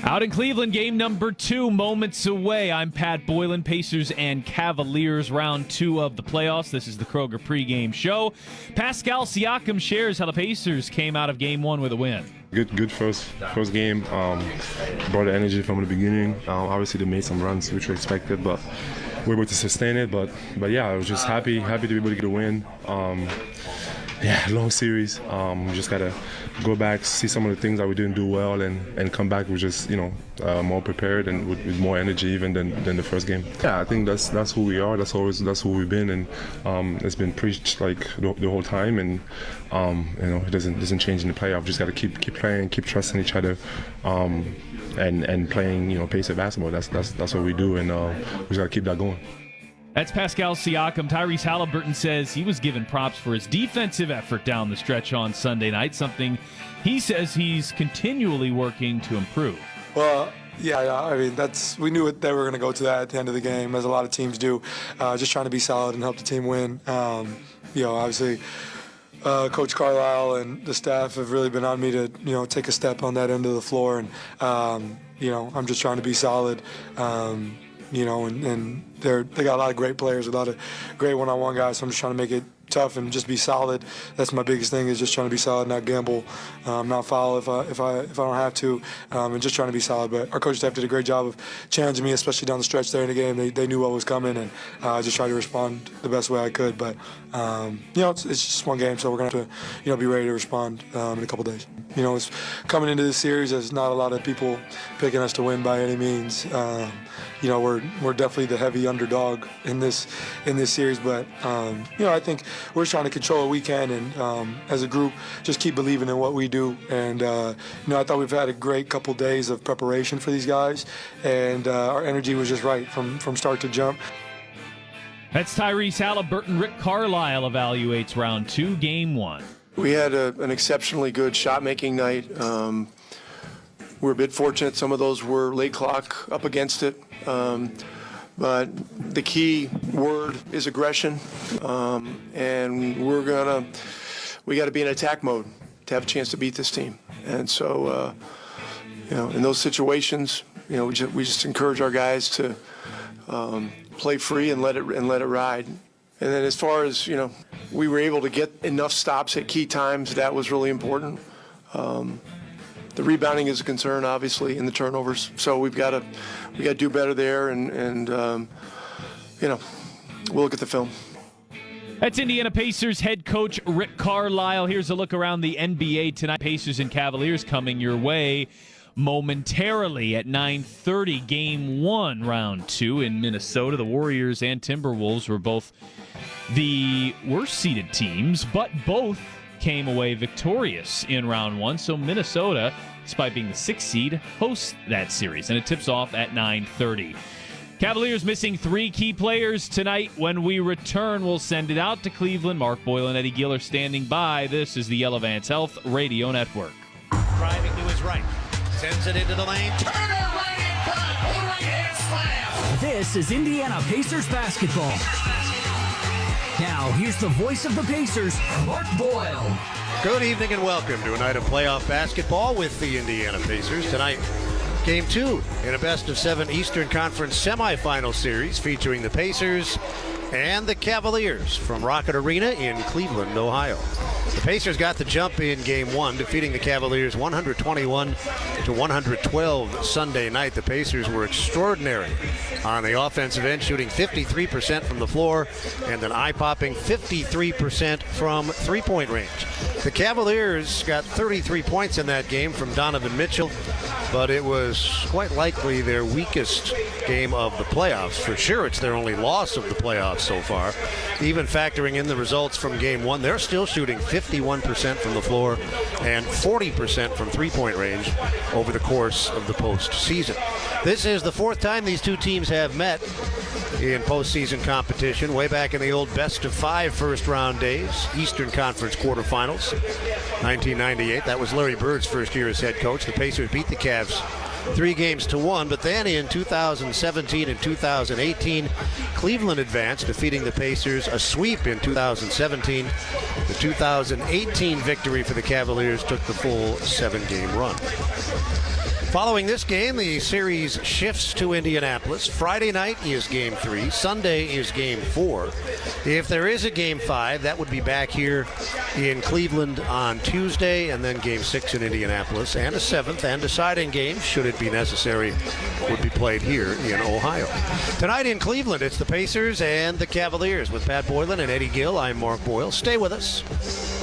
Out in Cleveland, game number 2, moments away. I'm Pat Boylan, Pacers and Cavaliers, round 2 of the playoffs. This is the Kroger pregame show. Pascal Siakam shares how the Pacers came out of game 1 with a win. Good first game. Brought the energy from the beginning. Obviously, they made some runs, which we expected, but we were able to sustain it. But yeah, I was just happy to be able to get a win. Long series. We just gotta go back, see some of the things that we didn't do well, and come back with just more prepared and with more energy even than the first game. Yeah, I think that's who we are. That's who we've been, and it's been preached like the whole time. And it doesn't change in the playoff. Just gotta keep playing, keep trusting each other, and playing pace of basketball. That's what we do, and we just gotta keep that going. That's Pascal Siakam. Tyrese Halliburton says he was given props for his defensive effort down the stretch on Sunday night, something he says he's continually working to improve. Well, yeah, I mean, we knew that we were going to go to that at the end of the game, as a lot of teams do, just trying to be solid and help the team win. Obviously, Coach Carlisle and the staff have really been on me to, take a step on that end of the floor, and, I'm just trying to be solid. And they got a lot of great players, a lot of great one-on-one guys, so I'm just trying to make it tough and just be solid. That's my biggest thing, is just trying to be solid, not gamble, not foul if I don't have to, and just trying to be solid. But our coaching staff did a great job of challenging me, especially down the stretch there in the game. They knew what was coming, and I just tried to respond the best way I could. But it's just one game, so we're gonna have to be ready to respond in a couple days. It's coming into this series, there's not a lot of people picking us to win by any means. We're definitely the heavy underdog in this series, but I think we're trying to control what we can, and as a group, just keep believing in what we do. And I thought we've had a great couple days of preparation for these guys, and our energy was just right from start to jump. That's Tyrese Halliburton. Rick Carlisle evaluates round 2, game 1. We had an exceptionally good shot-making night. We're a bit fortunate. Some of those were late clock up against it. But the key word is aggression. And we got to be in attack mode to have a chance to beat this team. And so, in those situations, we just encourage our guys to play free and let it ride. And then as far as, we were able to get enough stops at key times, that was really important. The rebounding is a concern, obviously, in the turnovers. So we got to do better there, and we'll look at the film. That's Indiana Pacers head coach Rick Carlisle. Here's a look around the NBA tonight. Pacers and Cavaliers coming your way momentarily at 9:30. Game 1, round 2 in Minnesota. The Warriors and Timberwolves were both the worst-seeded teams, but both came away victorious in round 1. So Minnesota, despite being the 6th seed, hosts that series, and it tips off at 9:30. Cavaliers missing 3 key players tonight. When we return, we'll send it out to Cleveland. Mark Boyle and Eddie Gill are standing by. This is the Elevance Health Radio Network. Driving to his right. Sends it into the lane. Turner right in front. Right-hand slam. This is Indiana Pacers basketball. Now, here's the voice of the Pacers, Mark Boyle. Good evening and welcome to a night of playoff basketball with the Indiana Pacers. Tonight, Game 2 in a best-of-7 Eastern Conference semifinal series featuring the Pacers and the Cavaliers from Rocket Arena in Cleveland, Ohio. The Pacers got the jump in Game 1, defeating the Cavaliers 121-112 Sunday night. The Pacers were extraordinary on the offensive end, shooting 53% from the floor and an eye-popping 53% from three-point range. The Cavaliers got 33 points in that game from Donovan Mitchell, but it was quite likely their weakest game of the playoffs. For sure, it's their only loss of the playoffs so far. Even factoring in the results from Game 1, they're still shooting 51% from the floor and 40% from three-point range over the course of the postseason. This is the 4th time these two teams have met in postseason competition, way back in the old best-of-5 first-round days, Eastern Conference quarterfinals, 1998. That was Larry Bird's first year as head coach. The Pacers beat the Cavs 3-1. But then in 2017 and 2018, Cleveland advanced, defeating the Pacers, a sweep in 2017. The 2018 victory for the Cavaliers took the full 7-game run. Following this game, the series shifts to Indianapolis. Friday night is Game 3. Sunday is Game 4. If there is a Game 5, that would be back here in Cleveland on Tuesday, and then Game 6 in Indianapolis. And a 7th and deciding game, should it be necessary, would be played here in Ohio. Tonight in Cleveland, it's the Pacers and the Cavaliers. With Pat Boylan and Eddie Gill, I'm Mark Boyle. Stay with us.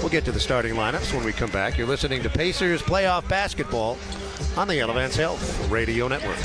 We'll get to the starting lineups when we come back. You're listening to Pacers Playoff Basketball on the Elevance Health Radio Network.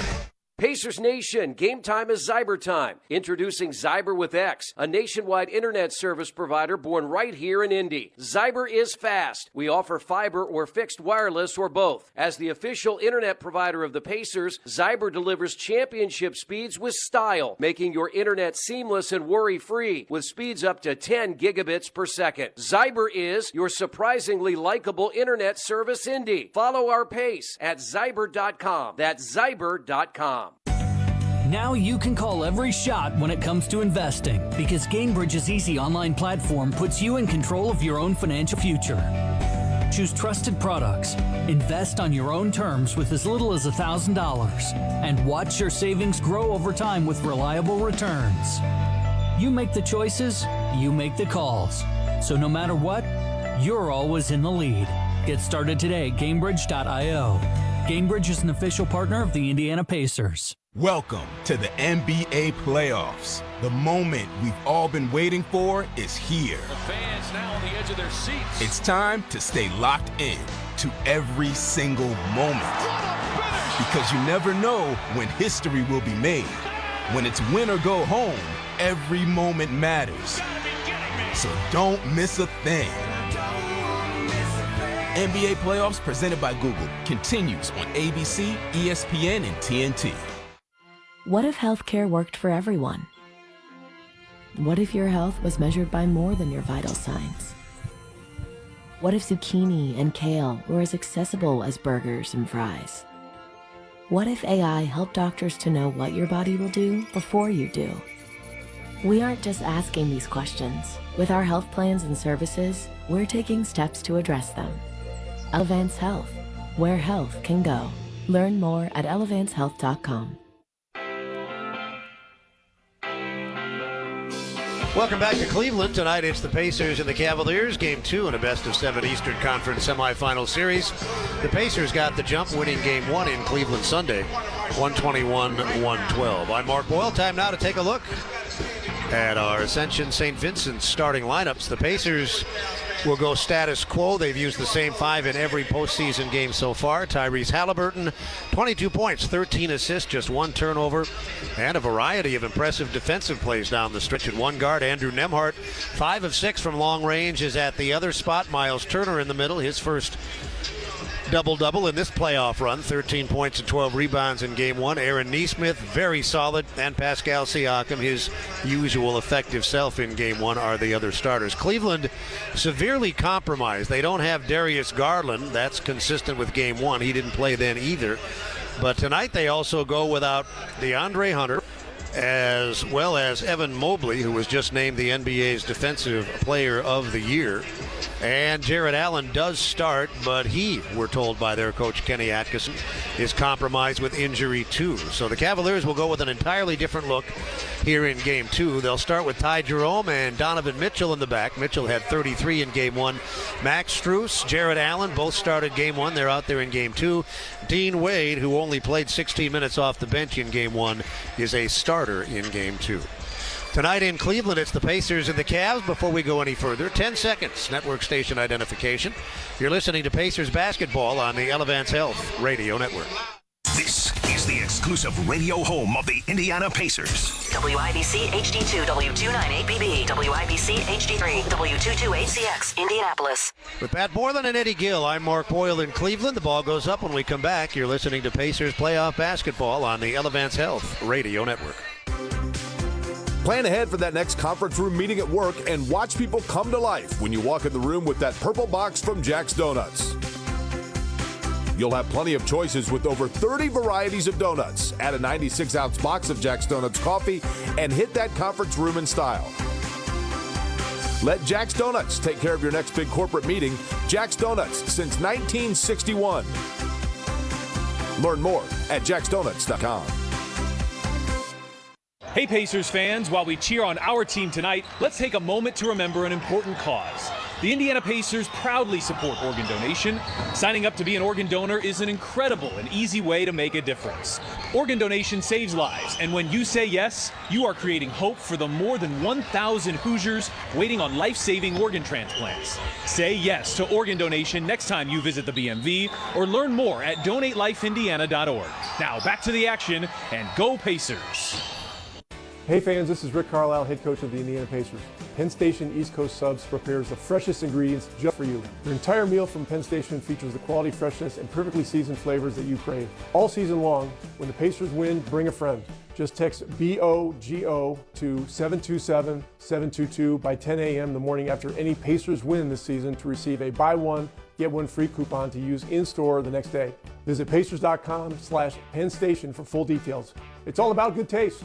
Pacers Nation, game time is Zyber time. Introducing Zyber with X, a nationwide internet service provider born right here in Indy. Zyber is fast. We offer fiber or fixed wireless or both. As the official internet provider of the Pacers, Zyber delivers championship speeds with style, making your internet seamless and worry-free with speeds up to 10 gigabits per second. Zyber is your surprisingly likable internet service, Indy. Follow our pace at Zyber.com. That's Zyber.com. Now you can call every shot when it comes to investing, because Gainbridge's easy online platform puts you in control of your own financial future. Choose trusted products, invest on your own terms with as little as $1,000, and watch your savings grow over time with reliable returns. You make the choices, you make the calls. So no matter what, you're always in the lead. Get started today at Gainbridge.io. Gainbridge is an official partner of the Indiana Pacers. Welcome to the NBA playoffs. The moment we've all been waiting for is here. The fans now on the edge of their seats. It's time to stay locked in to every single moment. Because you never know when history will be made. When it's win or go home, every moment matters. So don't miss a thing. NBA playoffs presented by Google continues on ABC, ESPN, and TNT. What if healthcare worked for everyone? What if your health was measured by more than your vital signs? What if zucchini and kale were as accessible as burgers and fries? What if AI helped doctors to know what your body will do before you do? We aren't just asking these questions. With our health plans and services, we're taking steps to address them. Elevance Health, where health can go. Learn more at elevancehealth.com. Welcome back to Cleveland. Tonight it's the Pacers and the Cavaliers. Game 2 in a best-of-7 Eastern Conference semifinal series. The Pacers got the jump, winning Game 1 in Cleveland Sunday, 121-112. I'm Mark Boyle. Time now to take a look at our Ascension St. Vincent's starting lineups. The Pacers will go status quo. They've used the same 5 in every postseason game so far. Tyrese Halliburton, 22 points, 13 assists, just 1 turnover, and a variety of impressive defensive plays down the stretch. At one guard, Andrew Nembhard, 5 of 6 from long range, is at the other spot. Miles Turner in the middle, his first double-double in this playoff run, 13 points and 12 rebounds in Game 1. Aaron Nesmith, very solid, and Pascal Siakam, his usual effective self in Game 1, are the other starters. Cleveland severely compromised. They don't have Darius Garland. That's consistent with Game 1. He didn't play then either. But tonight they also go without DeAndre Hunter, as well as Evan Mobley, who was just named the NBA's Defensive Player of the Year. And Jared Allen does start, but he, we're told by their coach Kenny Atkinson, is compromised with injury too. So the Cavaliers will go with an entirely different look here in Game 2. They'll start with Ty Jerome and Donovan Mitchell in the back. Mitchell had 33 in Game 1. Max Strus, Jared Allen, both started Game 1. They're out there in Game 2. Dean Wade, who only played 16 minutes off the bench in Game 1, is a starter in Game 2. Tonight in Cleveland, it's the Pacers and the Cavs. Before we go any further, 10 seconds, network station identification. You're listening to Pacers basketball on the Elevance Health Radio Network. This is the exclusive radio home of the Indiana Pacers. WIBC HD2, W298BB, WIBC HD3, W228CX, Indianapolis. With Pat Boylan and Eddie Gill, I'm Mark Boyle in Cleveland. The ball goes up when we come back. You're listening to Pacers playoff basketball on the Elevance Health Radio Network. Plan ahead for that next conference room meeting at work and watch people come to life when you walk in the room with that purple box from Jack's Donuts. You'll have plenty of choices with over 30 varieties of donuts. Add a 96-ounce box of Jack's Donuts coffee and hit that conference room in style. Let Jack's Donuts take care of your next big corporate meeting. Jack's Donuts since 1961. Learn more at jacksdonuts.com. Hey Pacers fans, while we cheer on our team tonight, let's take a moment to remember an important cause. The Indiana Pacers proudly support organ donation. Signing up to be an organ donor is an incredible and easy way to make a difference. Organ donation saves lives, and when you say yes, you are creating hope for the more than 1,000 Hoosiers waiting on life-saving organ transplants. Say yes to organ donation next time you visit the BMV, or learn more at donatelifeindiana.org. Now back to the action, and go Pacers! Hey fans, this is Rick Carlisle, head coach of the Indiana Pacers. Penn Station East Coast Subs prepares the freshest ingredients just for you. Your entire meal from Penn Station features the quality, freshness, and perfectly seasoned flavors that you crave. All season long, when the Pacers win, bring a friend. Just text BOGO to 727-722 by 10 a.m. the morning after any Pacers win this season to receive a buy one, get one free coupon to use in-store the next day. Visit pacers.com/Penn Station for full details. It's all about good taste.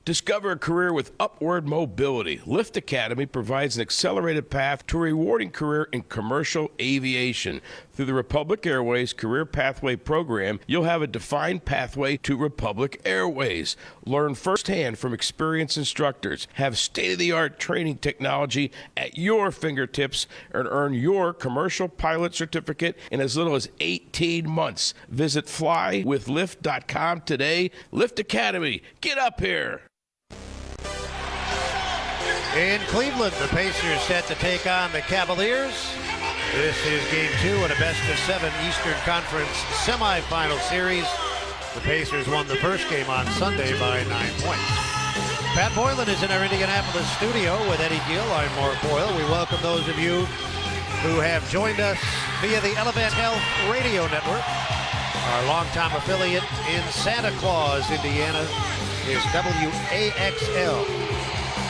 Discover a career with upward mobility. Lift Academy provides an accelerated path to a rewarding career in commercial aviation. Through the Republic Airways Career Pathway Program, you'll have a defined pathway to Republic Airways. Learn firsthand from experienced instructors. Have state-of-the-art training technology at your fingertips and earn your commercial pilot certificate in as little as 18 months. Visit flywithlift.com today. Lift Academy. Get up here. In Cleveland, the Pacers set to take on the Cavaliers. This is Game 2 in a best-of-7 Eastern Conference semifinal series. The Pacers won the first game on Sunday by 9 points. Pat Boylan is in our Indianapolis studio with Eddie Gill. I'm Mark Boyle. We welcome those of you who have joined us via the Elevate Health Radio Network. Our longtime affiliate in Santa Claus, Indiana, is WAXL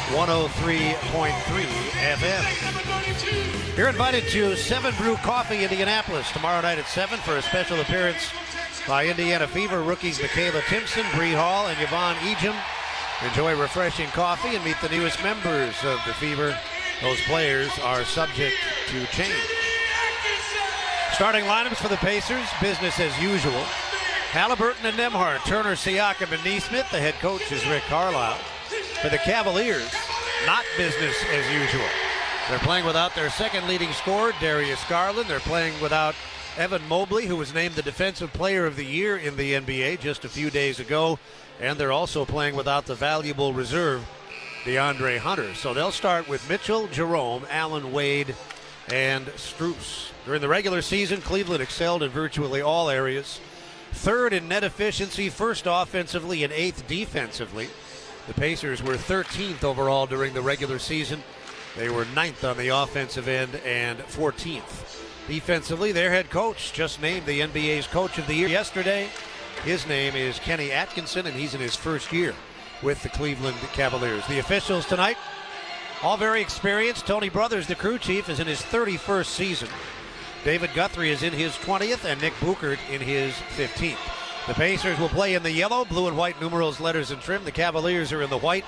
103.3 FM. You're invited to 7 Brew Coffee, Indianapolis, tomorrow night at 7 for a special appearance by Indiana Fever rookies Michaela Timpson, Bree Hall, and Yvonne Ejim. Enjoy refreshing coffee and meet the newest members of the Fever. Those players are subject to change. Starting lineups for the Pacers, business as usual. Halliburton and Nembhard, Turner, Siakam, and Nesmith. The head coach is Rick Carlisle. For the Cavaliers, not business as usual. They're playing without their second leading scorer, Darius Garland. They're playing without Evan Mobley, who was named the Defensive Player of the Year in the NBA just a few days ago. And they're also playing without the valuable reserve, DeAndre Hunter. So they'll start with Mitchell, Jerome, Allen, Wade, and Strus. During the regular season, Cleveland excelled in virtually all areas. Third in net efficiency, first offensively, and 8th defensively. The Pacers were 13th overall during the regular season. They were 9th on the offensive end and 14th. Defensively, their head coach just named the NBA's Coach of the Year yesterday. His name is Kenny Atkinson, and he's in his first year with the Cleveland Cavaliers. The officials tonight, all very experienced. Tony Brothers, the crew chief, is in his 31st season. David Guthrie is in his 20th, and Nick Buchert in his 15th. The Pacers will play in the yellow, blue and white numerals, letters, and trim. The Cavaliers are in the white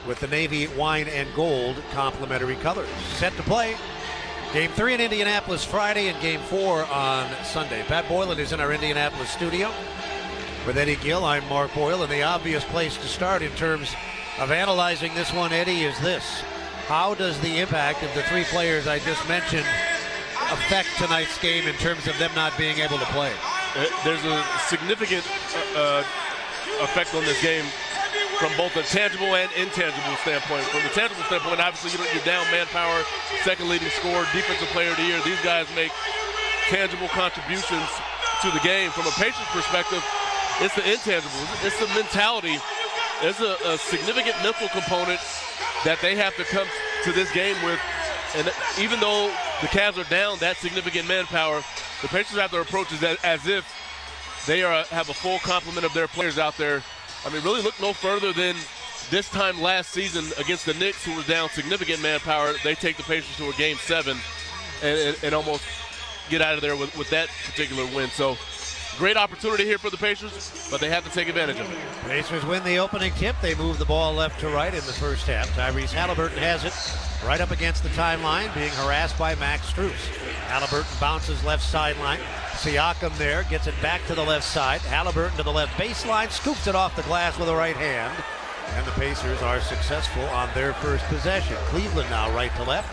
with the navy, wine, and gold complementary colors. Set to play. Game 3 in Indianapolis Friday and Game 4 on Sunday. Pat Boylan is in our Indianapolis studio with Eddie Gill. I'm Mark Boyle, and the obvious place to start in terms of analyzing this one, Eddie, is this. How does the impact of the 3 players I just mentioned affect tonight's game in terms of them not being able to play? There's a significant effect on this game from both a tangible and intangible standpoint. From the tangible standpoint, obviously you're down manpower, second leading scorer, defensive player of the year. These guys make tangible contributions to the game. From a Pacers perspective, it's the intangibles. It's the mentality. There's a significant mental component that they have to come to this game with. And even though the Cavs are down that significant manpower, the Pacers have to approach it as if they have a full complement of their players out there. I mean, really look no further than this time last season against the Knicks, who was down significant manpower. They take the Pacers to a Game 7 and almost get out of there with that particular win. So great opportunity here for the Pacers, but they have to take advantage of it. Pacers win the opening tip. They move the ball left to right in the first half. Tyrese Halliburton has it right up against the timeline, being harassed by Max Strus. Halliburton bounces left sideline. Siakam there, gets it back to the left side. Halliburton to the left baseline, scoops it off the glass with a right hand. And the Pacers are successful on their first possession. Cleveland now right to left.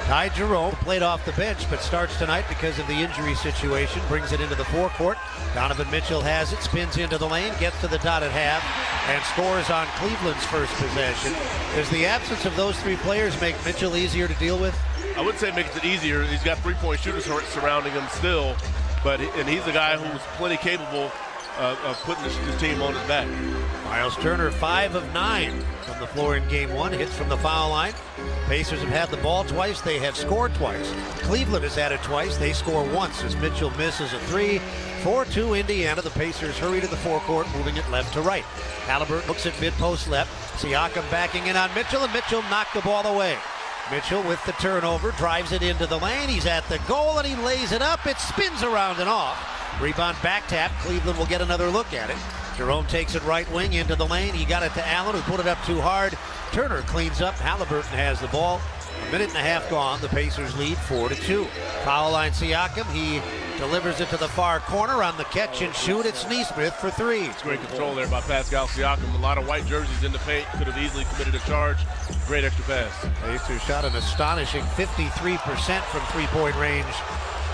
Ty Jerome played off the bench, but starts tonight because of the injury situation. Brings it into the forecourt. Donovan Mitchell has it, spins into the lane, gets to the dotted half, and scores on Cleveland's first possession. Does the absence of those three players make Mitchell easier to deal with? I wouldn't say it makes it easier. He's got three-point shooters surrounding him still, and he's a guy who's plenty capable of putting his team on his back. Miles Turner, 5 of 9 from the floor in game one. Hits from the foul line. Pacers have had the ball twice. They have scored twice. Cleveland has had it twice. They score once as Mitchell misses a three. 4-2 Indiana. The Pacers hurry to the forecourt, moving it left to right. Halliburton looks at mid-post left. Siakam backing in on Mitchell, and Mitchell knocked the ball away. Mitchell with the turnover, drives it into the lane. He's at the goal, and he lays it up. It spins around and off. Rebound back tap. Cleveland will get another look at it. Jerome takes it right wing into the lane. He got it to Allen, who put it up too hard. Turner cleans up. Halliburton has the ball. A minute and a half gone. The Pacers lead 4-2. Foul line Siakam. He delivers it to the far corner on the catch and shoot. It's Nesmith for three. It's great control there by Pascal Siakam. A lot of white jerseys in the paint. Could have easily committed a charge. Great extra pass. Pacers shot an astonishing 53% from three-point range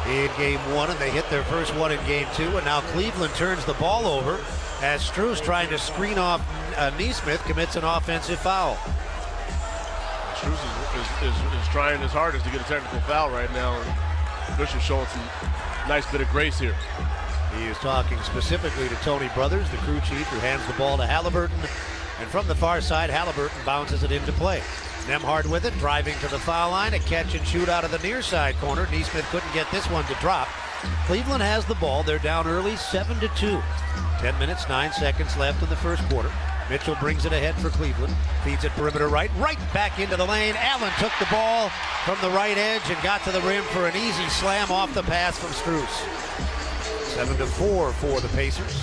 in game one, and they hit their first one in game two. And now Cleveland turns the ball over as Strus, trying to screen off Nesmith, commits an offensive foul. Strus is trying his hardest to get a technical foul right now. And Fisher's showing some nice bit of grace here. He is talking specifically to Tony Brothers, the crew chief, who hands the ball to Halliburton. And from the far side, Halliburton bounces it into play. Nembhard with it, driving to the foul line. A catch and shoot out of the near side corner. Nesmith couldn't get this one to drop. Cleveland has the ball. They're down early, 7-2. 10 minutes, 9 seconds left in the first quarter. Mitchell brings it ahead for Cleveland. Feeds it perimeter right back into the lane. Allen took the ball from the right edge and got to the rim for an easy slam off the pass from Strus. 7-4 for the Pacers.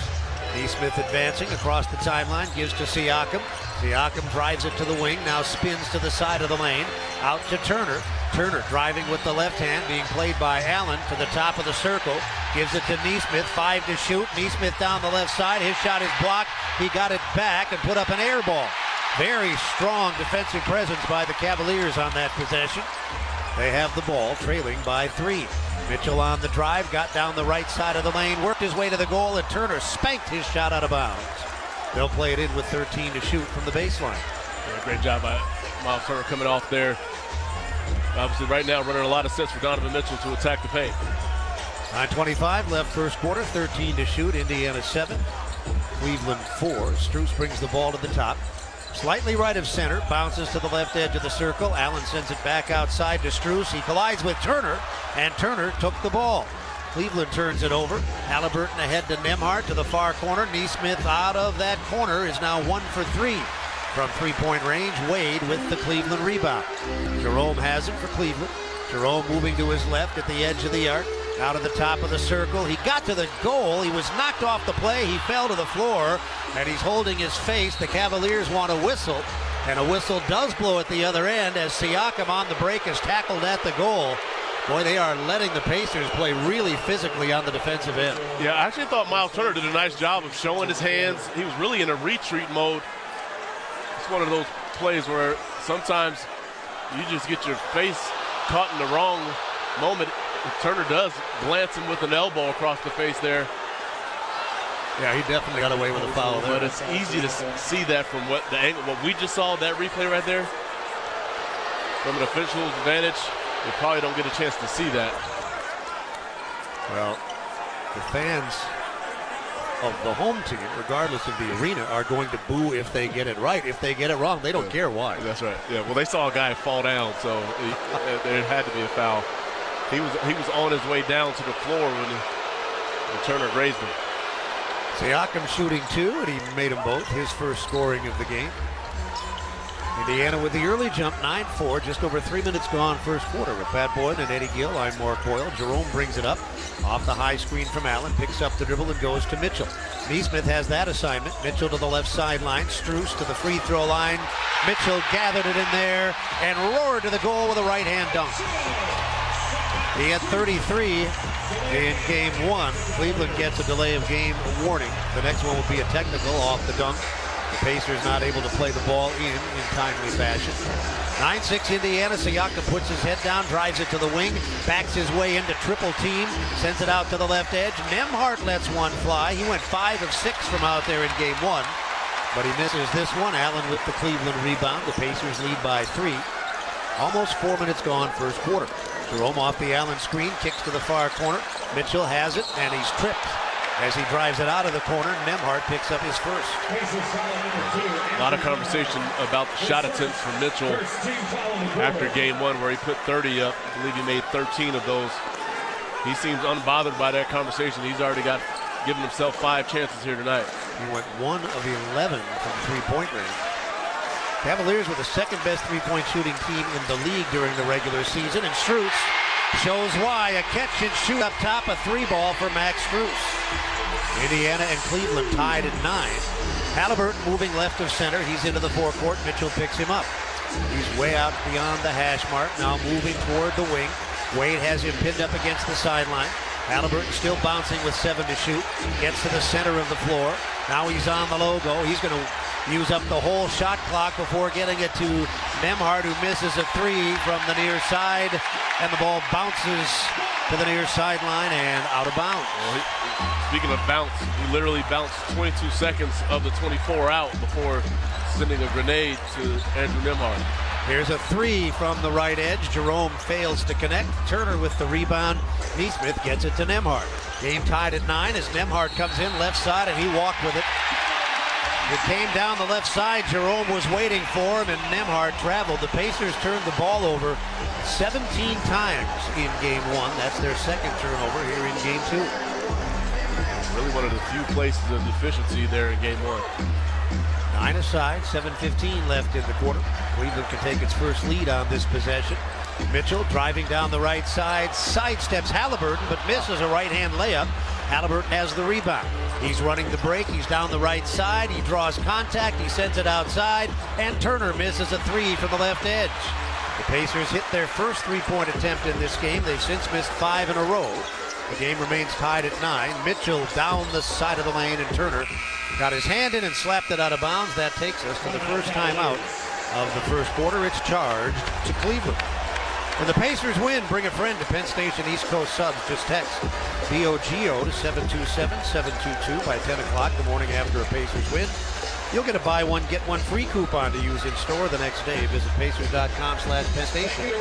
Nesmith advancing across the timeline, gives to Siakam. Siakam drives it to the wing, now spins to the side of the lane. Out to Turner. Turner driving with the left hand, being played by Allen to the top of the circle. Gives it to Nesmith, 5 to shoot. Nesmith down the left side. His shot is blocked. He got it back and put up an air ball. Very strong defensive presence by the Cavaliers on that possession. They have the ball, trailing by 3. Mitchell on the drive, got down the right side of the lane, worked his way to the goal, and Turner spanked his shot out of bounds. They'll play it in with 13 to shoot from the baseline. Yeah, great job by Miles Turner coming off there. Obviously right now running a lot of sets for Donovan Mitchell to attack the paint. 9:25 left first quarter, 13 to shoot. Indiana 7, Cleveland 4. Strus brings the ball to the top. Slightly right of center, bounces to the left edge of the circle. Allen sends it back outside to Strus. He collides with Turner, and Turner took the ball. Cleveland turns it over. Halliburton ahead to Nembhard to the far corner. Nesmith out of that corner is now 1 for 3 from three-point range. Wade with the Cleveland rebound. Jerome has it for Cleveland. Jerome moving to his left at the edge of the arc. Out of the top of the circle. He got to the goal. He was knocked off the play. He fell to the floor, and he's holding his face. The Cavaliers want a whistle, and a whistle does blow at the other end as Siakam on the break is tackled at the goal. Boy, they are letting the Pacers play really physically on the defensive end. Yeah, I actually thought Miles Turner did a nice job of showing his hands. He was really in a retreat mode. It's one of those plays where sometimes you just get your face caught in the wrong moment. Turner does glance him with an elbow across the face there. Yeah, he definitely got away with a foul there. But it's easy to see that from what the angle, what we just saw, that replay right there. From an official's advantage, they probably don't get a chance to see that. Well, the fans of the home team, regardless of the arena, are going to boo if they get it right. If they get it wrong, they don't care why. That's right. Yeah, well, they saw a guy fall down, so there had to be a foul. He was on his way down to the floor when Turner raised him. Siakam shooting 2, and he made them both. His first scoring of the game. Indiana with the early jump, 9-4, just over 3 minutes gone first quarter. With Pat Boyd and Eddie Gill, I'm Mark Boyle. Jerome brings it up off the high screen from Allen, picks up the dribble and goes to Mitchell. Neesmith has that assignment. Mitchell to the left sideline, Strus to the free throw line. Mitchell gathered it in there and roared to the goal with a right-hand dunk. He had 33 in game one. Cleveland gets a delay of game warning. The next one will be a technical off the dunk. The Pacers not able to play the ball in timely fashion. 9-6 Indiana. Siakam puts his head down, drives it to the wing, backs his way into triple team, sends it out to the left edge. Nembhard lets one fly. He went 5 of 6 from out there in game one, but he misses this one. Allen with the Cleveland rebound. The Pacers lead by 3. Almost 4 minutes gone first quarter. Jerome off the Allen screen, kicks to the far corner. Mitchell has it, and he's tripped. As he drives it out of the corner, Nembhard picks up his first. A lot of conversation about the shot attempts from Mitchell after game one, where he put 30 up. I believe he made 13 of those. He seems unbothered by that conversation. He's already given himself 5 chances here tonight. He went 1 of 11 from three-point range. Cavaliers were the second best three-point shooting team in the league during the regular season, and Strus shows why. A catch and shoot up top, a 3-ball for Max Strus. Indiana and Cleveland tied at 9. Halliburton moving left of center. He's into the forecourt. Mitchell picks him up. He's way out beyond the hash mark, now moving toward the wing. Wade has him pinned up against the sideline. Halliburton still bouncing with 7 to shoot. Gets to the center of the floor. Now he's on the logo. He's going to use up the whole shot clock before getting it to Nembhard, who misses a 3 from the near side, and the ball bounces to the near sideline and out of bounds. Well, speaking of bounce, he literally bounced 22 seconds of the 24 out before sending a grenade to Andrew Nembhard. Here's a 3 from the right edge. Jerome fails to connect. Turner with the rebound. Neesmith gets it to Nembhard. Game tied at 9 as Nembhard comes in left side, and he walked with it. It came down the left side. Jerome was waiting for him, and Nembhard traveled. The Pacers turned the ball over 17 times in game one. That's their second turnover here in game 2. Really one of the few places of deficiency there in game one. 9 aside, 7:15 left in the quarter. Cleveland can take its first lead on this possession. Mitchell driving down the right side, sidesteps Halliburton, but misses a right-hand layup. Halliburton has the rebound. He's running the break. He's down the right side. He draws contact. He sends it outside, and Turner misses a 3 from the left edge. The Pacers hit their first three-point attempt in this game. They've since missed 5 in a row. The game remains tied at 9. Mitchell down the side of the lane, and Turner got his hand in and slapped it out of bounds. That takes us to the first timeout of the first quarter. It's charged to Cleveland. When the Pacers win, bring a friend to Penn Station East Coast Subs. Just text BOGO to 727-722 by 10 o'clock the morning after a Pacers win. You'll get a buy one, get one free coupon to use in store the next day. Visit Pacers.com/Penn Station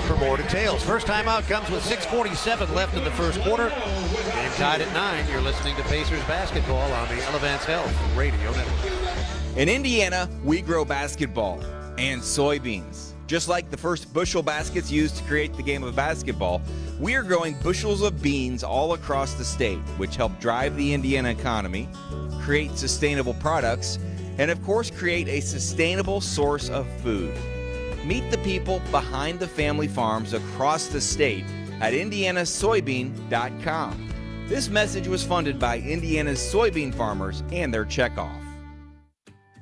for more details. First time out comes with 6:47 left in the first quarter. Game tied at 9. You're listening to Pacers basketball on the Elevance Health Radio Network. In Indiana, we grow basketball and soybeans. Just like the first bushel baskets used to create the game of basketball, we are growing bushels of beans all across the state, which help drive the Indiana economy, create sustainable products, and of course create a sustainable source of food. Meet the people behind the family farms across the state at indianasoybean.com. This message was funded by Indiana's soybean farmers and their checkoff.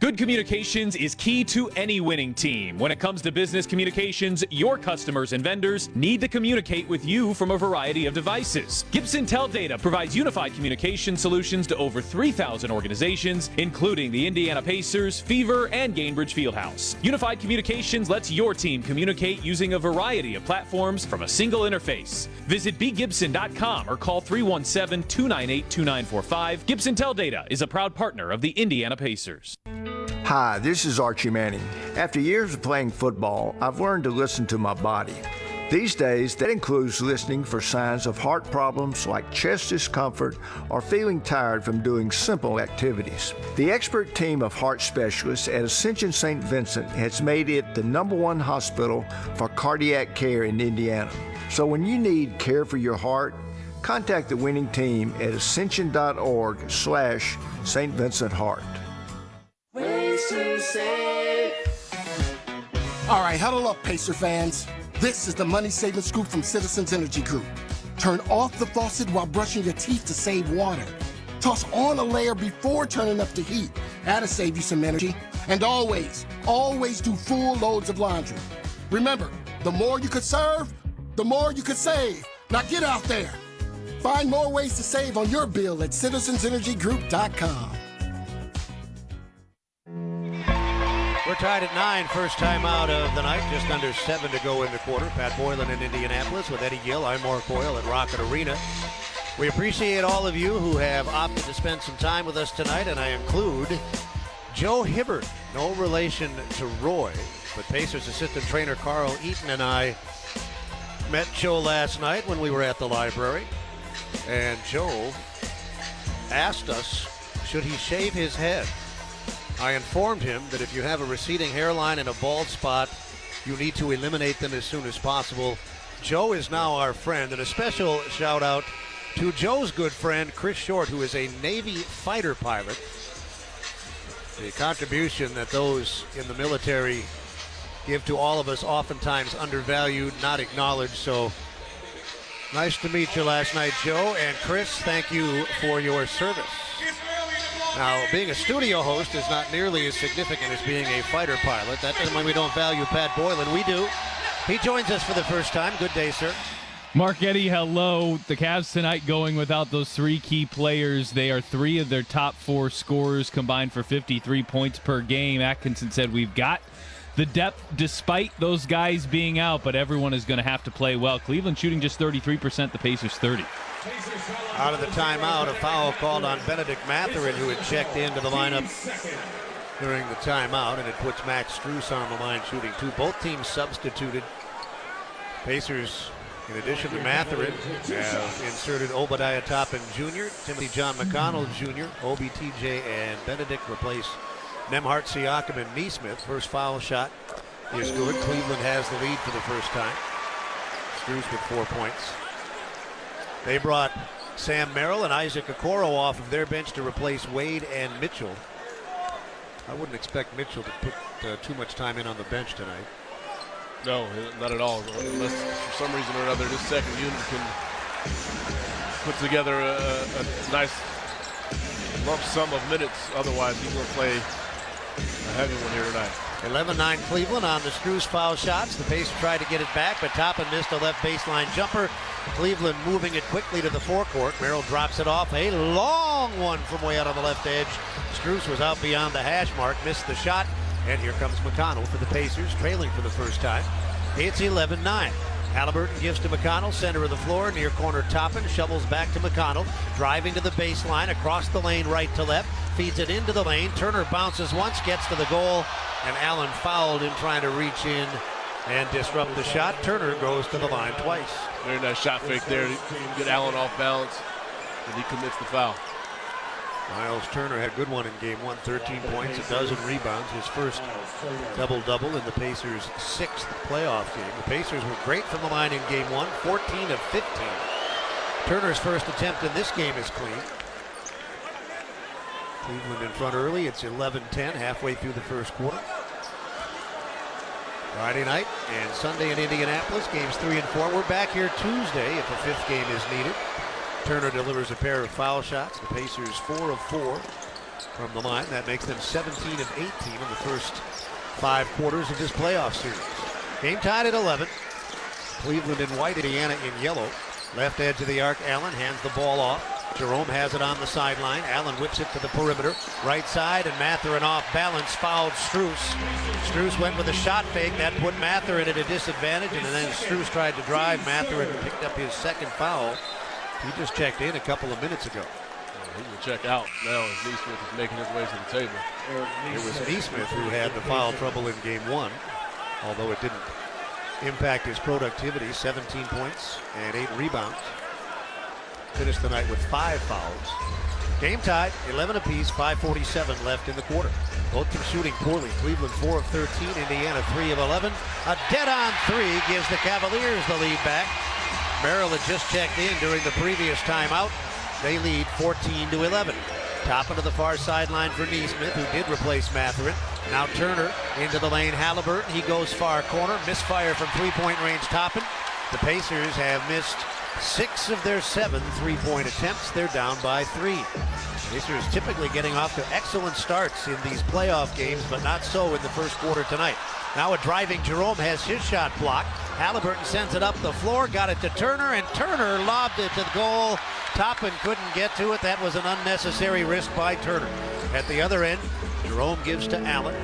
Good communications is key to any winning team. When it comes to business communications, your customers and vendors need to communicate with you from a variety of devices. Gibson Teldata provides unified communication solutions to over 3,000 organizations, including the Indiana Pacers, Fever, and Gainbridge Fieldhouse. Unified communications lets your team communicate using a variety of platforms from a single interface. Visit bgibson.com or call 317-298-2945. Gibson Teldata is a proud partner of the Indiana Pacers. Hi, this is Archie Manning. After years of playing football, I've learned to listen to my body. These days, that includes listening for signs of heart problems like chest discomfort or feeling tired from doing simple activities. The expert team of heart specialists at Ascension St. Vincent has made it the st hospital for cardiac care in Indiana. So when you need care for your heart, contact the winning team at ascension.org/St. Vincent Heart. Ways to save. All right, huddle up, Pacer fans. This is the money-saving scoop from Citizens Energy Group. Turn off the faucet while brushing your teeth to save water. Toss on a layer before turning up the heat. That'll save you some energy. And always do full loads of laundry. Remember, the more you could serve, the more you could save. Now get out there. Find more ways to save on your bill at citizensenergygroup.com. We're tied at 9, first time out of the night, just under 7 to go in the quarter. Pat Boylan in Indianapolis with Eddie Gill. I'm Mark Boyle at Rocket Arena. We appreciate all of you who have opted to spend some time with us tonight, and I include Joe Hibbert, no relation to Roy, but Pacers assistant trainer Carl Eaton and I met Joe last night when we were at the library, and Joe asked us, should he shave his head? I informed him that if you have a receding hairline and a bald spot, you need to eliminate them as soon as possible. Joe is now our friend, and a special shout out to Joe's good friend, Chris Short, who is a Navy fighter pilot. The contribution that those in the military give to all of us, oftentimes undervalued, not acknowledged. So nice to meet you last night, Joe. And Chris, thank you for your service. Now, being a studio host is not nearly as significant as being a fighter pilot. That doesn't mean we don't value Pat Boylan. We do. He joins us for the first time. Good day, sir. Mark, Eddie, hello. The Cavs tonight going without those 3 key players. They are 3 of their top 4 scorers combined for 53 points per game. Atkinson said we've got the depth despite those guys being out, but everyone is going to have to play well. Cleveland shooting just 33%, the Pacers 30%. Out of the timeout, a foul called on Benedict Mathurin, who had checked into the lineup during the timeout, and it puts Max Strus on the line shooting 2. Both teams substituted. Pacers, in addition to Mathurin, have inserted Obadiah Toppin Jr., Timothy John McConnell Jr., OBTJ, and Benedict replace Nemhart, Siakam, and Neesmith. First foul shot is good. Cleveland has the lead for the first time. Strus with 4 points. They brought Sam Merrill and Isaac Okoro off of their bench to replace Wade and Mitchell. I wouldn't expect Mitchell to put too much time in on the bench tonight. No, not at all. Unless for some reason or another this second unit can put together a nice lump sum of minutes. Otherwise, he's going to play a heavy one here tonight. 11-9 Cleveland on the Strus foul shots. The Pacers tried to get it back, but Toppin missed a left baseline jumper. Cleveland moving it quickly to the forecourt. Merrill drops it off. A long one from way out on the left edge. Strus was out beyond the hash mark, missed the shot, and here comes McConnell for the Pacers, trailing for the first time. It's 11-9. Halliburton gives to McConnell, center of the floor, near corner Toppin, shovels back to McConnell, driving to the baseline, across the lane, right to left, feeds it into the lane. Turner bounces once, gets to the goal, and Allen fouled in trying to reach in and disrupt the shot. Turner goes to the line twice. Very nice shot fake there to get Allen off balance, and he commits the foul. Miles Turner had a good one in game 1, 13 points, a dozen rebounds, his first double-double in the Pacers' 6th playoff game. The Pacers were great from the line in game 1, 14 of 15. Turner's first attempt in this game is clean. Cleveland in front early. It's 11-10, halfway through the first quarter. Friday night and Sunday in Indianapolis, games 3 and 4. We're back here Tuesday if a 5th game is needed. Turner delivers a pair of foul shots. The Pacers 4 of 4 from the line. That makes them 17 of 18 in the first 5 quarters of this playoff series. Game tied at 11. Cleveland in white, Indiana in yellow. Left edge of the arc, Allen hands the ball off. Jerome has it on the sideline. Allen whips it to the perimeter. Right side, and Mathurin off balance, fouled Strus. Strus went with a shot fake. That put Mathurin at a disadvantage, and then Strus tried to drive. Mathurin picked up his second foul. He just checked in a couple of minutes ago. He will check out now as Neesmith is making his way to the table. It was Neesmith who had the foul trouble in game 1, although it didn't impact his productivity. 17 points and 8 rebounds. Finished the night with 5 fouls. Game tied, 11 apiece, 5:47 left in the quarter. Both teams shooting poorly. Cleveland 4 of 13, Indiana 3 of 11. A dead-on 3 gives the Cavaliers the lead back. Merrill had just checked in during the previous timeout. They lead 14-11. Toppin to the far sideline for Neesmith, who did replace Mathurin. Now Turner into the lane. Halliburton, he goes far corner. Misfire from three-point range. Toppin. The Pacers have missed 6 of their 7 three-point attempts. They're down by 3. Pacers typically getting off to excellent starts in these playoff games, but not so in the first quarter tonight. Now a driving Jerome has his shot blocked. Halliburton sends it up the floor, got it to Turner, and Turner lobbed it to the goal. Toppin couldn't get to it. That was an unnecessary risk by Turner. At the other end, Jerome gives to Allen.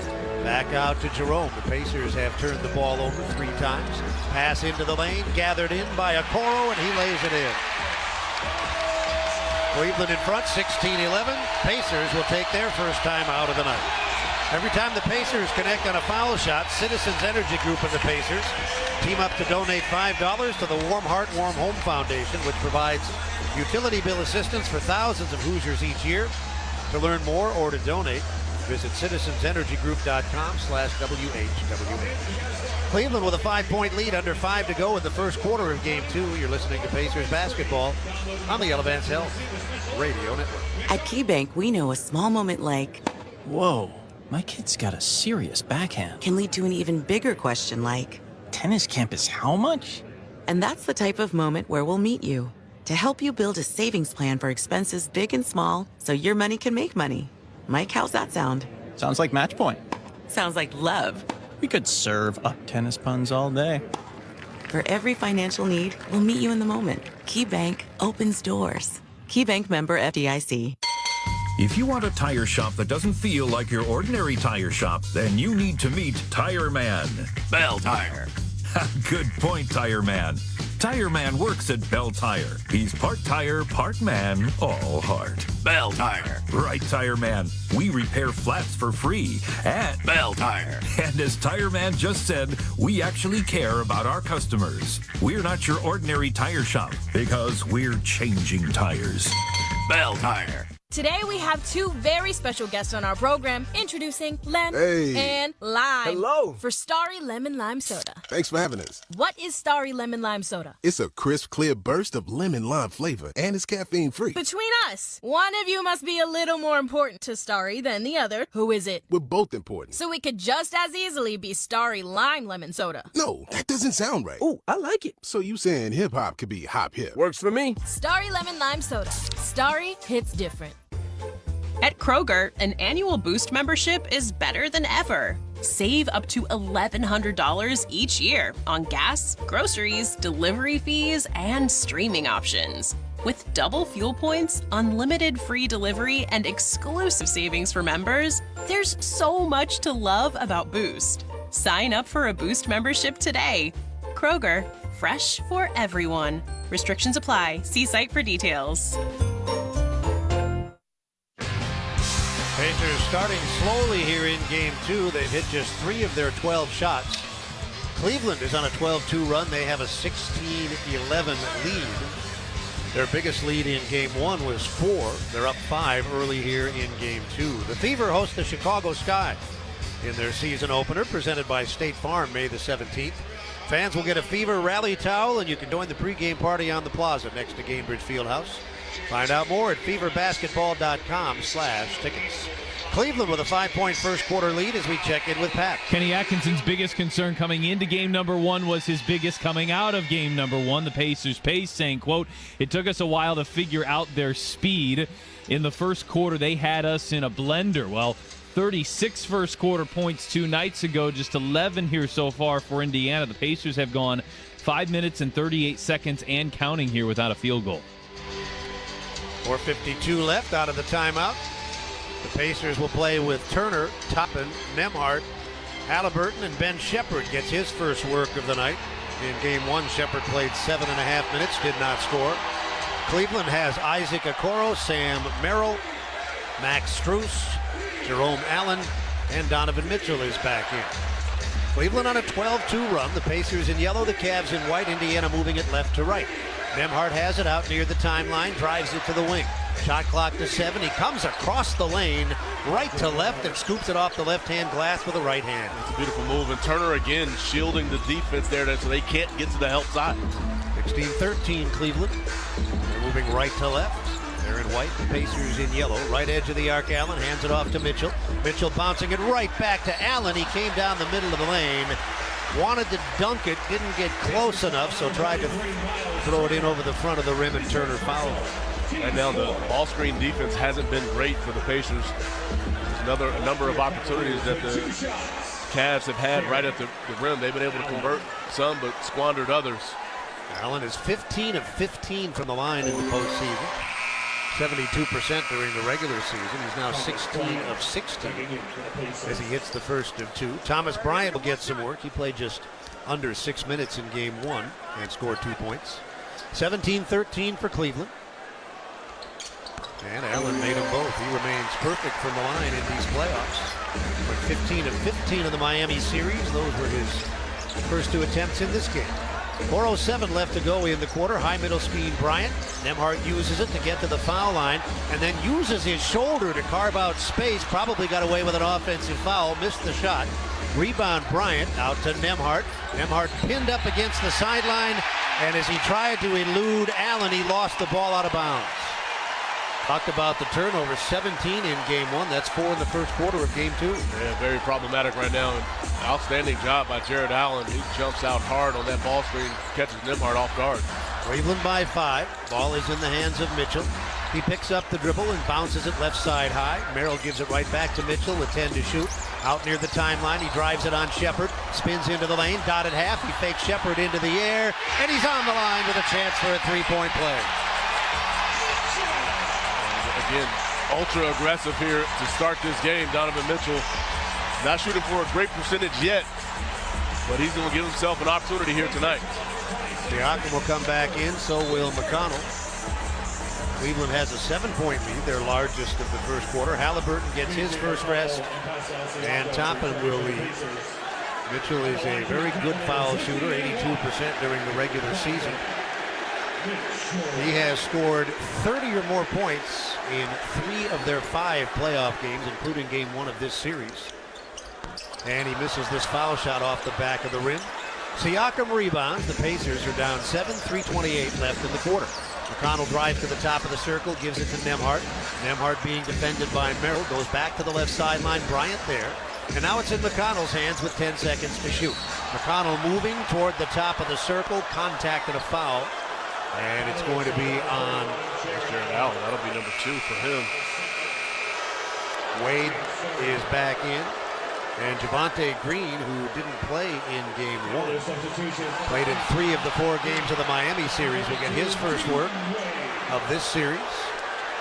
Back out to Jerome. The Pacers have turned the ball over 3 times. Pass into the lane, gathered in by Okoro, and he lays it in. Cleveland in front, 16-11. Pacers will take their first time out of the night. Every time the Pacers connect on a foul shot, Citizens Energy Group and the Pacers team up to donate $5 to the Warm Heart, Warm Home Foundation, which provides utility bill assistance for thousands of Hoosiers each year. To learn more or to donate, visit citizensenergygroup.com/WHWH. Cleveland with a 5-point lead, under 5 to go in the first quarter of Game 2. You're listening to Pacers basketball on the Elevance Health Radio Network. At KeyBank, we know a small moment like, whoa, my kid's got a serious backhand. Can lead to an even bigger question like, tennis campus how much? And that's the type of moment where we'll meet you to help you build a savings plan for expenses big and small so your money can make money. Mike, how's that sound? Sounds like match point. Sounds like love. We could serve up tennis puns all day. For every financial need, we'll meet you in the moment. KeyBank opens doors. KeyBank member FDIC. If you want a tire shop that doesn't feel like your ordinary tire shop, then you need to meet Tire Man. Bell Tire. Good point, Tire Man. Tire Man works at Bell Tire. He's part tire, part man, all heart. Bell Tire. Right, Tire Man. We repair flats for free at Bell Tire. And as Tire Man just said, we actually care about our customers. We're not your ordinary tire shop because we're changing tires. Bell Tire. Today we have 2 very special guests on our program, introducing Len and Lime. Hello. For Starry Lemon Lime Soda. Thanks for having us. What is Starry Lemon Lime Soda? It's a crisp, clear burst of lemon lime flavor, and it's caffeine-free. Between us, one of you must be a little more important to Starry than the other. Who is it? We're both important. So we could just as easily be Starry Lime Lemon Soda. No, that doesn't sound right. Oh, I like it. So you saying hip-hop could be hop-hip? Works for me. Starry Lemon Lime Soda. Starry hits different. At Kroger, an annual Boost membership is better than ever. Save up to $1,100 each year on gas, groceries, delivery fees, and streaming options. With double fuel points, unlimited free delivery, and exclusive savings for members, there's so much to love about Boost. Sign up for a Boost membership today. Kroger, fresh for everyone. Restrictions apply. See site for details. Pacers starting slowly here in Game 2. They've hit just 3 of their 12 shots. Cleveland is on a 12-2 run. They have a 16-11 lead. Their biggest lead in Game 1 was 4. They're up 5 early here in Game 2. The Fever host the Chicago Sky in their season opener, presented by State Farm, May the 17th. Fans will get a Fever rally towel, and you can join the pregame party on the plaza next to Gainbridge Fieldhouse. Find out more at feverbasketball.com/tickets. Cleveland with a 5-point first quarter lead as we check in with Pat. Kenny Atkinson's biggest concern coming into game number 1 was his biggest coming out of game number 1. The Pacers' pace, saying, quote, "It took us a while to figure out their speed. In the first quarter, they had us in a blender." Well, 36 first quarter points 2 nights ago, just 11 here so far for Indiana. The Pacers have gone 5 minutes and 38 seconds and counting here without a field goal. 4:52 left out of the timeout. The Pacers will play with Turner, Toppin, Nembhard, Halliburton, and Ben Sheppard gets his first work of the night. In Game 1, Sheppard played 7.5 minutes, did not score. Cleveland has Isaac Okoro, Sam Merrill, Max Strus, Jerome Allen, and Donovan Mitchell is back in. Cleveland on a 12-2 run. The Pacers in yellow, the Cavs in white. Indiana moving it left to right. Nembhard has it out near the timeline, drives it to the wing. Shot clock to 7. He comes across the lane, right to left, and scoops it off the left-hand glass with a right hand. It's a beautiful move. And Turner again shielding the defense there so they can't get to the help side. 16-13 Cleveland. They're moving right to left. They're in white, the Pacers in yellow. Right edge of the arc, Allen hands it off to Mitchell. Mitchell bouncing it right back to Allen. He came down the middle of the lane. Wanted to dunk it, didn't get close enough, so tried to throw it in over the front of the rim, and Turner fouled him. Right now, the ball screen defense hasn't been great for the Pacers. There's a number of opportunities that the Cavs have had right at the rim. They've been able to convert some, but squandered others. Allen is 15 of 15 from the line in the postseason. 72% during the regular season. He's now 16 of 16 as he hits the first of two. Thomas Bryant will get some work. He played just under 6 minutes in game one and scored 2 points. 17-13 for Cleveland. And Allen made them both. He remains perfect from the line in these playoffs. Went 15 of 15 in the Miami series. Those were his first 2 attempts in this game. 4:07 left to go in the quarter. High middle speed Bryant. Nembhard uses it to get to the foul line and then uses his shoulder to carve out space. Probably got away with an offensive foul. Missed the shot. Rebound Bryant out to Nembhard. Nembhard pinned up against the sideline, and as he tried to elude Allen, he lost the ball out of bounds. Talked about the turnover, 17 in game one. That's 4 in the first quarter of game two. Yeah, very problematic right now. Outstanding job by Jared Allen. He jumps out hard on that ball screen, catches Nembhard off guard. Cleveland by 5. Ball is in the hands of Mitchell. He picks up the dribble and bounces it left side high. Merrill gives it right back to Mitchell with 10 to shoot. Out near the timeline, he drives it on Shepard. Spins into the lane, dotted half. He fakes Shepard into the air, and he's on the line with a chance for a three-point play. Again, ultra aggressive here to start this game. Donovan Mitchell not shooting for a great percentage yet, but he's going to give himself an opportunity here tonight. Siakam will come back in, so will McConnell. Cleveland has a 7-point lead, their largest of the first quarter. Halliburton gets his first rest, and Toppin will lead. Mitchell is a very good foul shooter, 82% during the regular season. He has scored 30 or more points in 3 of their 5 playoff games, including game 1 of this series. And he misses this foul shot off the back of the rim. Siakam rebounds. The Pacers are down 7, 3:28 left in the quarter. McConnell drives to the top of the circle, gives it to Nembhard. Nembhard being defended by Merrill, goes back to the left sideline. Bryant there. And now it's in McConnell's hands with 10 seconds to shoot. McConnell moving toward the top of the circle, contact and a foul. And it's going to be on Jared Allen. That'll be number 2 for him. Wade is back in. And Javonte Green, who didn't play in game 1, played in 3 of the 4 games of the Miami series, will get his first work of this series.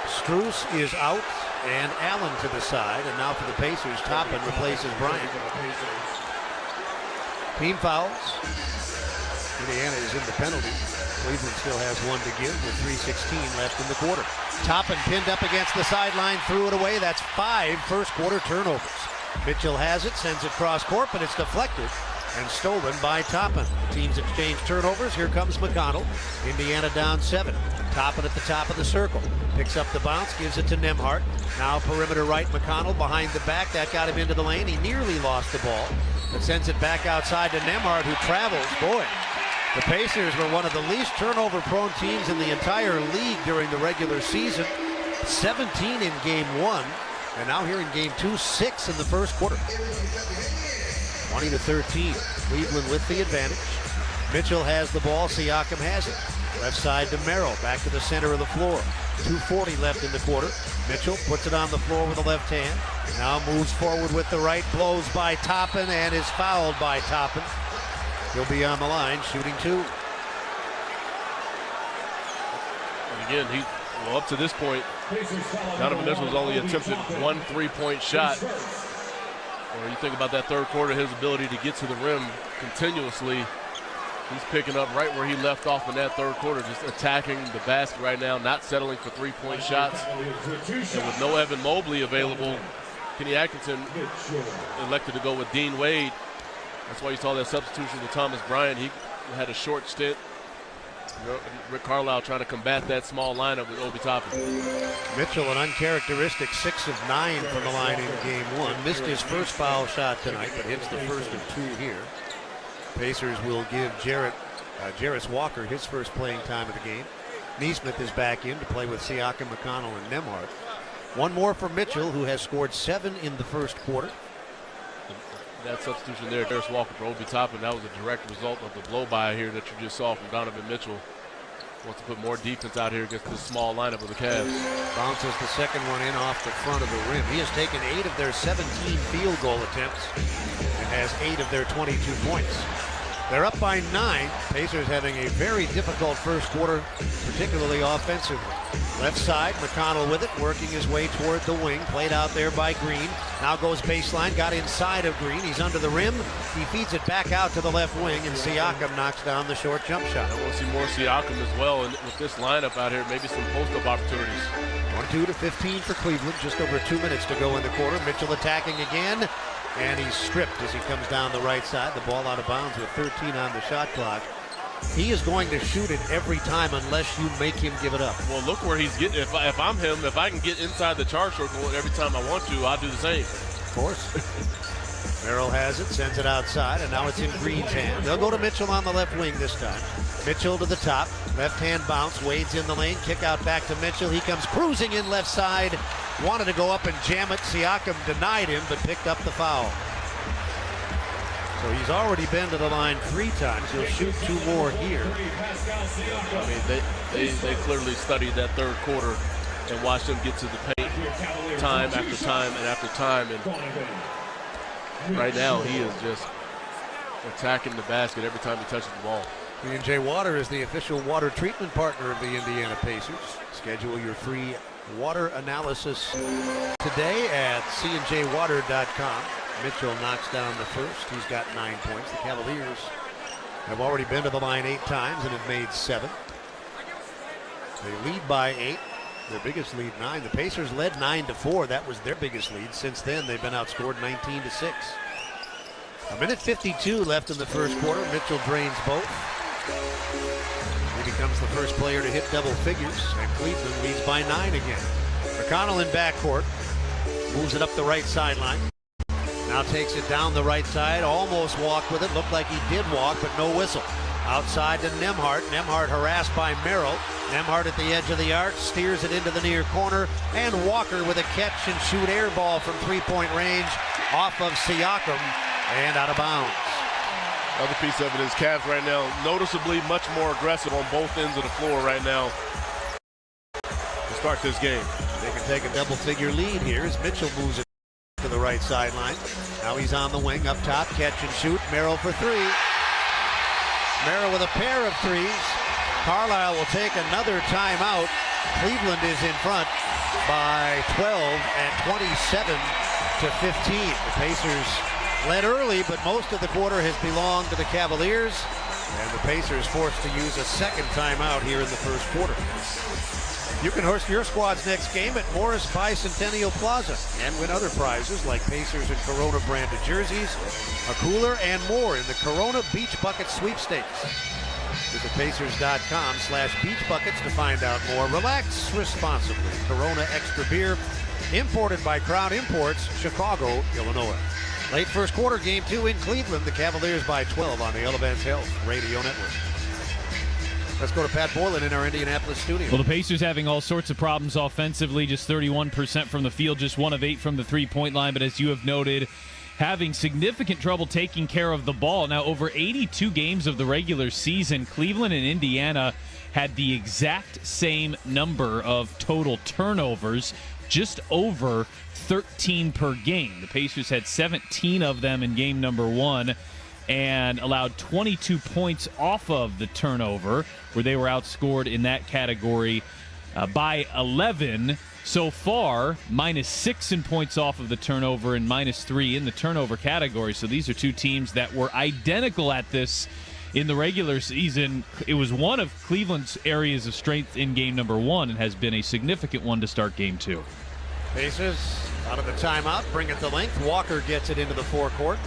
Strus is out, and Allen to the side. And now for the Pacers, Toppin replaces Bryant. Team fouls. Indiana is in the penalty. Cleveland still has 1 to give with 3:16 left in the quarter. Toppin pinned up against the sideline, threw it away. That's 5 first quarter turnovers. Mitchell has it, sends it cross court, but it's deflected and stolen by Toppin. The teams exchange turnovers. Here comes McConnell. Indiana down 7. Toppin at the top of the circle. Picks up the bounce, gives it to Nembhard. Now perimeter right, McConnell behind the back. That got him into the lane. He nearly lost the ball, but sends it back outside to Nembhard, who travels. Boy, the Pacers were one of the least turnover-prone teams in the entire league during the regular season. 17 in game 1. And now here in game 2, 6 in the first quarter. 20-13. Cleveland with the advantage. Mitchell has the ball. Siakam has it. Left side to Merrill. Back to the center of the floor. 2:40 left in the quarter. Mitchell puts it on the floor with the left hand. Now moves forward with the right. Blows by Toppin and is fouled by Toppin. He'll be on the line shooting 2. And again, up to this point, Donovan Mitchell's only attempted 1 3-point shot. Or you think about that third quarter, his ability to get to the rim continuously. He's picking up right where he left off in that third quarter, just attacking the basket right now, not settling for 3-point shots. And with no Evan Mobley available, Kenny Atkinson elected to go with Dean Wade. That's why you saw that substitution with Thomas Bryant. He had a short stint. Rick Carlisle trying to combat that small lineup with Obi Toppin. Mitchell, an uncharacteristic 6 of 9 from the line in game 1. Missed his first foul shot tonight, but hits the first of 2 here. Pacers will give Jarris Walker his first playing time of the game. Neesmith is back in to play with Siakam, McConnell, and Nembhard. One more for Mitchell, who has scored 7 in the first quarter. That substitution there, Darius Walker for Obi Toppin, that was a direct result of the blow-by here that you just saw from Donovan Mitchell. Wants to put more defense out here against this small lineup of the Cavs. Bounces the second one in off the front of the rim. He has taken 8 of their 17 field goal attempts and has 8 of their 22 points. They're up by 9. Pacers having a very difficult first quarter, particularly offensively. Left side, McConnell with it, working his way toward the wing. Played out there by Green. Now goes baseline, got inside of Green. He's under the rim. He feeds it back out to the left wing, and Siakam knocks down the short jump shot. I want to see more Siakam as well, and with this lineup out here, maybe some post-up opportunities. 1-2 to 15 for Cleveland. Just over 2 minutes to go in the quarter. Mitchell attacking again. And he's stripped as he comes down the right side. The ball out of bounds with 13 on the shot clock. He is going to shoot it every time unless you make him give it up. Well, look where he's getting. If I'm him, if I can get inside the charge circle every time I want to, I'll do the same. Of course. Merrill has it, sends it outside, and now it's in Green's hand. They'll go to Mitchell on the left wing this time. Mitchell to the top. Left-hand bounce. Wade's in the lane. Kick out back to Mitchell. He comes cruising in left side. Wanted to go up and jam it. Siakam denied him, but picked up the foul. So he's already been to the line 3 times. He'll shoot 2 more here. I mean, they clearly studied that third quarter and watched him get to the paint time after time and after time. And right now, he is just attacking the basket every time he touches the ball. C&J Water is the official water treatment partner of the Indiana Pacers. Schedule your free water analysis today at cnjwater.com. Mitchell knocks down the first. He's got 9 points. The Cavaliers have already been to the line 8 times and have made 7. They lead by 8. Their biggest lead 9. The Pacers led 9-4. That was their biggest lead. Since then, they've been outscored 19-6. A minute 52 left in the first quarter. Mitchell drains both. He becomes the first player to hit double figures, and Cleveland leads by 9 again. McConnell in backcourt. Moves it up the right sideline. Now takes it down the right side. Almost walked with it. Looked like he did walk, but no whistle. Outside to Nembhard. Nembhard harassed by Merrill. Nembhard at the edge of the arc. Steers it into the near corner. And Walker with a catch and shoot air ball from 3-point range off of Siakam and out of bounds. Other piece of it is Cavs right now noticeably much more aggressive on both ends of the floor right now to start this game. They can take a double-figure lead here as Mitchell moves it to the right sideline. Now he's on the wing up top, catch and shoot. Merrill for 3. Merrill with a pair of threes. Carlisle will take another timeout. Cleveland is in front by 12 at 27-15. The Pacers led early, but most of the quarter has belonged to the Cavaliers, and the Pacers forced to use a second timeout here in the first quarter. You can host your squad's next game at Morris Bicentennial Plaza and win other prizes like Pacers and Corona branded jerseys, a cooler, and more in the Corona Beach Bucket Sweepstakes. Visit Pacers.com/beachbuckets to find out more. Relax responsibly. Corona Extra Beer, imported by Crown Imports, Chicago, Illinois. Late first quarter, game 2 in Cleveland. The Cavaliers by 12 on the Elevance Health Radio Network. Let's go to Pat Boylan in our Indianapolis studio. Well, the Pacers having all sorts of problems offensively, just 31% from the field, just 1 of 8 from the three-point line. But as you have noted, having significant trouble taking care of the ball. Now, over 82 games of the regular season, Cleveland and Indiana had the exact same number of total turnovers, just over 13 per game. The Pacers had 17 of them in game number 1 and allowed 22 points off of the turnover, where they were outscored in that category by 11. So far, -6 in points off of the turnover and -3 in the turnover category. So these are two teams that were identical at this in the regular season. It was one of Cleveland's areas of strength in game number 1 and has been a significant one to start game 2. Pacers out of the timeout, bring it to length. Walker gets it into the forecourt.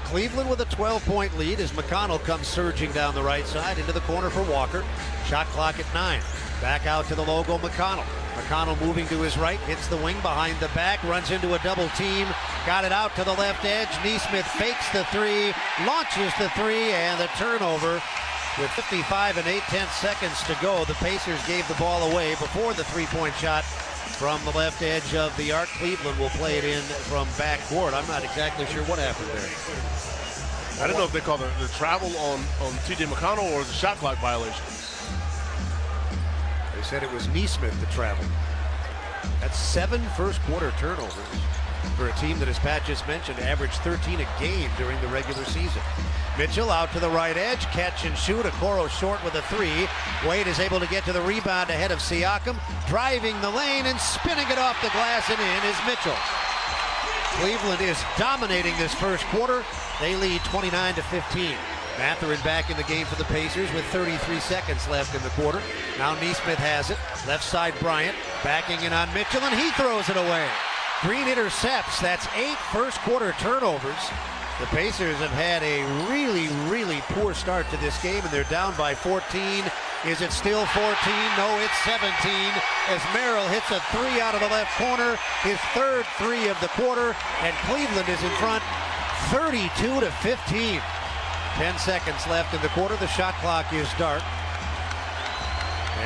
Cleveland with a 12-point lead as McConnell comes surging down the right side into the corner for Walker. Shot clock at 9. Back out to the logo McConnell. McConnell moving to his right, hits the wing behind the back, runs into a double team, got it out to the left edge. Neesmith fakes the 3, launches the 3, and the turnover With 55 and 8/10 seconds to go, the Pacers gave the ball away before the three-point shot from the left edge of the arc. Cleveland will play it in from backcourt. I'm not exactly sure what happened there. I don't know if they call the travel on T.J. McConnell or the shot clock violation. They said it was Neesmith that traveled. That's 7 first-quarter turnovers for a team that, as Pat just mentioned, averaged 13 a game during the regular season. Mitchell out to the right edge, catch and shoot. Okoro short with a 3. Wade is able to get to the rebound ahead of Siakam, driving the lane and spinning it off the glass and in is Mitchell. Cleveland is dominating this first quarter. They lead 29-15. Mathurin back in the game for the Pacers with 33 seconds left in the quarter. Now Neesmith has it. Left side Bryant backing in on Mitchell, and he throws it away. Green intercepts. That's 8 first-quarter turnovers. The Pacers have had a really, really poor start to this game, and they're down by 14. Is it still 14? No, it's 17 as Merrill hits a 3 out of the left corner, his third 3 of the quarter, and Cleveland is in front 32-15. 10 seconds left in the quarter. The shot clock is dark.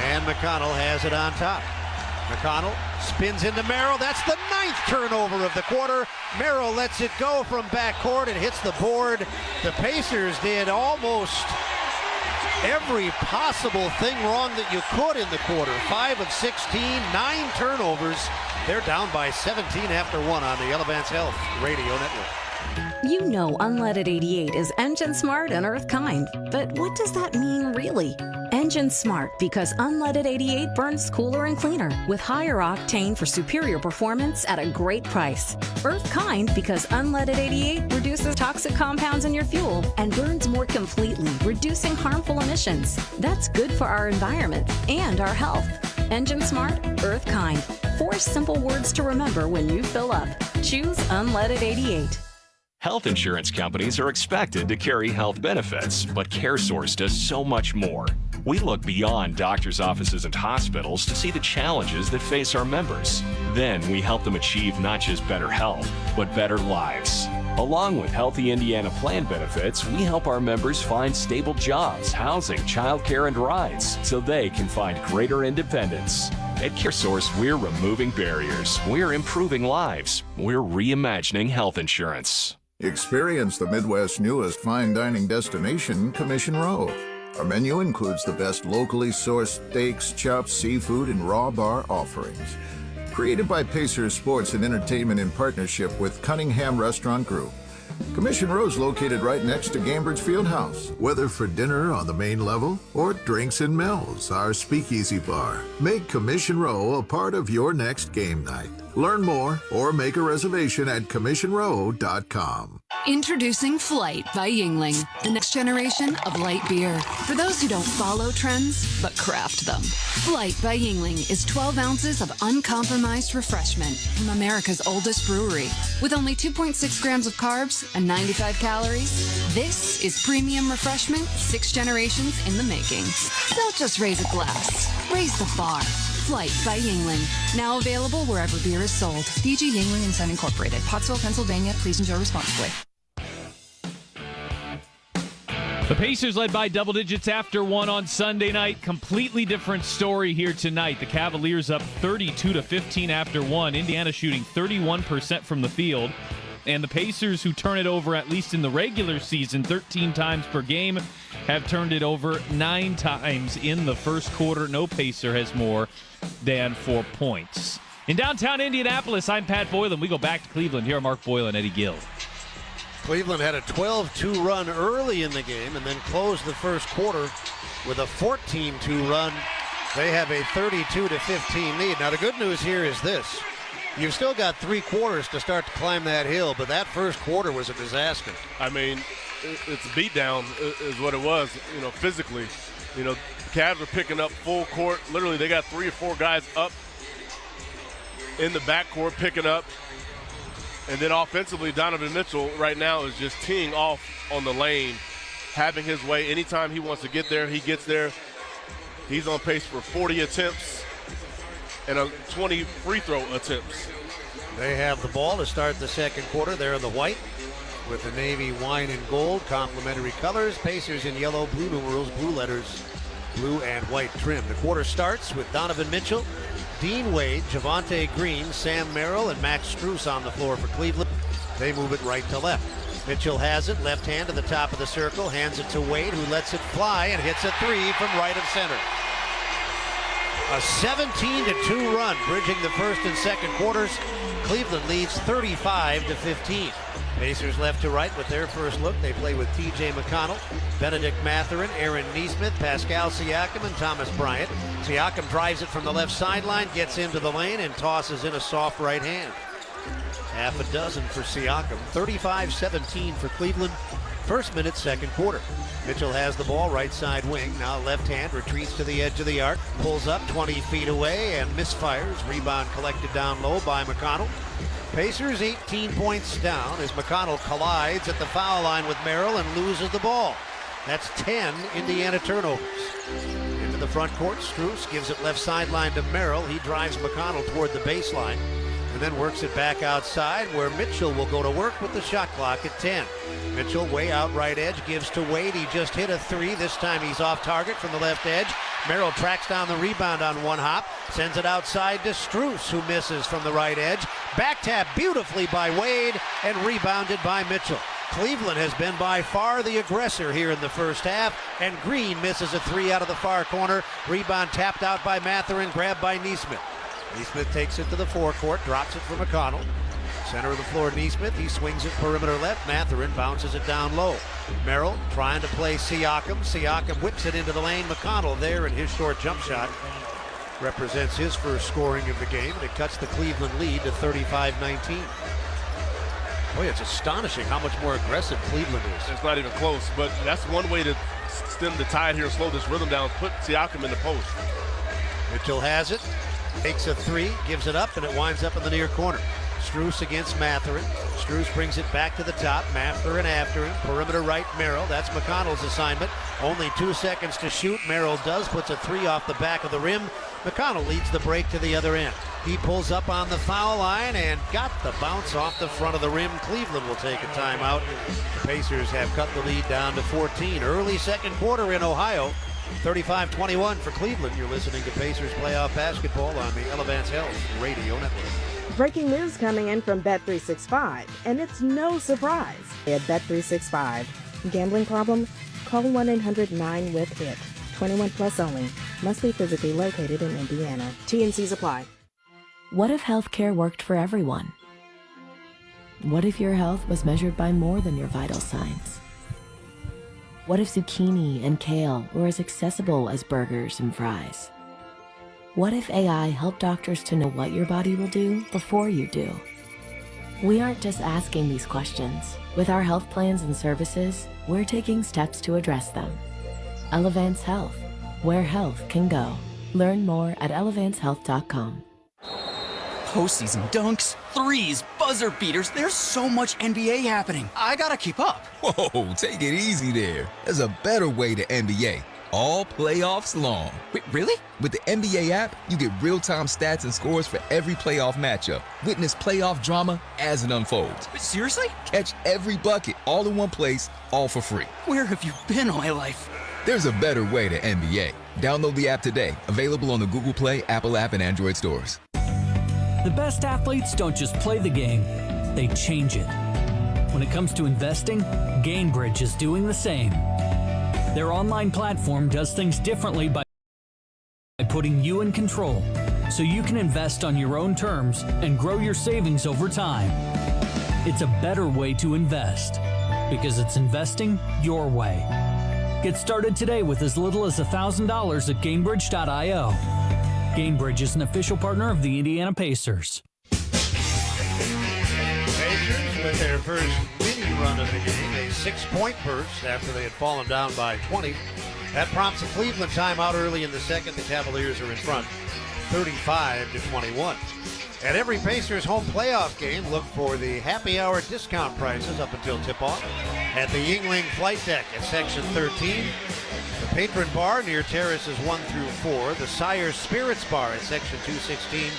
And McConnell has it on top. McConnell spins into Merrill. That's the 9th turnover of the quarter. Merrill lets it go from backcourt. It hits the board. The Pacers did almost every possible thing wrong that you could in the quarter. 5 of 16, 9 turnovers. They're down by 17 after 1 on the Elevance Health Radio Network. You know Unleaded 88 is engine smart and earth kind, but what does that mean really? Engine smart because Unleaded 88 burns cooler and cleaner with higher octane for superior performance at a great price. Earth kind because Unleaded 88 reduces toxic compounds in your fuel and burns more completely, reducing harmful emissions. That's good for our environment and our health. Engine smart, earth kind. 4 simple words to remember when you fill up. Choose Unleaded 88. Health insurance companies are expected to carry health benefits, but CareSource does so much more. We look beyond doctors' offices and hospitals to see the challenges that face our members. Then we help them achieve not just better health, but better lives. Along with Healthy Indiana plan benefits, we help our members find stable jobs, housing, childcare, and rides so they can find greater independence. At CareSource, we're removing barriers. We're improving lives. We're reimagining health insurance. Experience the Midwest's newest fine dining destination, Commission Row. Our menu includes the best locally sourced steaks, chops, seafood, and raw bar offerings. Created by Pacers Sports and Entertainment in partnership with Cunningham Restaurant Group. Commission Row is located right next to Gambridge Fieldhouse. Whether for dinner on the main level or drinks and Mel's, our speakeasy bar. Make Commission Row a part of your next game night. Learn more or make a reservation at commissionrow.com. Introducing Flight by Yingling, the next generation of light beer. For those who don't follow trends, but craft them. Flight by Yingling is 12 ounces of uncompromised refreshment from America's oldest brewery. With only 2.6 grams of carbs and 95 calories, this is premium refreshment 6 generations in the making. Don't just raise a glass, raise the bar. Flight by Yingling. Now available wherever beer is sold. DG Yingling & Son Incorporated. Pottsville, Pennsylvania. Please enjoy responsibly. The Pacers led by double digits after 1 on Sunday night. Completely different story here tonight. The Cavaliers up 32-15 after 1. Indiana shooting 31% from the field. And the Pacers, who turn it over at least in the regular season 13 times per game, have turned it over 9 times in the first quarter. No Pacer has more than 4 points. In downtown Indianapolis, I'm Pat Boylan. We go back to Cleveland. Here are Mark Boyle and Eddie Gill. Cleveland had a 12-2 run early in the game and then closed the first quarter with a 14-2 run. They have a 32-15 lead. Now, the good news here is this. You've still got 3 quarters to start to climb that hill, but that first quarter was a disaster. I mean, it's a beatdown is what it was, physically. The Cavs are picking up full court. Literally, they got 3 or 4 guys up in the backcourt picking up. And then offensively, Donovan Mitchell right now is just teeing off on the lane, having his way. Anytime he wants to get there, he gets there. He's on pace for 40 attempts and 20 free throw attempts. They have the ball to start the second quarter. They're in the white. with the navy, wine, and gold complementary colors. Pacers in yellow, blue numerals, blue letters, blue and white trim. The quarter starts with Donovan Mitchell, Dean Wade, Javonte Green, Sam Merrill, and Max Strus on the floor for Cleveland. They move it right to left. Mitchell has it, left hand to the top of the circle, hands it to Wade, who lets it fly and hits a three from right of center. A 17-2 run, bridging the first and second quarters. Cleveland leads 35-15. Pacers left to right with their first look. They play with T.J. McConnell, Benedict Mathurin, Aaron Nesmith, Pascal Siakam, and Thomas Bryant. Siakam drives it from the left sideline, gets into the lane, and tosses in a soft right hand. Half a dozen for Siakam. 35-17 for Cleveland. First minute, second quarter. Mitchell has the ball, right side wing. Now left hand, retreats to the edge of the arc. Pulls up 20 feet away and misfires. Rebound collected down low by McConnell. Pacers 18 points down as McConnell collides at the foul line with Merrill and loses the ball. That's 10 Indiana turnovers. Into the front court, Strus gives it left sideline to Merrill. He drives McConnell toward the baseline and then works it back outside where Mitchell will go to work with the shot clock at 10. Mitchell way out right edge, gives to Wade. He just hit a three. This time he's off target from the left edge. Merrill tracks down the rebound on one hop, sends it outside to Strus, who misses from the right edge. Back tap beautifully by Wade and rebounded by Mitchell. Cleveland has been by far the aggressor here in the first half, and Green misses a three out of the far corner. Rebound tapped out by Mathurin, grabbed by Nesmith. Nesmith takes it to the forecourt, drops it for McConnell. Center of the floor, Nesmith. He swings it perimeter left. Mathurin bounces it down low. Merrill trying to play Siakam. Siakam whips it into the lane. McConnell there, and his short jump shot represents his first scoring of the game. And it cuts the Cleveland lead to 35-19. Boy, it's astonishing how much more aggressive Cleveland is. It's not even close, but that's one way to stem the tide here, slow this rhythm down, put Siakam in the post. Mitchell has it, takes a three, gives it up, and it winds up in the near corner. Strus against Mathurin. Strus brings it back to the top. Mathurin after him. Perimeter right, Merrill. That's McConnell's assignment. Only 2 seconds to shoot. Merrill does, puts a three off the back of the rim. McConnell leads the break to the other end. He pulls up on the foul line and got the bounce off the front of the rim. Cleveland will take a timeout. The Pacers have cut the lead down to 14. Early second quarter in Ohio. 35-21 for Cleveland. You're listening to Pacers playoff basketball on the Elevance Health Radio Network. Breaking news coming in from Bet365, and it's no surprise. At Bet365, gambling problem? Call 1-800-9-WITH-IT. 21 plus only. Must be physically located in Indiana. T&Cs apply. What if healthcare worked for everyone? What if your health was measured by more than your vital signs? What if zucchini and kale were as accessible as burgers and fries? What if AI helped doctors to know what your body will do before you do? We aren't just asking these questions. With our health plans and services, we're taking steps to address them. Elevance Health, where health can go. Learn more at elevancehealth.com. Postseason dunks, threes, buzzer beaters. There's so much NBA happening. I gotta keep up. Whoa, take it easy there. There's a better way to NBA. All playoffs long. Wait, really? With the NBA app, you get real-time stats and scores for every playoff matchup. Witness playoff drama as it unfolds. Seriously? Catch every bucket all in one place, all for free. Where have you been all my life? There's a better way to NBA. Download the app today. Available on the Google Play, Apple app, and Android stores. The best athletes don't just play the game, they change it. When it comes to investing, Gainbridge is doing the same. Their online platform does things differently by putting you in control, so you can invest on your own terms and grow your savings over time. It's a better way to invest, because it's investing your way. Get started today with as little as $1,000 at Gainbridge.io. Gainbridge is an official partner of the Indiana Pacers. Pacers with their first mini run of the game, a 6-point burst after they had fallen down by 20. That prompts a Cleveland timeout early in the second. The Cavaliers are in front, 35-21. At every Pacers home playoff game, look for the happy hour discount prices up until tip-off at the Yingling Flight Deck at Section 13. The Patron Bar near Terraces 1 through 4. The Sire Spirits Bar at Section 216.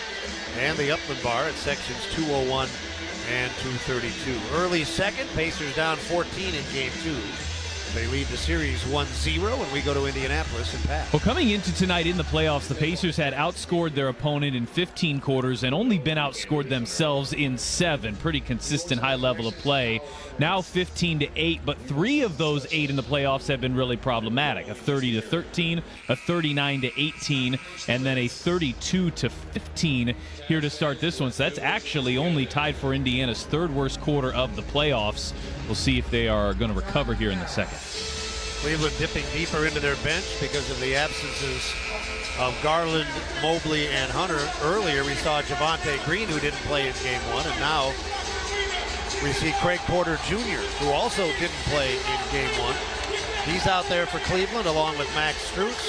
And the Upland Bar at Sections 201 and 2:32. Early second, Pacers down 14 in game 2. They lead the series 1-0, and we go to Indianapolis and pass. Well, coming into tonight in the playoffs, the Pacers had outscored their opponent in 15 quarters and only been outscored themselves in 7. Pretty consistent high level of play. Now 15-8, but 3 of those 8 in the playoffs have been really problematic. A 30-13, a 39-18, and then a 32-15 here to start this one. So that's actually only tied for Indiana's 3rd worst quarter of the playoffs. We'll see if they are going to recover here in the second. Cleveland dipping deeper into their bench because of the absences of Garland, Mobley, and Hunter. Earlier we saw Javonte Green, who didn't play in game 1, and now we see Craig Porter Jr., who also didn't play in game 1. He's out there for Cleveland along with Max Strus,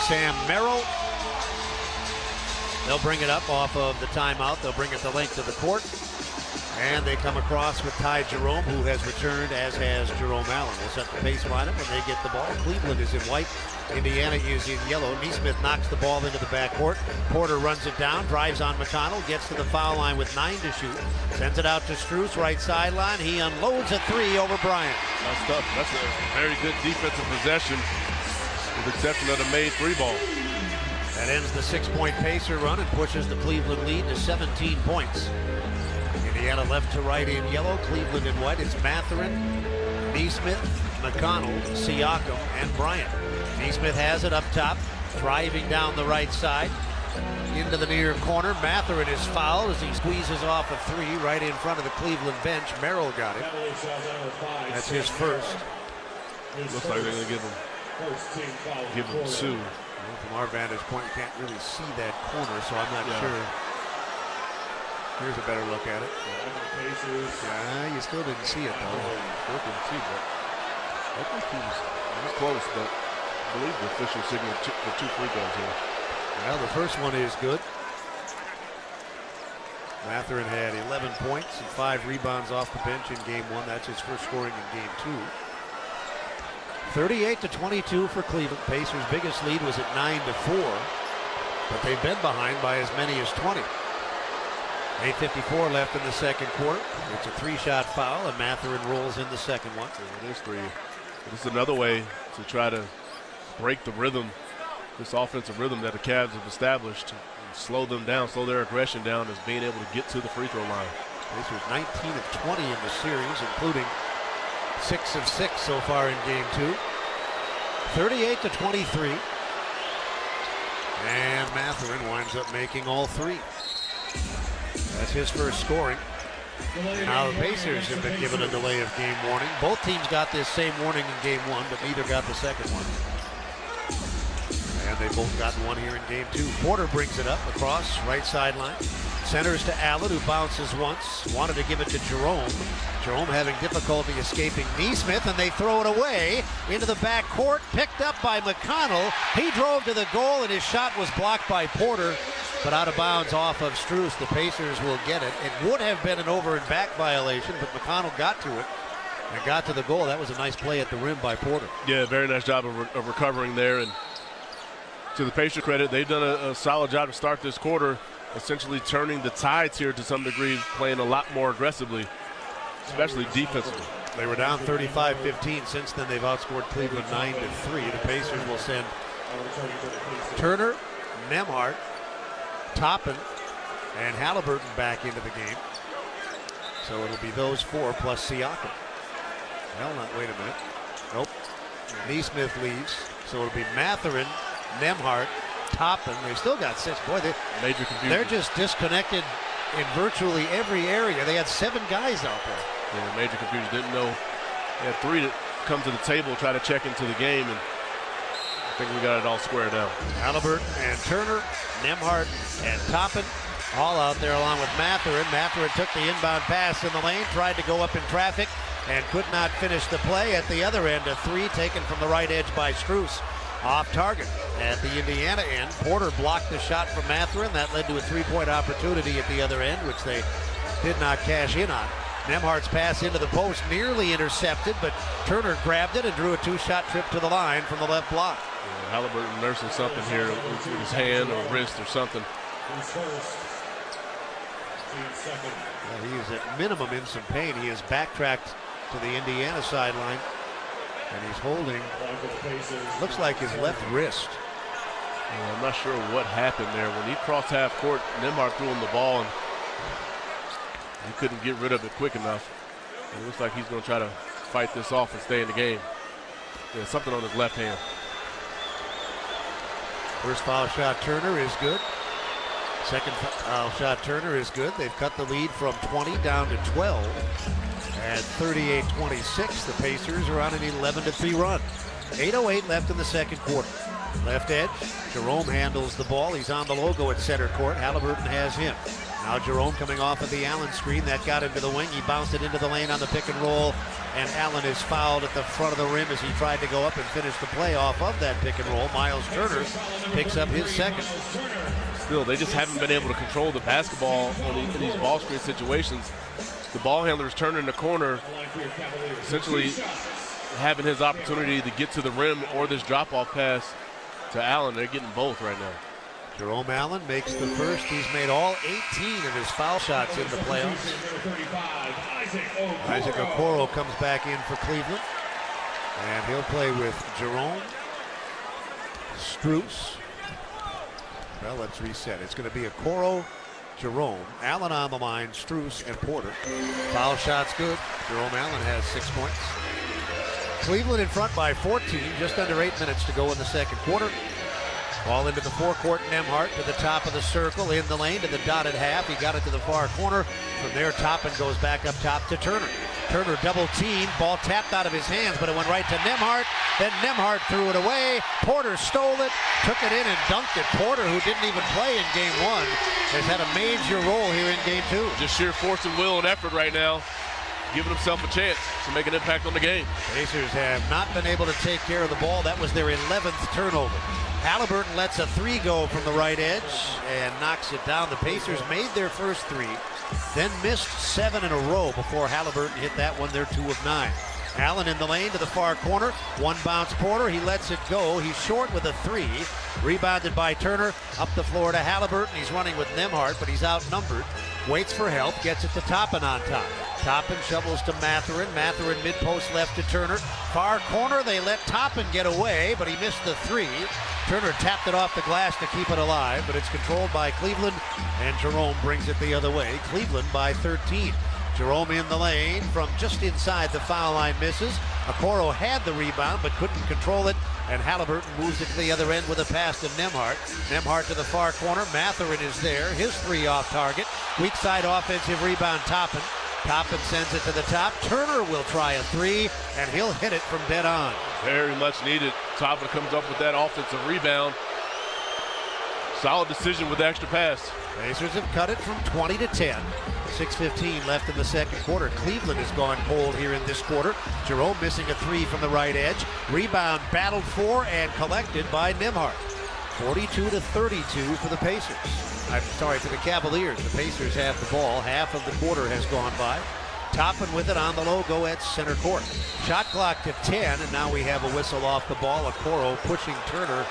Sam Merrill. They'll bring it up off of the timeout. They'll bring it the length of the court. And they come across with Ty Jerome, who has returned, as has Jerome Allen. We'll set the pace lineup when they get the ball. Cleveland is in white. Indiana is in yellow. Neesmith knocks the ball into the backcourt. Porter runs it down, drives on McConnell, gets to the foul line with 9 to shoot. Sends it out to Strus, right sideline. He unloads a 3 over Bryant. That's tough. That's a very good defensive possession, with the exception of the made 3 ball. That ends the 6-point Pacer run and pushes the Cleveland lead to 17 points. Indiana left to right in yellow, Cleveland in white. It's Mathurin, Neesmith, McConnell, Siakam, and Bryant. Neesmith has it up top, driving down the right side into the near corner. Mathurin is fouled as he squeezes off a 3 right in front of the Cleveland bench. Merrill got it. That's his first. Looks like they're going to give him 2. From our vantage point, you can't really see that corner, so I'm not sure. Here's a better look at it. You still didn't see it, though. Still didn't see it. I think he was close, but I believe the official signaled for 2 free throws here. Well, the first one is good. Mathurin had 11 points and 5 rebounds off the bench in game 1. That's his first scoring in game 2. 38-22 for Cleveland. Pacers' biggest lead was at 9-4, but they've been behind by as many as 20. 8:54 left in the second quarter. It's a 3-shot foul, and Mathurin rolls in the second one. It is 3. This is another way to try to break the rhythm, this offensive rhythm that the Cavs have established, and slow them down, slow their aggression down, is being able to get to the free throw line. Pacers 19 of 20 in the series, including 6 of 6 so far in game 2. 38-23. And Mathurin winds up making all 3. That's his first scoring. Now the Pacers have been given a delay of game warning. Both teams got this same warning in game 1, but neither got the second one. And they both got one here in game 2. Porter brings it up across right sideline. Centers to Allen, who bounces once. Wanted to give it to Jerome. Jerome having difficulty escaping Neesmith, and they throw it away into the back court. Picked up by McConnell. He drove to the goal, and his shot was blocked by Porter, but out of bounds off of Strus. The Pacers will get it. It would have been an over and back violation, but McConnell got to it and got to the goal. That was a nice play at the rim by Porter. Yeah, very nice job of recovering there. And to the Pacers' credit, they've done a solid job to start this quarter, essentially turning the tides here to some degree, playing a lot more aggressively, especially defensively. They were down 35-15. Since then, they've outscored Cleveland 9-3. The Pacers will send Turner, Nembhard, Toppin, and Halliburton back into the game. So it'll be those 4 plus Siakam. Well, wait a minute. Nope. Neesmith leaves. So it'll be Mathurin, Nembhard, Toppin. They've still got 6. Boy, major confusion. They're just disconnected in virtually every area. They had 7 guys out there. Yeah, major confusion. Didn't know. They had 3 that come to the table, try to check into the game, and I think we got it all squared out. Halliburton and Turner, Nembhard and Toppin all out there along with Mathurin. Mathurin took the inbound pass in the lane, tried to go up in traffic, and could not finish the play. At the other end, a 3 taken from the right edge by Strus. Off target at the Indiana end. Porter blocked the shot from Mathurin. That led to a 3-point opportunity at the other end, which they did not cash in on. Nembhard's pass into the post nearly intercepted, but Turner grabbed it and drew a 2-shot trip to the line from the left block. Yeah, Halliburton nursing something here with his hand or wrist or something. Well, he is at minimum in some pain. He has backtracked to the Indiana sideline, and he's holding, looks like his left wrist. I'm not sure what happened there. When he crossed half court, Nembhard threw him the ball, and he couldn't get rid of it quick enough. It looks like he's going to try to fight this off and stay in the game. There's something on his left hand. First foul shot, Turner, is good. Second foul shot, Turner, is good. They've cut the lead from 20 down to 12. At 38-26, the Pacers are on an 11-3 run. 8:08 left in the second quarter. Left edge, Jerome handles the ball. He's on the logo at center court. Halliburton has him. Now Jerome coming off of the Allen screen. That got him to the wing. He bounced it into the lane on the pick and roll. And Allen is fouled at the front of the rim as he tried to go up and finish the play off of that pick and roll. Miles Turner picks up his second. Still, they just haven't been able to control the basketball in these ball screen situations. The ball handler's turning the corner, essentially having his opportunity to get to the rim or this drop-off pass to Allen. They're getting both right now. Jerome Allen makes the first. He's made all 18 of his foul shots in the playoffs. Isaac Okoro comes back in for Cleveland. And he'll play with Jerome, Strus. Well, let's reset. It's going to be Okoro, Jerome, Allen on the line, Strus, and Porter. Foul shot's good. Jerome Allen has 6 points. Cleveland in front by 14, just under 8 minutes to go in the second quarter. Ball into the forecourt, Nembhard to the top of the circle, in the lane to the dotted half. He got it to the far corner. From there, Toppin goes back up top to Turner. Turner double teamed, ball tapped out of his hands, but it went right to Nembhard. Then Nembhard threw it away. Porter stole it, took it in and dunked it. Porter, who didn't even play in game one, has had a major role here in game two. Just sheer force and will and effort right now, giving himself a chance to make an impact on the game. Pacers have not been able to take care of the ball. That was their 11th turnover. Halliburton lets a three go from the right edge and knocks it down. The Pacers made their first three, then missed 7 in a row before Halliburton hit that one. They're 2 of 9. Allen in the lane to the far corner. One bounce Porter. He lets it go. He's short with a three. Rebounded by Turner. Up the floor to Halliburton. He's running with Nembhard, but he's outnumbered. Waits for help. Gets it to Toppin on top. Toppin shovels to Mathurin. Mathurin mid-post left to Turner. Far corner. They let Toppin get away, but he missed the three. Turner tapped it off the glass to keep it alive, but it's controlled by Cleveland, and Jerome brings it the other way. Cleveland by 13. Jerome in the lane from just inside the foul line, misses. Okoro had the rebound but couldn't control it, and Halliburton moves it to the other end with a pass to Nembhard. Nembhard to the far corner. Mathurin is there. His three off target. Weak side offensive rebound, Toppin. Toppin sends it to the top. Turner will try a three, and he'll hit it from dead on. Very much needed. Toppin comes up with that offensive rebound. Solid decision with the extra pass. Pacers have cut it from 20 to 10. 6:15 left in the second quarter. Cleveland has gone cold here in this quarter. Jerome missing a three from the right edge. Rebound battled for and collected by Nembhard. 42-32 for the Pacers. I'm sorry, for the Cavaliers. The Pacers have the ball. Half of the quarter has gone by. Toppin with it on the logo at center court. Shot clock to 10, and now we have a whistle off the ball. Okoro pushing Turner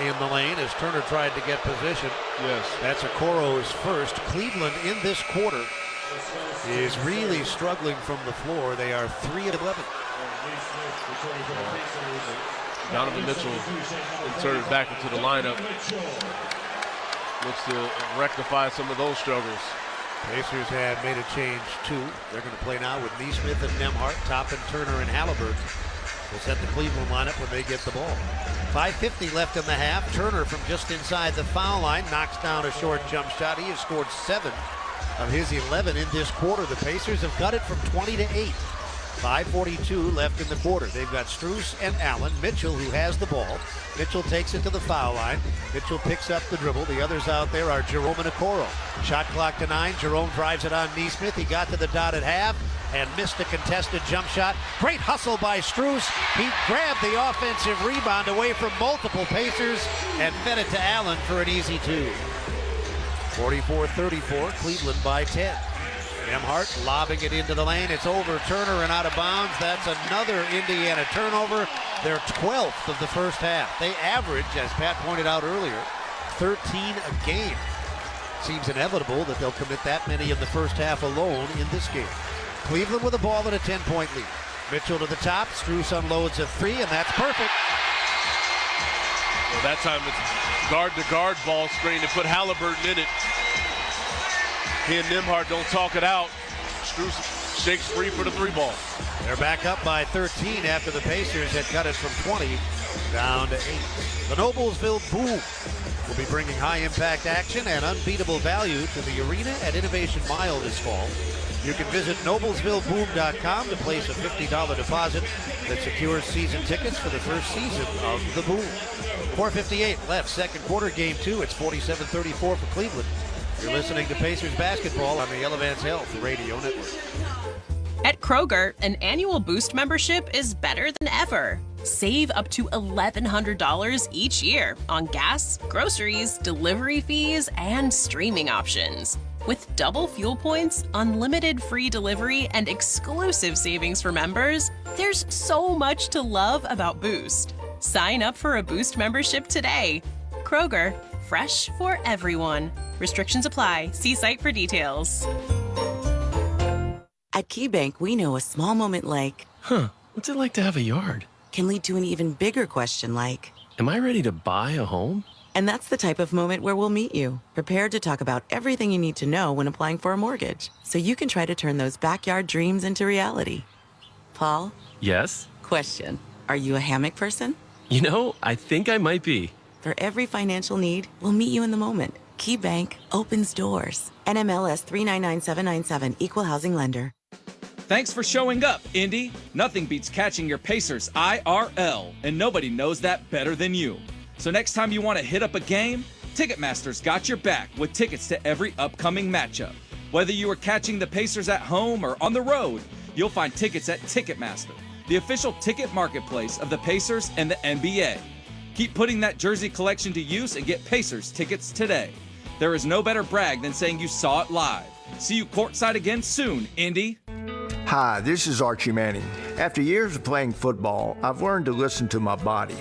in the lane as Turner tried to get position. Yes. That's Okoro's first. Cleveland in this quarter is really struggling from the floor. They are 3 of 11. Donovan Mitchell inserted back into the lineup. Looks to rectify some of those struggles. Pacers have made a change too. They're going to play now with Neesmith and Nembhard, Toppin, Turner, and Halliburton. Will set the Cleveland lineup when they get the ball. 5:50 left in the half. Turner from just inside the foul line knocks down a short jump shot. He has scored 7 of his 11 in this quarter. The Pacers have cut it from 20 to 8. 5:42 left in the quarter. They've got Strus and Allen. Mitchell, who has the ball. Mitchell takes it to the foul line. Mitchell picks up the dribble. The others out there are Jerome and Okoro. Shot clock to 9. Jerome drives it on Neesmith. He got to the dotted half and missed a contested jump shot. Great hustle by Strus. He grabbed the offensive rebound away from multiple Pacers and fed it to Allen for an easy 2. 44-34, Cleveland by 10. Nembhard lobbing it into the lane. It's over Turner and out of bounds. That's another Indiana turnover. Their 12th of the first half. They average, as Pat pointed out earlier, 13 a game. seems inevitable that they'll commit that many in the first half alone in this game. Cleveland with a ball and a 10-point lead. Mitchell to the top. Strus unloads a three, and that's perfect. Well, that time it's guard-to-guard ball screen to put Halliburton in it. He and Nembhard don't talk it out. Strus shakes free for the three ball. They're back up by 13 after the Pacers had cut it from 20 down to 8. The Noblesville Boom will be bringing high-impact action and unbeatable value to the arena at Innovation Mile this fall. You can visit noblesvilleboom.com to place a $50 deposit that secures season tickets for the first season of the Boom. 4:58 left, second quarter, game 2. It's 47-34 for Cleveland. You're listening to Pacers basketball on the Elevance Health Radio Network. At Kroger, an annual Boost membership is better than ever. Save up to $1,100 each year on gas, groceries, delivery fees, and streaming options. With double fuel points, unlimited free delivery, and exclusive savings for members, there's so much to love about Boost. Sign up for a Boost membership today. Kroger, fresh for everyone. Restrictions apply. See site for details. At KeyBank, we know a small moment like, what's it like to have a yard? Can lead to an even bigger question like, am I ready to buy a home? And that's the type of moment where we'll meet you, prepared to talk about everything you need to know when applying for a mortgage, so you can try to turn those backyard dreams into reality. Paul? Yes? Question. Are you a hammock person? You know, I think I might be. For every financial need, we'll meet you in the moment. KeyBank opens doors. NMLS 399797, Equal Housing Lender. Thanks for showing up, Indy. Nothing beats catching your Pacers IRL, and nobody knows that better than you. So next time you want to hit up a game, Ticketmaster's got your back with tickets to every upcoming matchup. Whether you are catching the Pacers at home or on the road, you'll find tickets at Ticketmaster, the official ticket marketplace of the Pacers and the NBA. Keep putting that jersey collection to use and get Pacers tickets today. There is no better brag than saying you saw it live. See you courtside again soon, Indy. Hi, this is Archie Manning. After years of playing football, I've learned to listen to my body.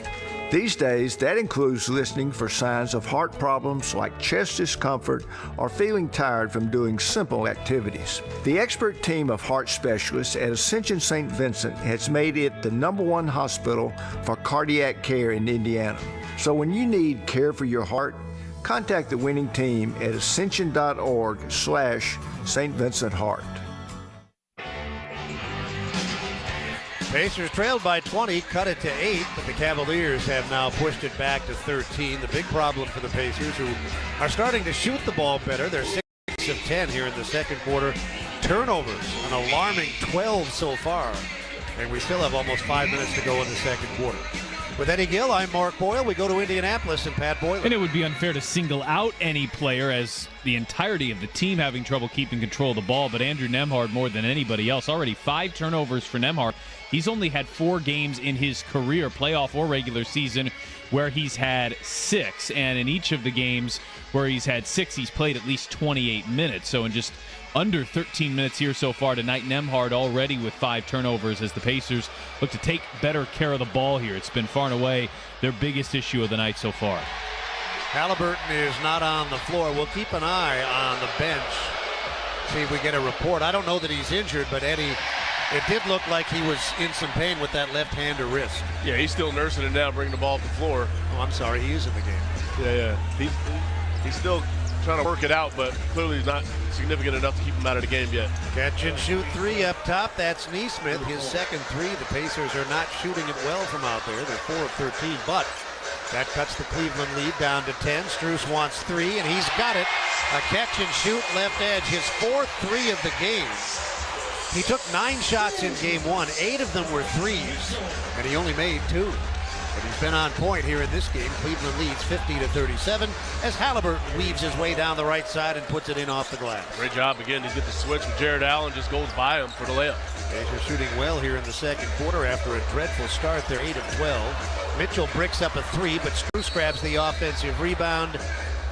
These days, that includes listening for signs of heart problems like chest discomfort or feeling tired from doing simple activities. The expert team of heart specialists at Ascension St. Vincent has made it the st hospital for cardiac care in Indiana. So when you need care for your heart, contact the winning team at ascension.org/St. Vincent Heart. Pacers trailed by 20, cut it to 8, but the Cavaliers have now pushed it back to 13. The big problem for the Pacers, who are starting to shoot the ball better. They're 6 of 10 here in the second quarter. Turnovers, an alarming 12 so far. And we still have almost 5 minutes to go in the second quarter. With Eddie Gill, I'm Mark Boyle. We go to Indianapolis and Pat Boylan. And it would be unfair to single out any player as the entirety of the team having trouble keeping control of the ball, but Andrew Nembhard more than anybody else. Already 5 turnovers for Nembhard. He's only had 4 games in his career, playoff or regular season, where he's had 6. And in each of the games where he's had 6, he's played at least 28 minutes. So in just under 13 minutes here so far tonight, Nembhard already with 5 turnovers as the Pacers look to take better care of the ball here. It's been far and away their biggest issue of the night so far. Halliburton is not on the floor. We'll keep an eye on the bench, see if we get a report. I don't know that he's injured, but Eddie, it did look like he was in some pain with that left hand or wrist. Yeah, he's still nursing it down, bringing the ball to the floor. Oh, I'm sorry, he is in the game. Yeah. He's still trying to work it out, but clearly not significant enough to keep him out of the game yet. Catch and shoot 3 up top. That's Neesmith, his second 3. The Pacers are not shooting it well from out there. They're 4 of 13, but that cuts the Cleveland lead down to 10. Strus wants 3, and he's got it. A catch and shoot left edge, his 4th 3 of the game. He took 9 shots in game 1. 8 of them were threes, and he only made 2. But he's been on point here in this game. Cleveland leads 50-37 as Halliburton weaves his way down the right side and puts it in off the glass. Great job again to get the switch with Jared Allen, just goes by him for the layup. Pacers shooting well here in the second quarter after a dreadful start. They're 8 of 12. Mitchell bricks up a 3, but Strus grabs the offensive rebound,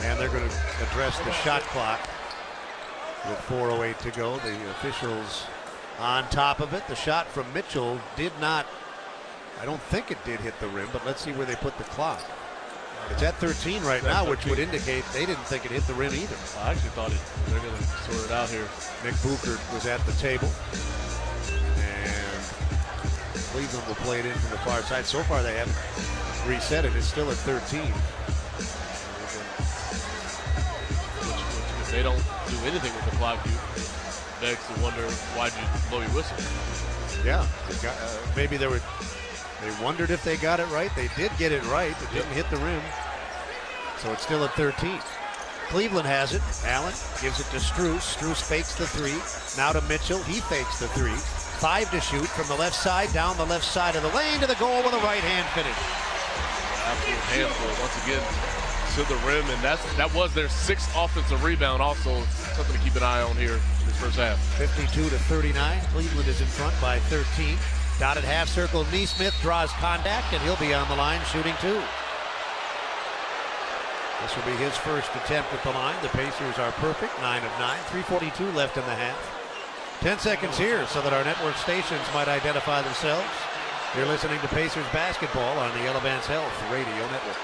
and they're going to address the shot clock with 4:08 to go. The officials on top of it. The shot from Mitchell did not, I don't think it did hit the rim, but let's see where they put the clock. It's at 13 right now, which would indicate they didn't think it hit the rim either. I actually thought they're going to sort it out here. Nick Buchert was at the table. And Cleveland will play it in from the far side. So far, they haven't reset it. It's still at 13. If they don't do anything with the clock, you begs to wonder why'd you blow your whistle. Yeah, maybe they wondered if they got it right. They did get it right. It didn't hit the rim. So it's still at 13. Cleveland has it. Allen gives it to Strus. Strus fakes the three. Now to Mitchell. He fakes the three. 5 to shoot from the left side, down the left side of the lane to the goal with a right-hand finish. Absolute handful once again to the rim, and that was their 6th offensive rebound. Also something to keep an eye on here in this first half. 52-39. Cleveland is in front by 13. Dotted half circle. Neesmith draws contact, and he'll be on the line shooting 2. This will be his first attempt at the line. The Pacers are perfect, 9 of 9. 3:42 left in the half. 10 seconds here so that our network stations might identify themselves. You're listening to Pacers basketball on the Elevance Health Radio Network.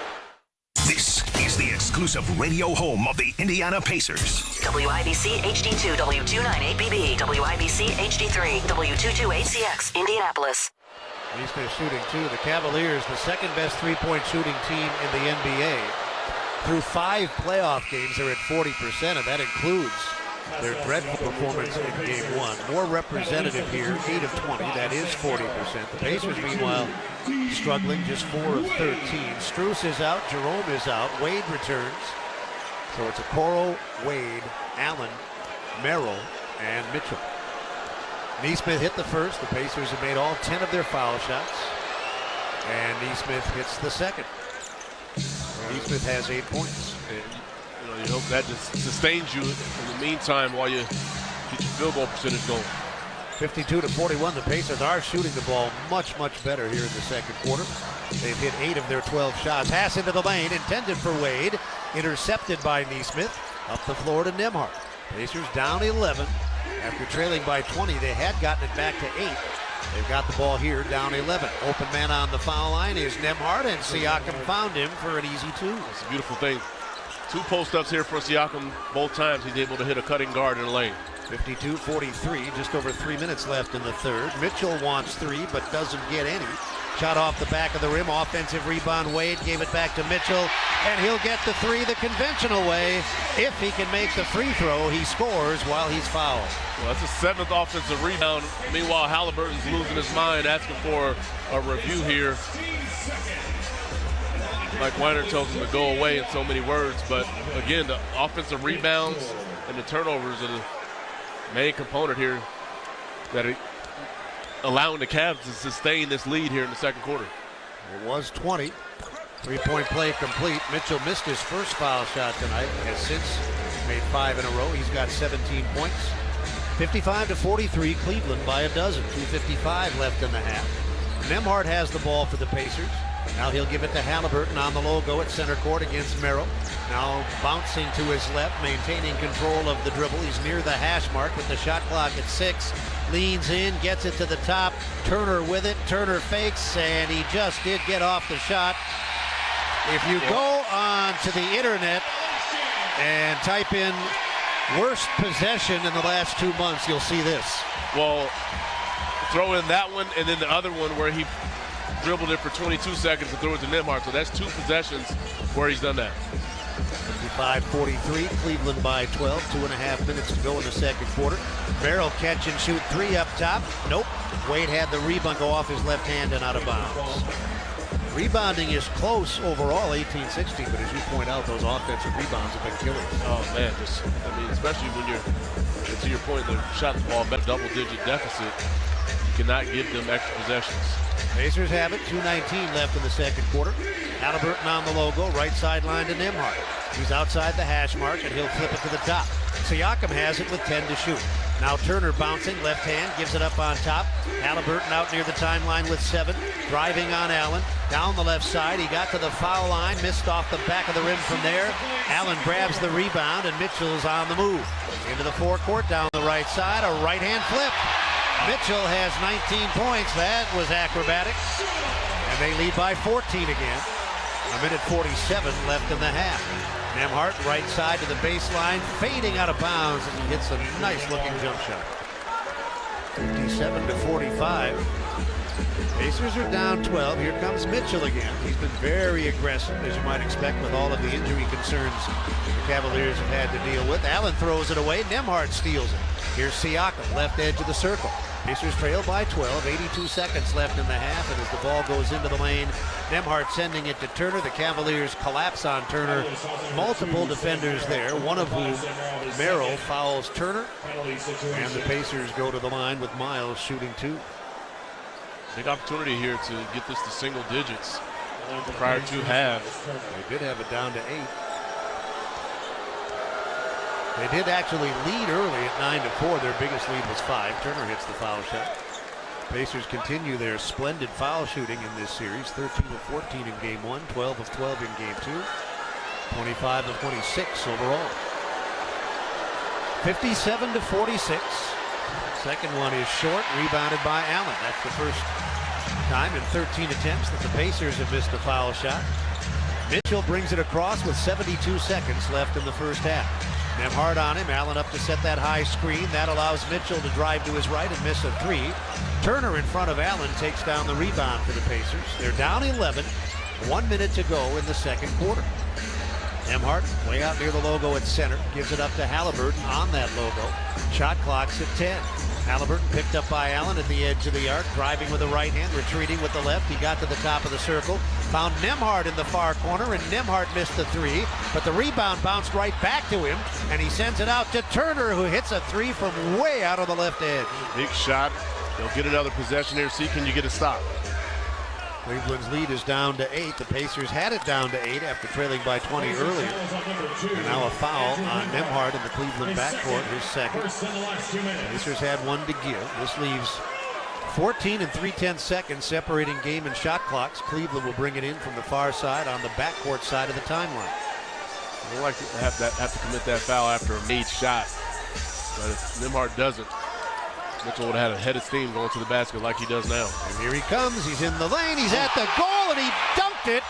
This is the exclusive radio home of the Indiana Pacers. WIBC HD2, W298BB, WIBC HD3, W228CX, Indianapolis. Neesmith shooting 2. The Cavaliers, the second best three-point shooting team in the NBA. Through 5 playoff games, they're at 40%, and that includes their dreadful performance in Game 1. More representative here, 8 of 20. That is 40%. The Pacers, meanwhile, struggling, just 4 of 13. Strus is out. Jerome is out. Wade returns. So it's Okoro, Wade, Allen, Merrill, and Mitchell. Neesmith hit the first. The Pacers have made all 10 of their foul shots. And Neesmith hits the second. Neesmith has 8 points. And, you hope that just sustains you in the meantime while you get your field goal percentage going. 52-41. The Pacers are shooting the ball much, much better here in the second quarter. They've hit 8 of their 12 shots. Pass into the lane, intended for Wade. Intercepted by Neesmith. Up the floor to Nembhard. Pacers down 11. After trailing by 20, they had gotten it back to 8. They've got the ball here, down 11. Open man on the foul line is Nembhard, and Siakam found him for an easy 2. It's a beautiful thing. 2 post-ups here for Siakam. Both times he's able to hit a cutting guard in the lane. 52-43, just over 3 minutes left in the third. Mitchell wants 3, but doesn't get any. Shot off the back of the rim, offensive rebound. Wade gave it back to Mitchell, and he'll get the 3 the conventional way. If he can make the free throw, he scores while he's fouled. Well, that's a 7th offensive rebound. Meanwhile, Halliburton's losing his mind, asking for a review here. Mike Weiner tells him to go away in so many words, but again, the offensive rebounds and the turnovers are the main component here that are allowing the Cavs to sustain this lead here in the second quarter. It was 20. 3-point play complete. Mitchell missed his first foul shot tonight, has since made 5 in a row. He's got 17 points. 55-43, Cleveland by a dozen. 2:55 left in the half. Nembhard has the ball for the Pacers. Now he'll give it to Halliburton on the logo at center court against Merrill. Now bouncing to his left, maintaining control of the dribble. He's near the hash mark with the shot clock at 6. Leans in, gets it to the top. Turner with it. Turner fakes, and he just did get off the shot. If you go on to the internet and type in worst possession in the last 2 months, you'll see this. Well, throw in that one and then the other one where he dribbled it for 22 seconds and threw it to Nembhard. So that's 2 possessions where he's done that. 55-43, Cleveland by 12. 2.5 minutes to go in the second quarter. Merrill catch and shoot 3 up top. Nope. Wade had the rebound go off his left hand and out of bounds. Rebounding is close overall, 18-16, but as you point out, those offensive rebounds have been killers. Oh man, especially when you're, to your point, the shot the ball back double-digit deficit, you cannot give them extra possessions. Pacers have it, 2:19 left in the second quarter. Halliburton on the logo, right sideline to Nembhard. He's outside the hash mark, and he'll flip it to the top. Siakam has it with 10 to shoot. Now Turner bouncing, left hand, gives it up on top. Halliburton out near the timeline with 7. Driving on Allen. Down the left side, he got to the foul line, missed off the back of the rim from there. Allen grabs the rebound, and Mitchell's on the move. Into the forecourt, down the right side, a right-hand flip. Mitchell has 19 points. That was acrobatic. And they lead by 14 again. A minute 47 left in the half. Nembhard right side to the baseline, fading out of bounds, and he hits a nice-looking jump shot. 57-45. Pacers are down 12. Here comes Mitchell again. He's been very aggressive, as you might expect, with all of the injury concerns the Cavaliers have had to deal with. Allen throws it away. Nembhard steals it. Here's Siakam, left edge of the circle. Pacers trail by 12, 82 seconds left in the half, and as the ball goes into the lane, Nembhard sending it to Turner. The Cavaliers collapse on Turner. Multiple defenders there, one of whom, Merrill, fouls Turner, and the Pacers go to the line with Miles shooting 2. Big opportunity here to get this to single digits prior to half. They did have it down to 8. They did actually lead early at 9-4. Their biggest lead was 5. Turner hits the foul shot. Pacers continue their splendid foul shooting in this series. 13 of 14 in game 1, 12 of 12 in game 2, 25 of 26 overall. 57-46. Second one is short, rebounded by Allen. That's the first time in 13 attempts that the Pacers have missed a foul shot. Mitchell brings it across with 72 seconds left in the first half. Nembhard on him, Allen up to set that high screen. That allows Mitchell to drive to his right and miss a 3. Turner in front of Allen takes down the rebound for the Pacers. They're down 11, 1 minute to go in the second quarter. Nembhard way out near the logo at center, gives it up to Halliburton on that logo. Shot clock's at 10. Halliburton picked up by Allen at the edge of the arc, driving with the right hand, retreating with the left. He got to the top of the circle, found Nembhard in the far corner, and Nembhard missed the 3, but the rebound bounced right back to him, and he sends it out to Turner, who hits a 3 from way out of the left edge. Big shot. They'll get another possession here. See, can you get a stop? Cleveland's lead is down to 8. The Pacers had it down to 8 after trailing by 20 earlier. And now a foul on Nembhard in the Cleveland backcourt, his second. Pacers had one to give. This leaves 14 and 3/10 seconds separating game and shot clocks. Cleveland will bring it in from the far side on the backcourt side of the timeline. I don't like to have to commit that foul after a made shot. But if Nembhard doesn't, Mitchell would have had a head of steam going to the basket like he does now. And here he comes. He's in the lane. He's at the goal, and he dunked it.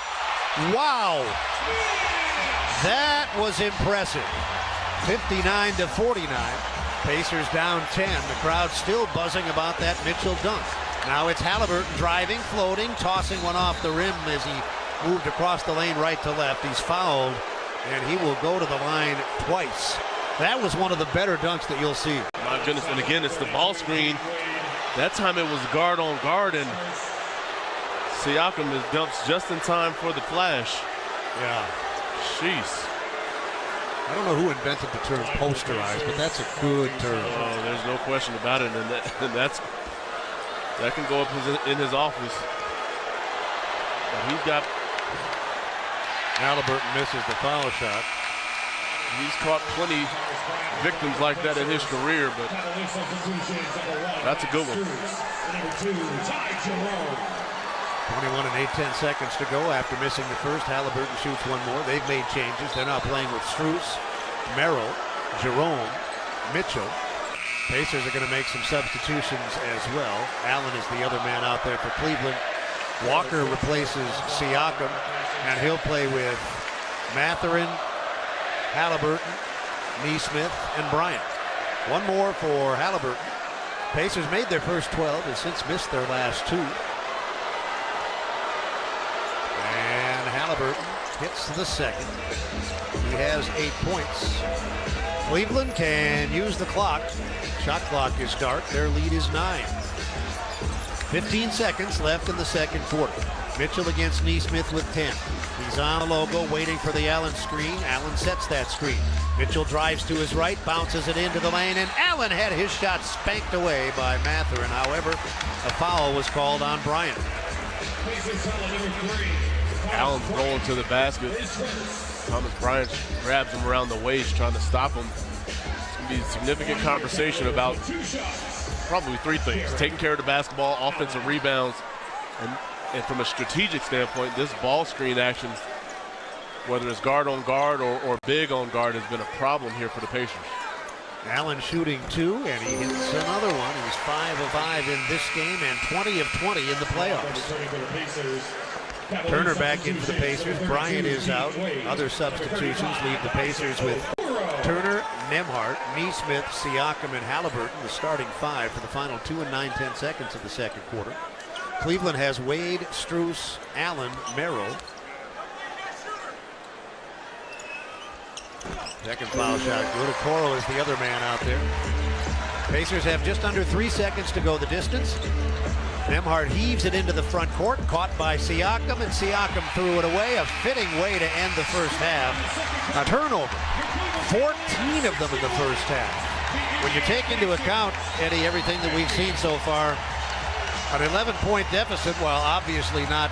Wow. That was impressive. 59-49. Pacers down 10. The crowd still buzzing about that Mitchell dunk. Now it's Halliburton driving, floating, tossing one off the rim as he moved across the lane right to left. He's fouled, and he will go to the line twice. That was one of the better dunks that you'll see. My goodness, and again, it's the ball screen. That time it was guard on guard, and Siakam dumps just in time for the flash. Yeah. Jeez. I don't know who invented the term posterize, but that's a good term. Oh, there's no question about it, and that can go up in his office. But he's got. Halliburton misses the foul shot. He's caught plenty victims like that in his career, but that's a good one. 21 and 8/10 seconds to go after missing the first. Halliburton shoots one more. They've made changes. They're now playing with Strus, Merrill, Jerome, Mitchell. Pacers are going to make some substitutions as well. Allen is the other man out there for Cleveland. Walker replaces Siakam, and he'll play with Mathurin, Halliburton, Nesmith, and Bryant. One more for Halliburton. Pacers made their first 12, have since missed their last 2. And Halliburton hits the second. He has 8 points. Cleveland can use the clock. Shot clock is start. Their lead is 9. 15 seconds left in the second quarter. Mitchell against Nesmith with 10. He's on the logo, waiting for the Allen screen. Allen sets that screen. Mitchell drives to his right, bounces it into the lane, and Allen had his shot spanked away by Mathurin. However, a foul was called on Bryant. Allen's rolling to the basket. Thomas Bryant grabs him around the waist, trying to stop him. It's going to be a significant conversation about probably 3 things: taking care of the basketball, offensive rebounds, and from a strategic standpoint, this ball screen action, whether it's guard on guard or big on guard, has been a problem here for the Pacers. Allen shooting 2, and he hits another one. He's 5 of 5 in this game and 20 of 20 in the playoffs. Turner back in for the Pacers. Bryant is out. Other substitutions leave the Pacers with Turner, Nembhard, Neesmith, Siakam, and Halliburton, the starting five for the final 2 and 9/10 seconds of the second quarter. Cleveland has Wade, Strus, Allen, Merrill. Second foul shot good. Okoro is the other man out there. Pacers have just under 3 seconds to go the distance. Nembhard heaves it into the front court, caught by Siakam, and Siakam threw it away. A fitting way to end the first half. A turnover. 14 of them in the first half. When you take into account, Eddie, everything that we've seen so far, an 11-point deficit, while obviously not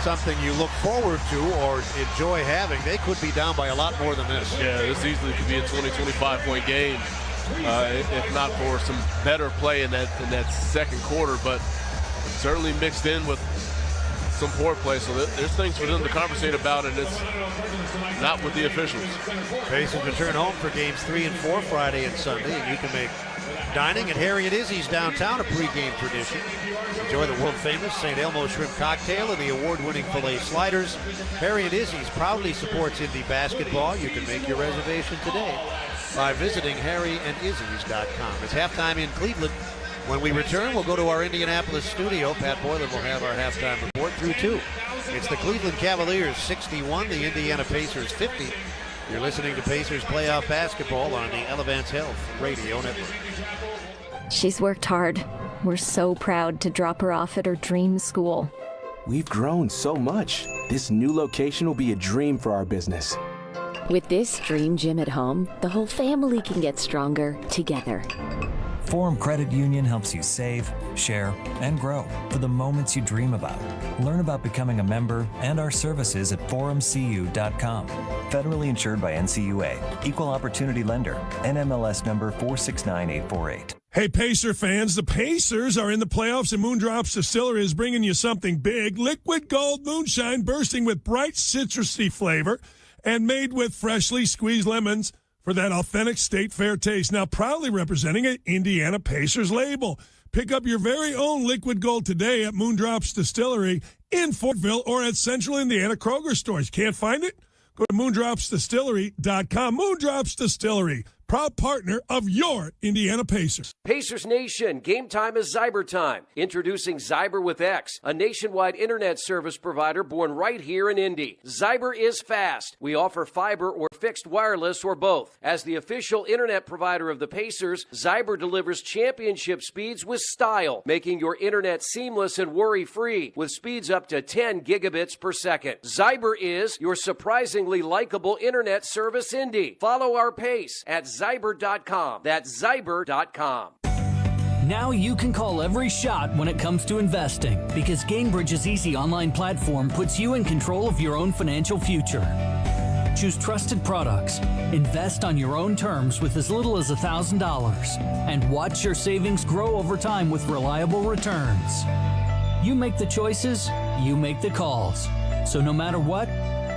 something you look forward to or enjoy having, they could be down by a lot more than this. Yeah, this easily could be a 20-25-point game, if not for some better play in that second quarter, but certainly mixed in with some poor play. So there's things for them to conversate about, and it's not with the officials. Pacers return home for games 3 and 4 Friday and Sunday, and you can make dining at Harry and Izzy's downtown a pregame tradition. Enjoy the world-famous St. Elmo shrimp cocktail and the award-winning filet sliders. Harry and Izzy's proudly supports Indy basketball. You can make your reservation today by visiting harryandizzies.com. It's halftime in Cleveland. When we return, we'll go to our Indianapolis studio. Pat Boylan will have our halftime report through 2. It's the Cleveland Cavaliers 61, the Indiana Pacers 50. You're listening to Pacers playoff basketball on the Elevance Health Radio Network. She's worked hard. We're so proud to drop her off at her dream school. We've grown so much. This new location will be a dream for our business. With this dream gym at home, the whole family can get stronger together. Forum Credit Union helps you save, share, and grow for the moments you dream about. Learn about becoming a member and our services at forumcu.com. Federally insured by NCUA. Equal Opportunity Lender. NMLS number 469848. Hey, Pacer fans, the Pacers are in the playoffs, and Moondrops Distillery is bringing you something big. Liquid Gold Moonshine bursting with bright citrusy flavor and made with freshly squeezed lemons for that authentic State Fair taste. Now proudly representing an Indiana Pacers label. Pick up your very own Liquid Gold today at Moondrops Distillery in Fortville or at Central Indiana Kroger stores. Can't find it? Go to moondropsdistillery.com. Moondrops Distillery, proud partner of your Indiana Pacers. Pacers Nation, game time is Zyber time. Introducing Zyber with X, a nationwide internet service provider born right here in Indy. Zyber is fast. We offer fiber or fixed wireless or both. As the official internet provider of the Pacers, Zyber delivers championship speeds with style, making your internet seamless and worry-free with speeds up to 10 gigabits per second. Zyber is your surprisingly likable internet service, Indy. Follow our pace at Zyber.com. That's Zyber.com. Now you can call every shot when it comes to investing because Gainbridge's easy online platform puts you in control of your own financial future. Choose trusted products, invest on your own terms with as little as $1,000, and watch your savings grow over time with reliable returns. You make the choices, you make the calls. So no matter what,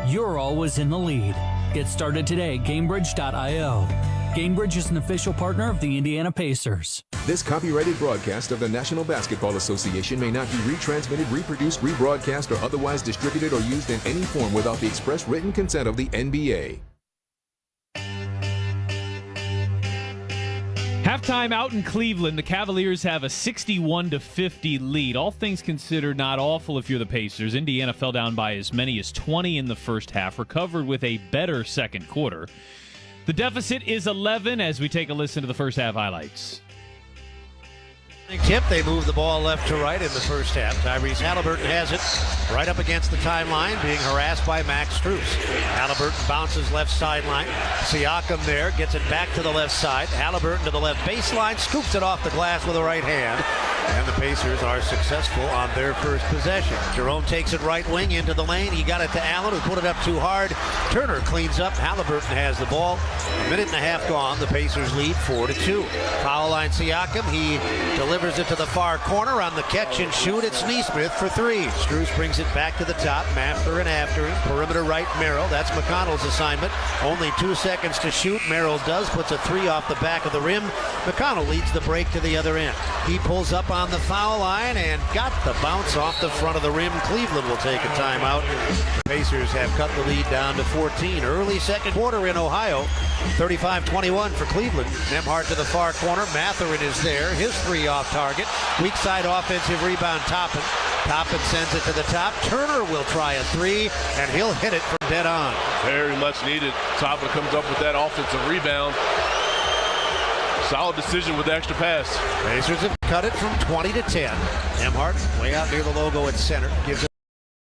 you're always in the lead. Get started today at Gainbridge.io. Gainbridge is an official partner of the Indiana Pacers. This copyrighted broadcast of the National Basketball Association may not be retransmitted, reproduced, rebroadcast, or otherwise distributed or used in any form without the express written consent of the NBA. Halftime out in Cleveland, the Cavaliers have a 61-50 lead. All things considered, not awful if you're the Pacers. Indiana fell down by as many as 20 in the first half, recovered with a better second quarter. The deficit is 11 as we take a listen to the first half highlights. Tip, they move the ball left to right in the first half. Tyrese Halliburton has it right up against the timeline, being harassed by Max Strus. Halliburton bounces left sideline. Siakam there, gets it back to the left side. Halliburton to the left baseline, scoops it off the glass with a right hand. And the Pacers are successful on their first possession. Jerome takes it right wing into the lane. He got it to Allen, who put it up too hard. Turner cleans up. Halliburton has the ball. A minute and a half gone. The Pacers lead 4-2. Foul line Siakam. He delivers it to the far corner on the catch and shoot. It's Neesmith for three. Strus brings it back to the top. Maffer and after him. Perimeter right, Merrill. That's McConnell's assignment. Only 2 seconds to shoot. Merrill does. Puts a three off the back of the rim. McConnell leads the break to the other end. He pulls up on the foul line and got the bounce off the front of the rim. Cleveland will take a timeout. The Pacers have cut the lead down to 14. Early second quarter in Ohio. 35-21 for Cleveland. Nembhard to the far corner. Matherin is there. His three off target. Weak side offensive rebound Toppin. Toppin sends it to the top. Turner will try a three, and he'll hit it from dead on. Very much needed. Toppin comes up with that offensive rebound. Solid decision with the extra pass. Pacers have cut it from 20 to 10. Nembhard way out near the logo at center. Gives it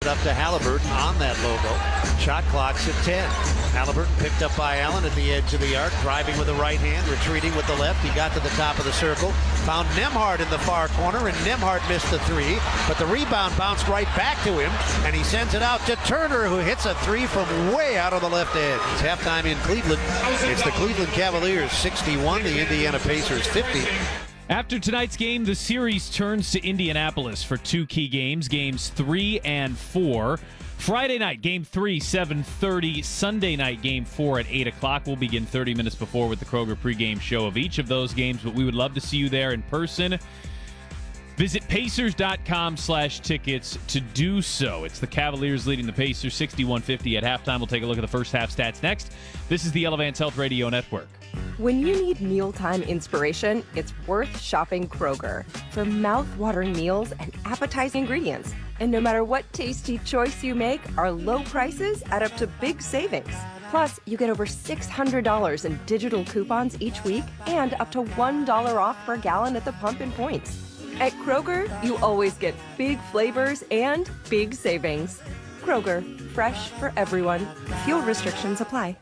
up to Halliburton on that logo. Shot clock's at 10. Halliburton picked up by Allen at the edge of the arc, driving with the right hand, retreating with the left. He got to the top of the circle, found Nembhard in the far corner, and Nembhard missed the three, but the rebound bounced right back to him, and he sends it out to Turner, who hits a three from way out of the left edge. It's halftime in Cleveland. It's the Cleveland Cavaliers 61, the Indiana Pacers 50. After tonight's game, the series turns to Indianapolis for two key games, games 3 and 4. Friday night, game 3, 7:30. Sunday night, game 4 at 8 o'clock. We'll begin 30 minutes before with the Kroger pregame show of each of those games, but we would love to see you there in person. Visit Pacers.com/tickets to do so. It's the Cavaliers leading the Pacers 61-50 at halftime. We'll take a look at the first half stats next. This is the Elevance Health Radio Network. When you need mealtime inspiration, it's worth shopping Kroger for mouth-watering meals and appetizing ingredients. And no matter what tasty choice you make, our low prices add up to big savings. Plus, you get over $600 in digital coupons each week and up to $1 off per gallon at the pump and points. At Kroger, you always get big flavors and big savings. Kroger, fresh for everyone. Fuel restrictions apply.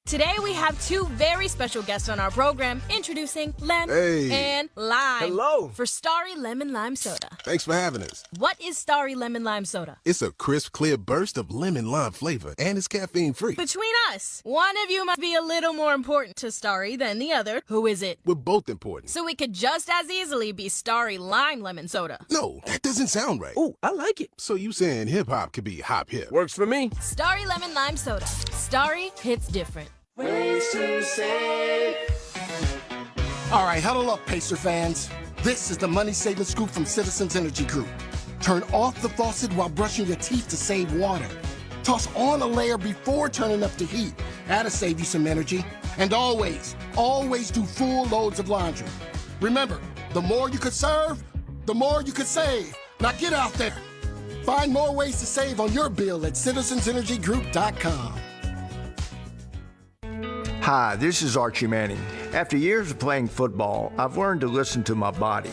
Today we have two very special guests on our program. Introducing Lem and Lime. Hello. For Starry Lemon Lime Soda. Thanks for having us. What is Starry Lemon Lime Soda? It's a crisp, clear burst of lemon lime flavor, and it's caffeine-free. Between us, one of you must be a little more important to Starry than the other. Who is it? We're both important. So it could just as easily be Starry Lime Lemon Soda. No, that doesn't sound right. Oh, I like it. So you saying hip-hop could be hop-hip. Works for me. Starry Lemon Lime Soda. Starry hits different. Ways to save. All right, huddle up, Pacer fans. This is the money-saving scoop from Citizens Energy Group. Turn off the faucet while brushing your teeth to save water. Toss on a layer before turning up the heat. That'll save you some energy. And always, always do full loads of laundry. Remember, the more you could serve, the more you could save. Now get out there. Find more ways to save on your bill at citizensenergygroup.com. Hi, this is Archie Manning. After years of playing football, I've learned to listen to my body.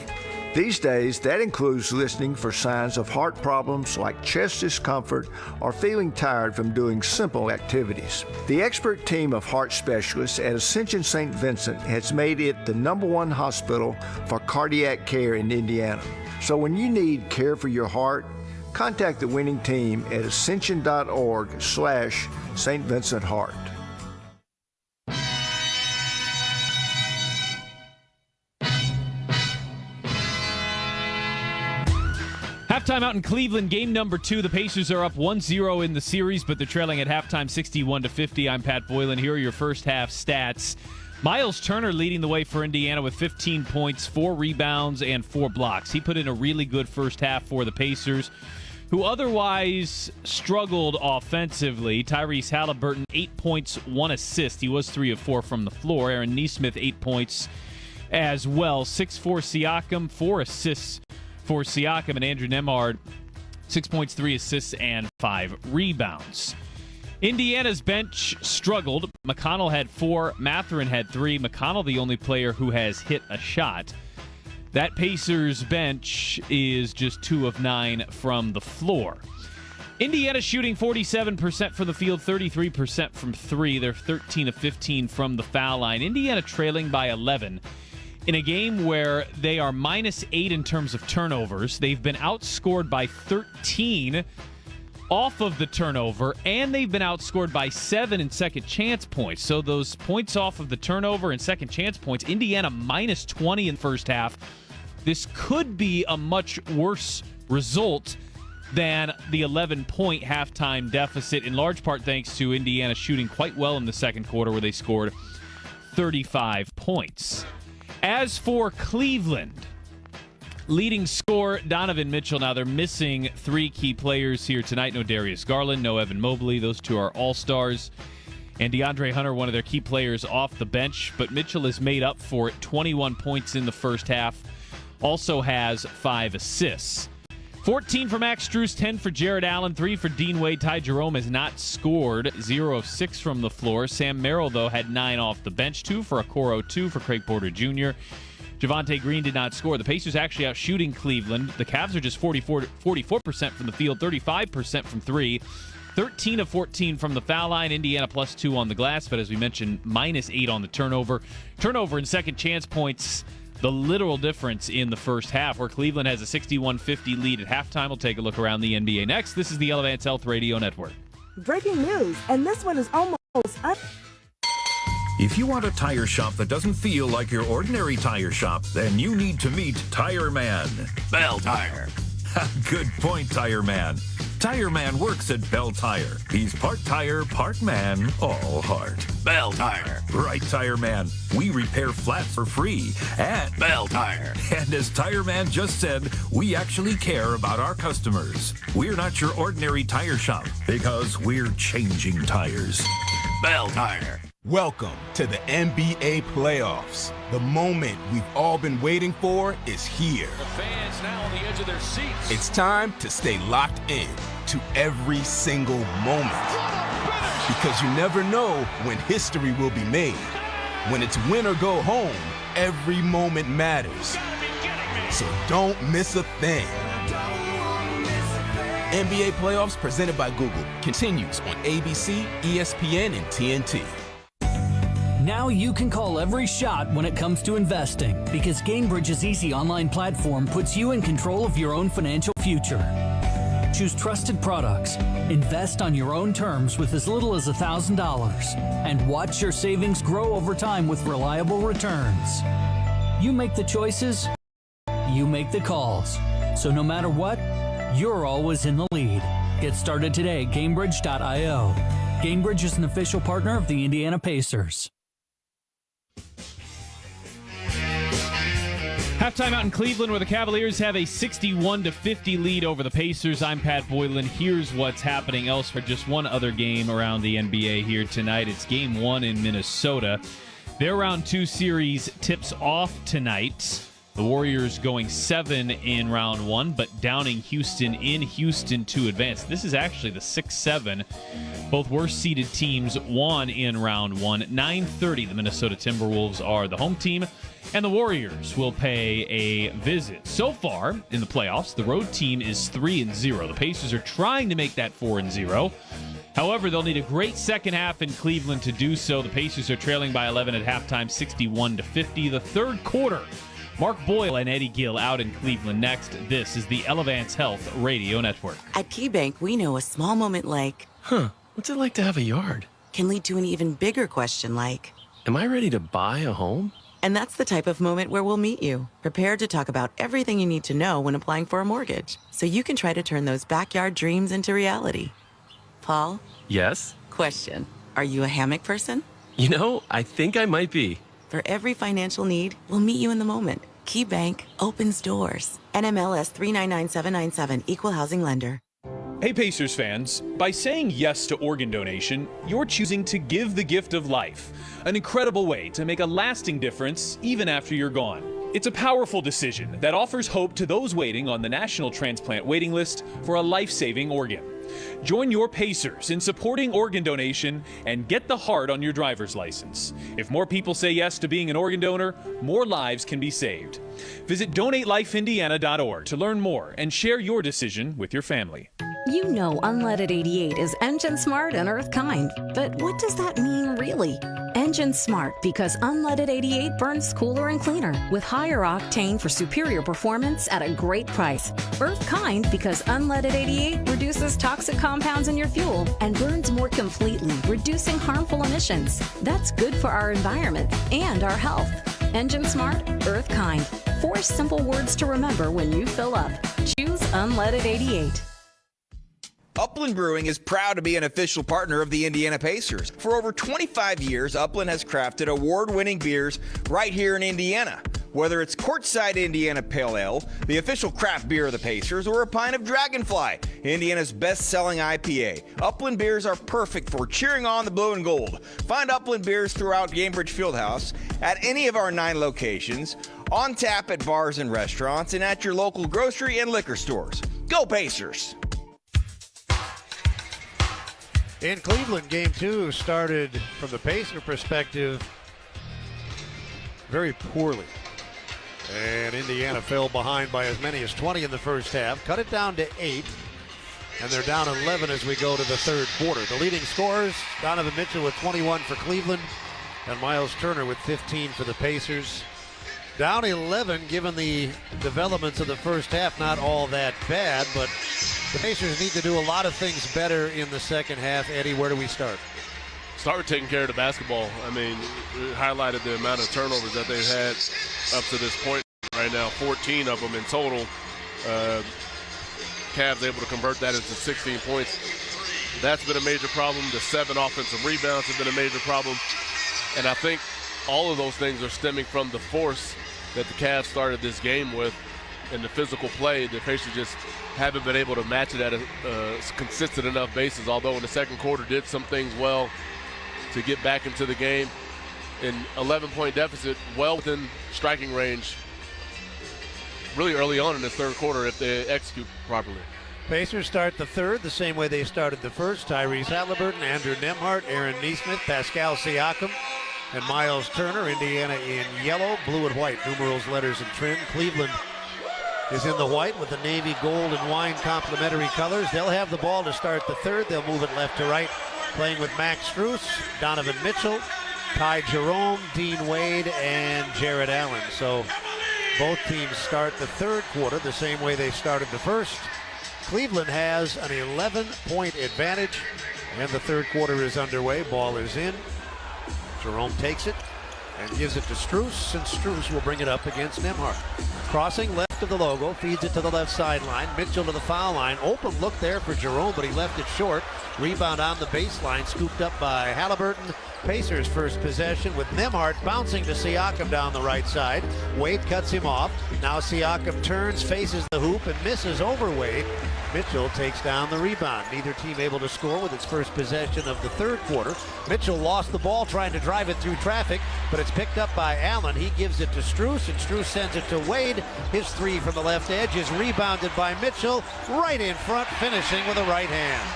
These days, that includes listening for signs of heart problems like chest discomfort or feeling tired from doing simple activities. The expert team of heart specialists at Ascension St. Vincent has made it the st hospital for cardiac care in Indiana. So when you need care for your heart, contact the winning team at ascension.org/St. Vincent Heart. Halftime out in Cleveland, game number 2. The Pacers are up 1-0 in the series, but they're trailing at halftime 61-50. I'm Pat Boylan. Here are your first half stats. Miles Turner leading the way for Indiana with 15 points, 4 rebounds, and 4 blocks. He put in a really good first half for the Pacers, who otherwise struggled offensively. Tyrese Halliburton, 8 points, 1 assist. He was 3 of 4 from the floor. Aaron Nesmith, 8 points as well. 6 for Siakam, 4 assists for Siakam, and Andrew Nembhard, 6 points, 3 assists, and 5 rebounds. Indiana's bench struggled. McConnell had 4, Matherin had 3. McConnell, the only player who has hit a shot. That Pacers bench is just 2 of 9 from the floor. Indiana shooting 47% from the field, 33% from 3. They're 13 of 15 from the foul line. Indiana trailing by 11. In a game where they are -8 in terms of turnovers. They've been outscored by 13 off of the turnover, and they've been outscored by 7 in second chance points. So those points off of the turnover and second chance points, Indiana -20 in the first half. This could be a much worse result than the 11-point halftime deficit, in large part thanks to Indiana shooting quite well in the second quarter, where they scored 35 points. As for Cleveland, leading scorer Donovan Mitchell. Now they're missing 3 key players here tonight. No Darius Garland, no Evan Mobley. Those 2 are all-stars. And DeAndre Hunter, one of their key players, off the bench. But Mitchell has made up for it. 21 points in the first half. Also has 5 assists. 14 for Max Strus, 10 for Jared Allen, 3 for Dean Wade. Ty Jerome has not scored, 0 of 6 from the floor. Sam Merrill, though, had 9 off the bench, 2 for Okoro, 2 for Craig Porter Jr. Javonte Green did not score. The Pacers actually out shooting Cleveland. The Cavs are just 44% from the field, 35% from 3. 13 of 14 from the foul line. Indiana +2 on the glass, but as we mentioned, -8 on the turnover. Turnover and second chance points, the literal difference in the first half, where Cleveland has a 61-50 lead at halftime. We'll take a look around the NBA next. This is the Elevance Health Radio Network. Breaking news, and this one is almost up. If you want a tire shop that doesn't feel like your ordinary tire shop, then you need to meet Tire Man. Bell Tire. Good point, Tire Man. Tire Man works at Bell Tire. He's part tire, part man, all heart. Bell Tire. Right, Tire Man. We repair flats for free at Bell Tire. And as Tire Man just said, we actually care about our customers. We're not your ordinary tire shop because we're changing tires. Bell Tire. Welcome to the NBA playoffs. The moment we've all been waiting for is here. The fans now on the edge of their seats. It's time to stay locked in to every single moment. Because you never know when history will be made. When it's win or go home, every moment matters. So don't miss a thing. NBA playoffs presented by Google continues on ABC, ESPN, and TNT. Now you can call every shot when it comes to investing, because Gainbridge's easy online platform puts you in control of your own financial future. Choose trusted products, invest on your own terms with as little as $1,000, and watch your savings grow over time with reliable returns. You make the choices, you make the calls. So no matter what, you're always in the lead. Get started today at Gainbridge.io. Gainbridge is an official partner of the Indiana Pacers. Halftime out in Cleveland, where the Cavaliers have a 61-50 lead over the Pacers. I'm Pat Boylan. Here's what's happening elsewhere. Just one other game around the NBA here tonight. It's Game 1 in Minnesota. Their Round 2 series tips off tonight. The Warriors going 7 in Round 1, but downing Houston in Houston to advance. This is actually the 6-7. Both worst-seeded teams won in Round 1. 9:30, the Minnesota Timberwolves are the home team, and the Warriors will pay a visit. So far in the playoffs, the road team is 3-0. The Pacers are trying to make that 4-0. However, they'll need a great second half in Cleveland to do so. The Pacers are trailing by 11 at halftime, 61-50. The third quarter, Mark Boyle and Eddie Gill out in Cleveland next. This is the Elevance Health Radio Network. At KeyBank, we know a small moment like, what's it like to have a yard? Can lead to an even bigger question like, am I ready to buy a home? And that's the type of moment where we'll meet you, prepared to talk about everything you need to know when applying for a mortgage, so you can try to turn those backyard dreams into reality. Paul? Yes? Question. Are you a hammock person? You know, I think I might be. For every financial need, we'll meet you in the moment. KeyBank opens doors. NMLS 399797, Equal Housing Lender. Hey Pacers fans, by saying yes to organ donation, you're choosing to give the gift of life. An incredible way to make a lasting difference even after you're gone. It's a powerful decision that offers hope to those waiting on the National Transplant Waiting List for a life-saving organ. Join your Pacers in supporting organ donation and get the heart on your driver's license. If more people say yes to being an organ donor, more lives can be saved. Visit DonateLifeIndiana.org to learn more and share your decision with your family. You know Unleaded 88 is engine smart and earth kind, but what does that mean really? Engine smart because Unleaded 88 burns cooler and cleaner with higher octane for superior performance at a great price. Earth kind because Unleaded 88 reduces toxic compounds in your fuel and burns more completely, reducing harmful emissions. That's good for our environment and our health. Engine smart, earth kind. 4 simple words to remember when you fill up. Choose Unleaded 88. Upland Brewing is proud to be an official partner of the Indiana Pacers. For over 25 years, Upland has crafted award-winning beers right here in Indiana. Whether it's courtside Indiana Pale Ale, the official craft beer of the Pacers, or a pint of Dragonfly, Indiana's best-selling IPA, Upland beers are perfect for cheering on the blue and gold. Find Upland beers throughout Gainbridge Fieldhouse at any of our 9 locations, on tap at bars and restaurants, and at your local grocery and liquor stores. Go Pacers! In Cleveland, game 2 started from the Pacer perspective very poorly. And Indiana fell behind by as many as 20 in the first half, cut it down to 8, and they're down 11 as we go to the third quarter. The leading scorers, Donovan Mitchell with 21 for Cleveland, and Miles Turner with 15 for the Pacers. Down 11, given the developments of the first half, not all that bad, but the Pacers need to do a lot of things better in the second half. Eddie, where do we start? Start with taking care of the basketball. I mean, it highlighted the amount of turnovers that they've had up to this point right now, 14 of them in total. Cavs able to convert that into 16 points. That's been a major problem. The 7 offensive rebounds have been a major problem. And I think all of those things are stemming from the force that the Cavs started this game with and the physical play. The Pacers just haven't been able to match it at a consistent enough basis, although in the second quarter did some things well to get back into the game. An 11-point deficit, well within striking range, really early on in this third quarter if they execute properly. Pacers start the third the same way they started the first. Tyrese Halliburton, Andrew Nembhard, Aaron Nesmith, Pascal Siakam, and Miles Turner. Indiana in yellow, blue and white, numerals, letters, and trim. Cleveland is in the white with the navy, gold, and wine complementary colors. They'll have the ball to start the third. They'll move it left to right, playing with Max Strus, Donovan Mitchell, Ty Jerome, Dean Wade, and Jared Allen. So both teams start the third quarter the same way they started the first. Cleveland has an 11-point advantage, and the third quarter is underway. Ball is in. Jerome takes it and gives it to Strus, and Strus will bring it up against Nembhard. Crossing left of the logo, feeds it to the left sideline. Mitchell to the foul line. Open look there for Jerome, but he left it short. Rebound on the baseline, scooped up by Halliburton. Pacers first possession with Nembhard bouncing to Siakam down the right side. Wade cuts him off. Now Siakam turns, faces the hoop, and misses over Wade. Mitchell takes down the rebound. Neither team able to score with its first possession of the third quarter. Mitchell lost the ball trying to drive it through traffic, but it's picked up by Allen. He gives it to Strus, and Strus sends it to Wade. His three from the left edge is rebounded by Mitchell, right in front, finishing with a right hand.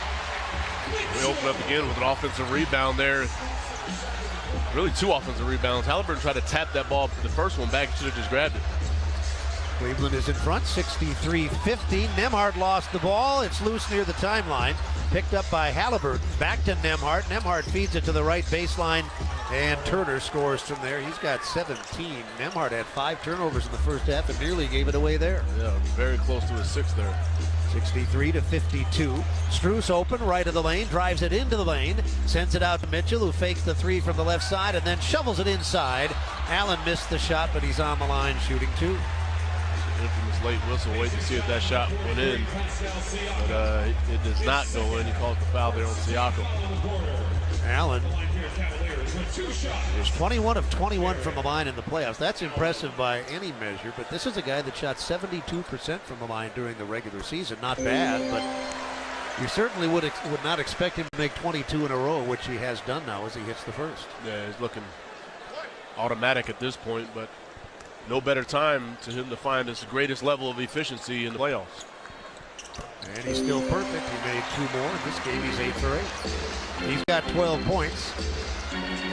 We open up again with an offensive rebound there. Really 2 offensive rebounds. Halliburton tried to tap that ball, but the first one back, should have just grabbed it. Cleveland is in front, 63-50. Nembhard lost the ball. It's loose near the timeline. Picked up by Halliburton. Back to Nembhard. Nembhard feeds it to the right baseline, and Turner scores from there. He's got 17. Nembhard had 5 turnovers in the first half and nearly gave it away there. Yeah, very close to his 6th there. 63-52. Strus open, right of the lane, drives it into the lane, sends it out to Mitchell, who fakes the 3 from the left side and then shovels it inside. Allen missed the shot, but he's on the line shooting 2. Infamous late whistle. Wait to see if that shot went in, but it does not go in. He calls the foul there on Siakam. Allen is 21 of 21 from the line in the playoffs. That's impressive by any measure, but this is a guy that shot 72% from the line during the regular season. Not bad, but you certainly would not expect him to make 22 in a row, which he has done now as he hits the first. Yeah, he's looking automatic at this point, but no better time to him to find his greatest level of efficiency in the playoffs. And he's still perfect. He made 2 more. In this game, he's 8 for 8. He's got 12 points,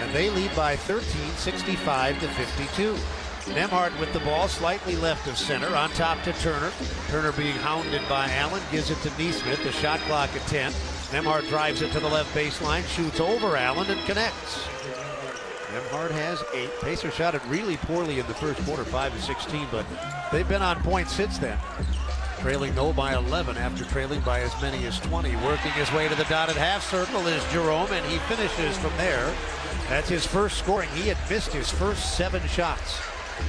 and they lead by 13, 65-52. Nembhard with the ball, slightly left of center, on top to Turner. Turner being hounded by Allen, gives it to Nesmith. The shot clock at 10. Nembhard drives it to the left baseline, shoots over Allen, and connects. Nembhard has 8. Pacers shot it really poorly in the first quarter, 5 of 16, but they've been on point since then. Trailing though by 11 after trailing by as many as 20. Working his way to the dotted half circle is Jerome, and he finishes from there. That's his first scoring. He had missed his first 7 shots.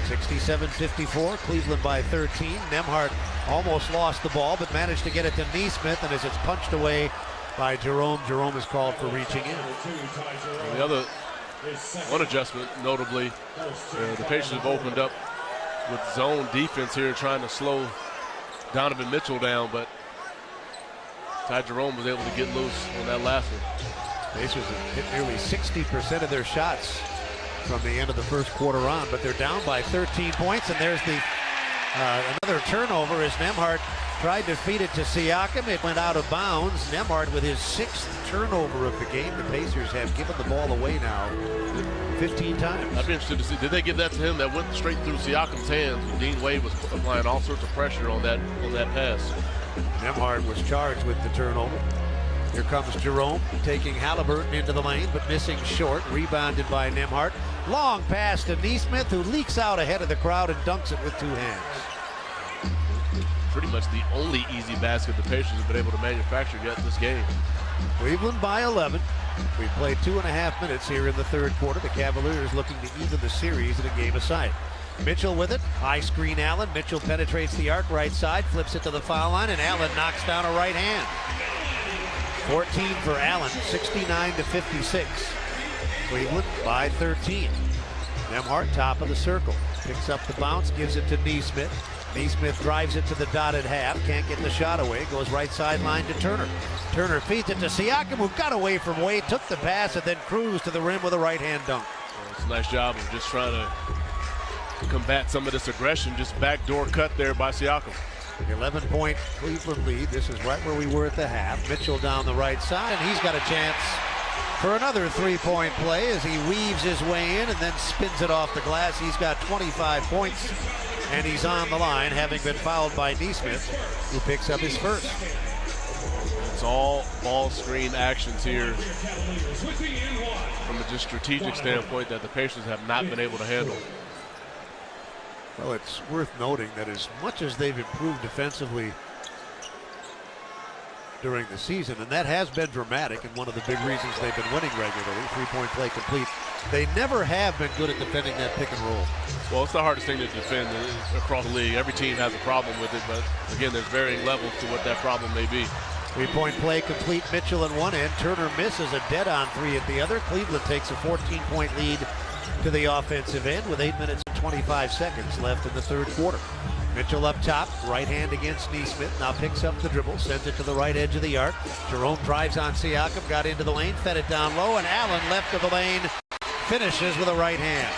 67-54, Cleveland by 13. Nembhard almost lost the ball, but managed to get it to Nesmith, and as it's punched away by Jerome, Jerome is called for reaching in. And the other one adjustment, notably, the Pacers have opened up with zone defense here trying to slow Donovan Mitchell down, but Ty Jerome was able to get loose on that last one. Pacers have hit nearly 60% of their shots from the end of the first quarter on, but they're down by 13 points, and there's the another turnover as Nembhard tried to feed it to Siakam. It went out of bounds. Nembhard with his 6th turnover of the game. The Pacers have given the ball away now 15 times. I'd be interested to see, did they give that to him that went straight through Siakam's hands when Dean Wade was applying all sorts of pressure on that pass? Nembhard was charged with the turnover. Here comes Jerome taking Halliburton into the lane, but missing short. Rebounded by Nembhard. Long pass to Nesmith, who leaks out ahead of the crowd and dunks it with 2 hands. Pretty much the only easy basket the Pacers have been able to manufacture yet this game. Cleveland by 11. We've played 2.5 minutes here in the third quarter. The Cavaliers looking to even the series in a game aside. Mitchell with it. High screen Allen. Mitchell penetrates the arc right side, flips it to the foul line, and Allen knocks down a right hand. 14 for Allen, 69-56. Cleveland by 13. Nembhard top of the circle. Picks up the bounce, gives it to Nesmith. Nesmith drives it to the dotted half. Can't get the shot away. Goes right sideline to Turner. Turner feeds it to Siakam, who got away from Wade, took the pass, and then cruised to the rim with a right-hand dunk. Well, it's a nice job of just trying to combat some of this aggression. Just backdoor cut there by Siakam. 11-point Cleveland lead. This is right where we were at the half. Mitchell down the right side, and he's got a chance for another 3-point play as he weaves his way in and then spins it off the glass. He's got 25 points, and he's on the line, having been fouled by Nesmith, who picks up his first. It's all ball screen actions here from a just strategic standpoint that the Pacers have not been able to handle. Well, it's worth noting that as much as they've improved defensively during the season, and that has been dramatic and one of the big reasons they've been winning regularly, 3-point play complete, they never have been good at defending that pick and roll. Well, it's the hardest thing to defend across the league. Every team has a problem with it, but again, there's varying levels to what that problem may be. 3-point play complete. Mitchell in one end. Turner misses a dead-on 3 at the other. Cleveland takes a 14-point lead to the offensive end with 8 minutes and 25 seconds left in the third quarter. Mitchell up top, right hand against Nesmith, now picks up the dribble, sends it to the right edge of the arc. Jerome drives on Siakam, got into the lane, fed it down low, and Allen left of the lane finishes with a right hand.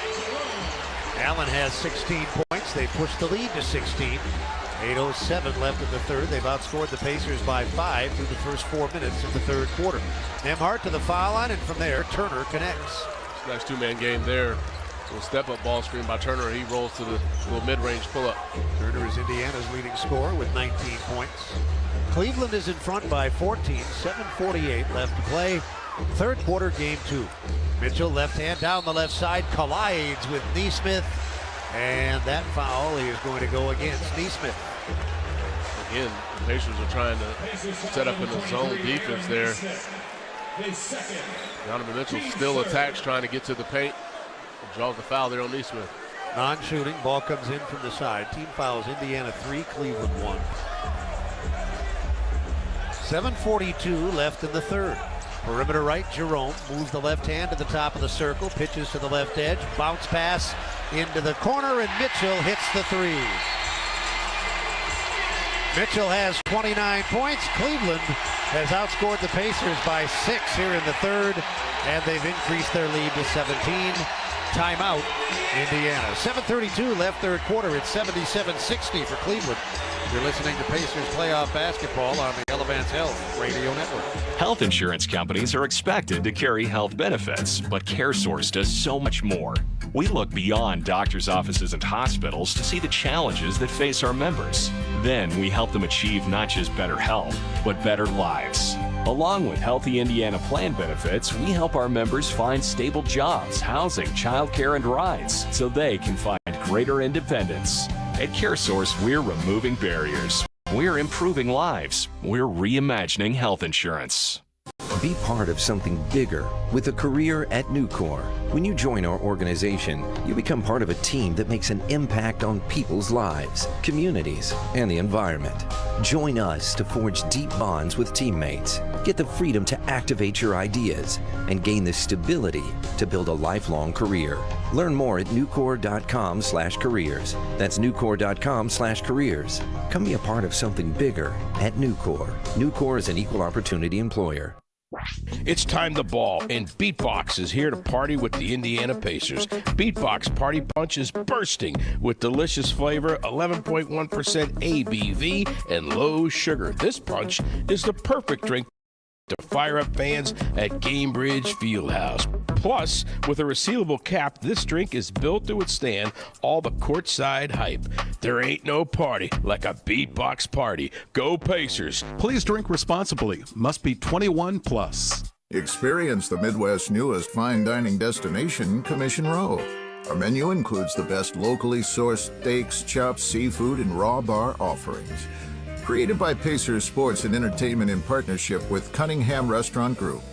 Allen has 16 points. They push the lead to 16. 8:07 left in the third. They've outscored the Pacers by 5 through the first 4 minutes of the third quarter. Nembhard to the foul line, and from there, Turner connects. Nice 2-man game there. A step-up ball screen by Turner. He rolls to the little mid-range pull-up. Turner is Indiana's leading scorer with 19 points. Cleveland is in front by 14. 7:48 left to play. Third quarter, game 2. Mitchell, left hand down the left side, collides with Nesmith. And that foul is going to go against Nesmith. Again, the Pacers are trying to set up in the zone defense there. Donovan Mitchell still attacks, trying to get to the paint. Draws the foul there on Nesmith. Non-shooting, ball comes in from the side. Team fouls, Indiana 3, Cleveland 1. 7:42 left in the third. Perimeter right, Jerome moves the left hand to the top of the circle, pitches to the left edge, bounce pass into the corner, and Mitchell hits the 3. Mitchell has 29 points. Cleveland has outscored the Pacers by 6 here in the third, and they've increased their lead to 17. Timeout, Indiana. 7:32 left third quarter. It's 77-60 for Cleveland. You're listening to Pacers playoff basketball on the Elevance Health Radio Network. Health insurance companies are expected to carry health benefits, but CareSource does so much more. We look beyond doctors' offices and hospitals to see the challenges that face our members. Then we help them achieve not just better health, but better lives. Along with Healthy Indiana plan benefits, we help our members find stable jobs, housing, childcare, and rides so they can find greater independence. At CareSource, we're removing barriers. We're improving lives. We're reimagining health insurance. Be part of something bigger with a career at Nucor. When you join our organization, you become part of a team that makes an impact on people's lives, communities, and the environment. Join us to forge deep bonds with teammates, get the freedom to activate your ideas, and gain the stability to build a lifelong career. Learn more at nucor.com/careers. That's nucor.com/careers. Come be a part of something bigger at Nucor. Nucor is an equal opportunity employer. It's time to ball, and Beatbox is here to party with the Indiana Pacers. Beatbox Party Punch is bursting with delicious flavor, 11.1% ABV, and low sugar. This punch is the perfect drink to fire up fans at Gamebridge Fieldhouse. Plus, with a resealable cap, this drink is built to withstand all the courtside hype. There ain't no party like a Beatbox party. Go Pacers. Please drink responsibly. Must be 21 plus. Experience the Midwest's newest fine dining destination, Commission Row. Our menu includes the best locally sourced steaks, chops, seafood, and raw bar offerings. Created by Pacers Sports and Entertainment in partnership with Cunningham Restaurant Group.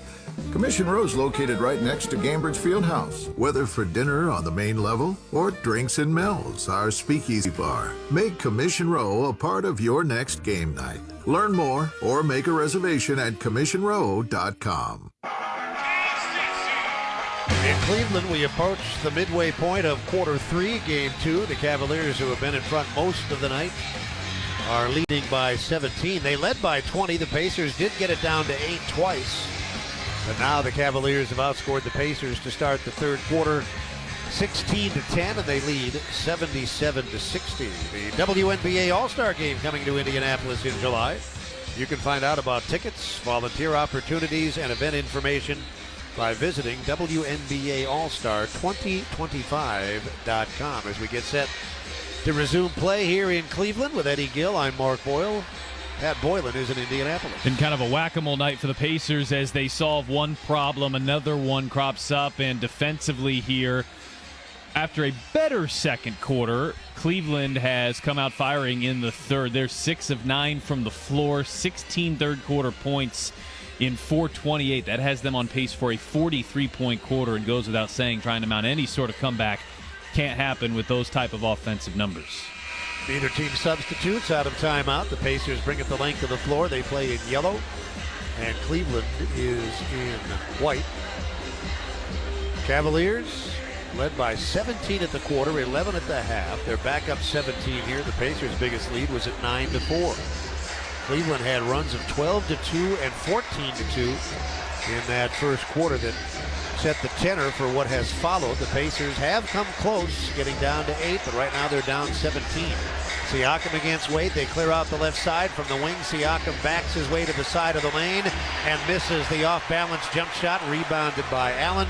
Commission Row is located right next to Gamebridge Fieldhouse. Whether for dinner on the main level or drinks and Mel's, our speakeasy bar, make Commission Row a part of your next game night. Learn more or make a reservation at commissionrow.com. In Cleveland, we approach the midway point of quarter 3, game 2. The Cavaliers, who have been in front most of the night, are leading by 17. They led by 20. The Pacers did get it down to 8 twice. But now the Cavaliers have outscored the Pacers to start the third quarter 16-10, and they lead 77-60. The WNBA All-Star Game coming to Indianapolis in July. You can find out about tickets, volunteer opportunities, and event information by visiting WNBAAllStar2025.com. As we get set to resume play here in Cleveland with Eddie Gill, I'm Mark Boyle. Pat Boylan is in Indianapolis. And kind of a whack-a-mole night for the Pacers as they solve one problem, another one crops up, and defensively here, after a better second quarter, Cleveland has come out firing in the third. They're 6 of 9 from the floor, 16 third-quarter points in 4:28. That has them on pace for a 43-point quarter, and goes without saying, trying to mount any sort of comeback can't happen with those type of offensive numbers. Neither team substitutes out of timeout. The Pacers bring it the length of the floor. They play in yellow, and Cleveland is in white. Cavaliers led by 17 at the quarter, 11 at the half. They're back up 17 here. The Pacers' biggest lead was at 9-4. Cleveland had runs of 12-2 and 14-2 in that first quarter that set the tenor for what has followed. The Pacers have come close, getting down to 8, but right now they're down 17. Siakam against Wade. They clear out the left side from the wing. Siakam backs his way to the side of the lane and misses the off-balance jump shot, rebounded by Allen.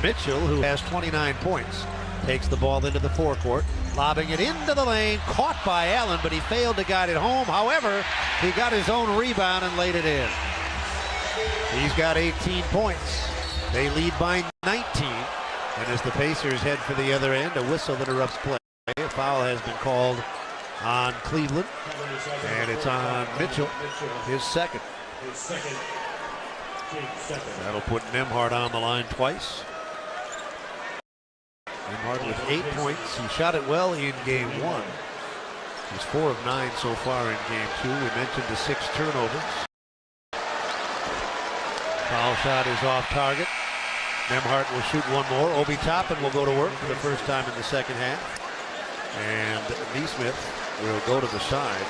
Mitchell, who has 29 points, takes the ball into the forecourt, lobbing it into the lane, caught by Allen, but he failed to guide it home. However, he got his own rebound and laid it in. He's got 18 points. They lead by 19, and as the Pacers head for the other end, a whistle interrupts play. A foul has been called on Cleveland, and it's on Mitchell, his second. That'll put Nembhard on the line twice. Nembhard with 8 points. He shot it well in game 1. He's 4 of 9 so far in game 2. We mentioned the 6 turnovers. Foul shot is off target. Nembhard will shoot one more. Obi Toppin will go to work for the first time in the second half. And Neesmith will go to the side.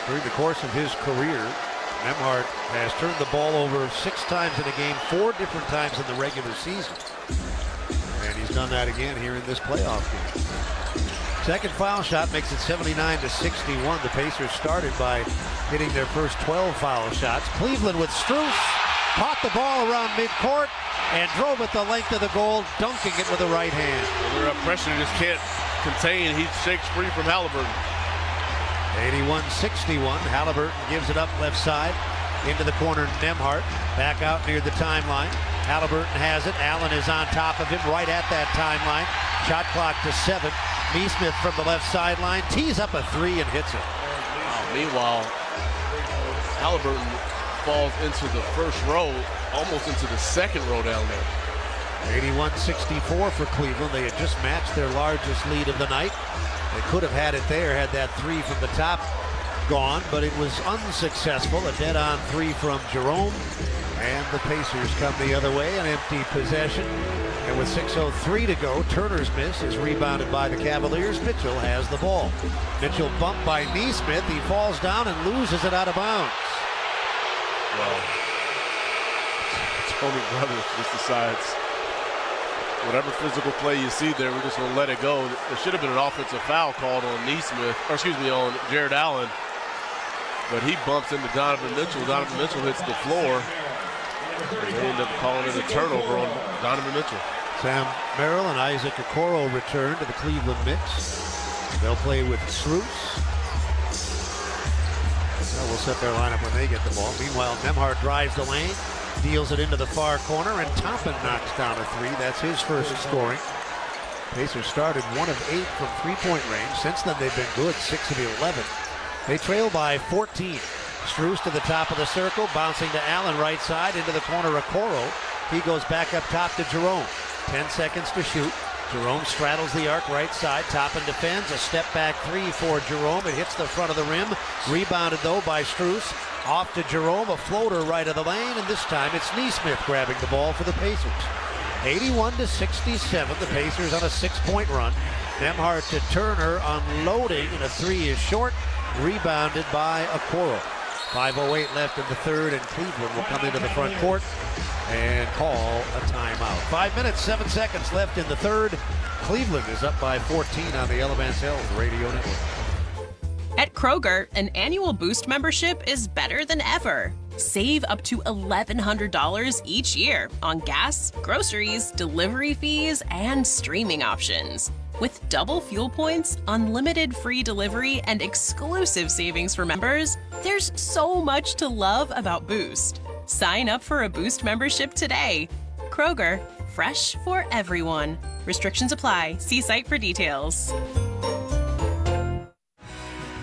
During the course of his career, Nembhard has turned the ball over 6 times in a game, 4 different times in the regular season. And he's done that again here in this playoff game. Second foul shot makes it 79-61. The Pacers started by hitting their first 12 foul shots. Cleveland with Strus caught the ball around midcourt and drove it the length of the goal, dunking it with the right hand. Well, they're up pressure, just can't contain. He shakes free from Halliburton. 81-61. Halliburton gives it up left side into the corner. Nembhard back out near the timeline. Halliburton has it. Allen is on top of him right at that timeline. Shot clock to 7. Neesmith from the left sideline tees up a 3 and hits it. Meanwhile, Halliburton falls into the first row, almost into the second row down there. 81-64 for Cleveland. They had just matched their largest lead of the night. They could have had it there had that three from the top gone, but it was unsuccessful. A dead-on three from Jerome, and the Pacers come the other way, an empty possession. And with 6:03 to go, Turner's miss is rebounded by the Cavaliers. Mitchell has the ball. Mitchell bumped by Neesmith. He falls down and loses it out of bounds. Well, Tony Brothers just decides whatever physical play you see there, we're just going to let it go. There should have been an offensive foul called on on Jared Allen. But he bumps into Donovan Mitchell. Donovan Mitchell hits the floor. And they end up calling it a turnover on Donovan Mitchell. Sam Merrill and Isaac Okoro return to the Cleveland mix. They'll play with Struce. We'll set their lineup when they get the ball. Meanwhile, Nembhard drives the lane, deals it into the far corner, and Toppin knocks down a three. That's his first scoring. Pacers started 1 of 8 from three-point range. Since then, they've been good, 6 of 11. They trail by 14. Struce to the top of the circle, bouncing to Allen right side, into the corner of Okoro. He goes back up top to Jerome. 10 seconds to shoot. Jerome straddles the arc right side. Toppin defends. A step back three for Jerome. It hits the front of the rim. Rebounded, though, by Struce. Off to Jerome. A floater right of the lane. And this time it's Neesmith grabbing the ball for the Pacers. 81-67. The Pacers on a 6-point run. Nembhard to Turner, unloading, and a three is short. Rebounded by Okoro. 5:08 left in the third, and Cleveland will come into the front court and call a timeout. 5 minutes, 7 seconds left in the third. Cleveland is up by 14 on the Elevance Health Radio Network. At Kroger, an annual Boost membership is better than ever. Save up to $1,100 each year on gas, groceries, delivery fees, and streaming options. With double fuel points, unlimited free delivery, and exclusive savings for members, there's so much to love about Boost. Sign up for a Boost membership today. Kroger, fresh for everyone. Restrictions apply. See site for details.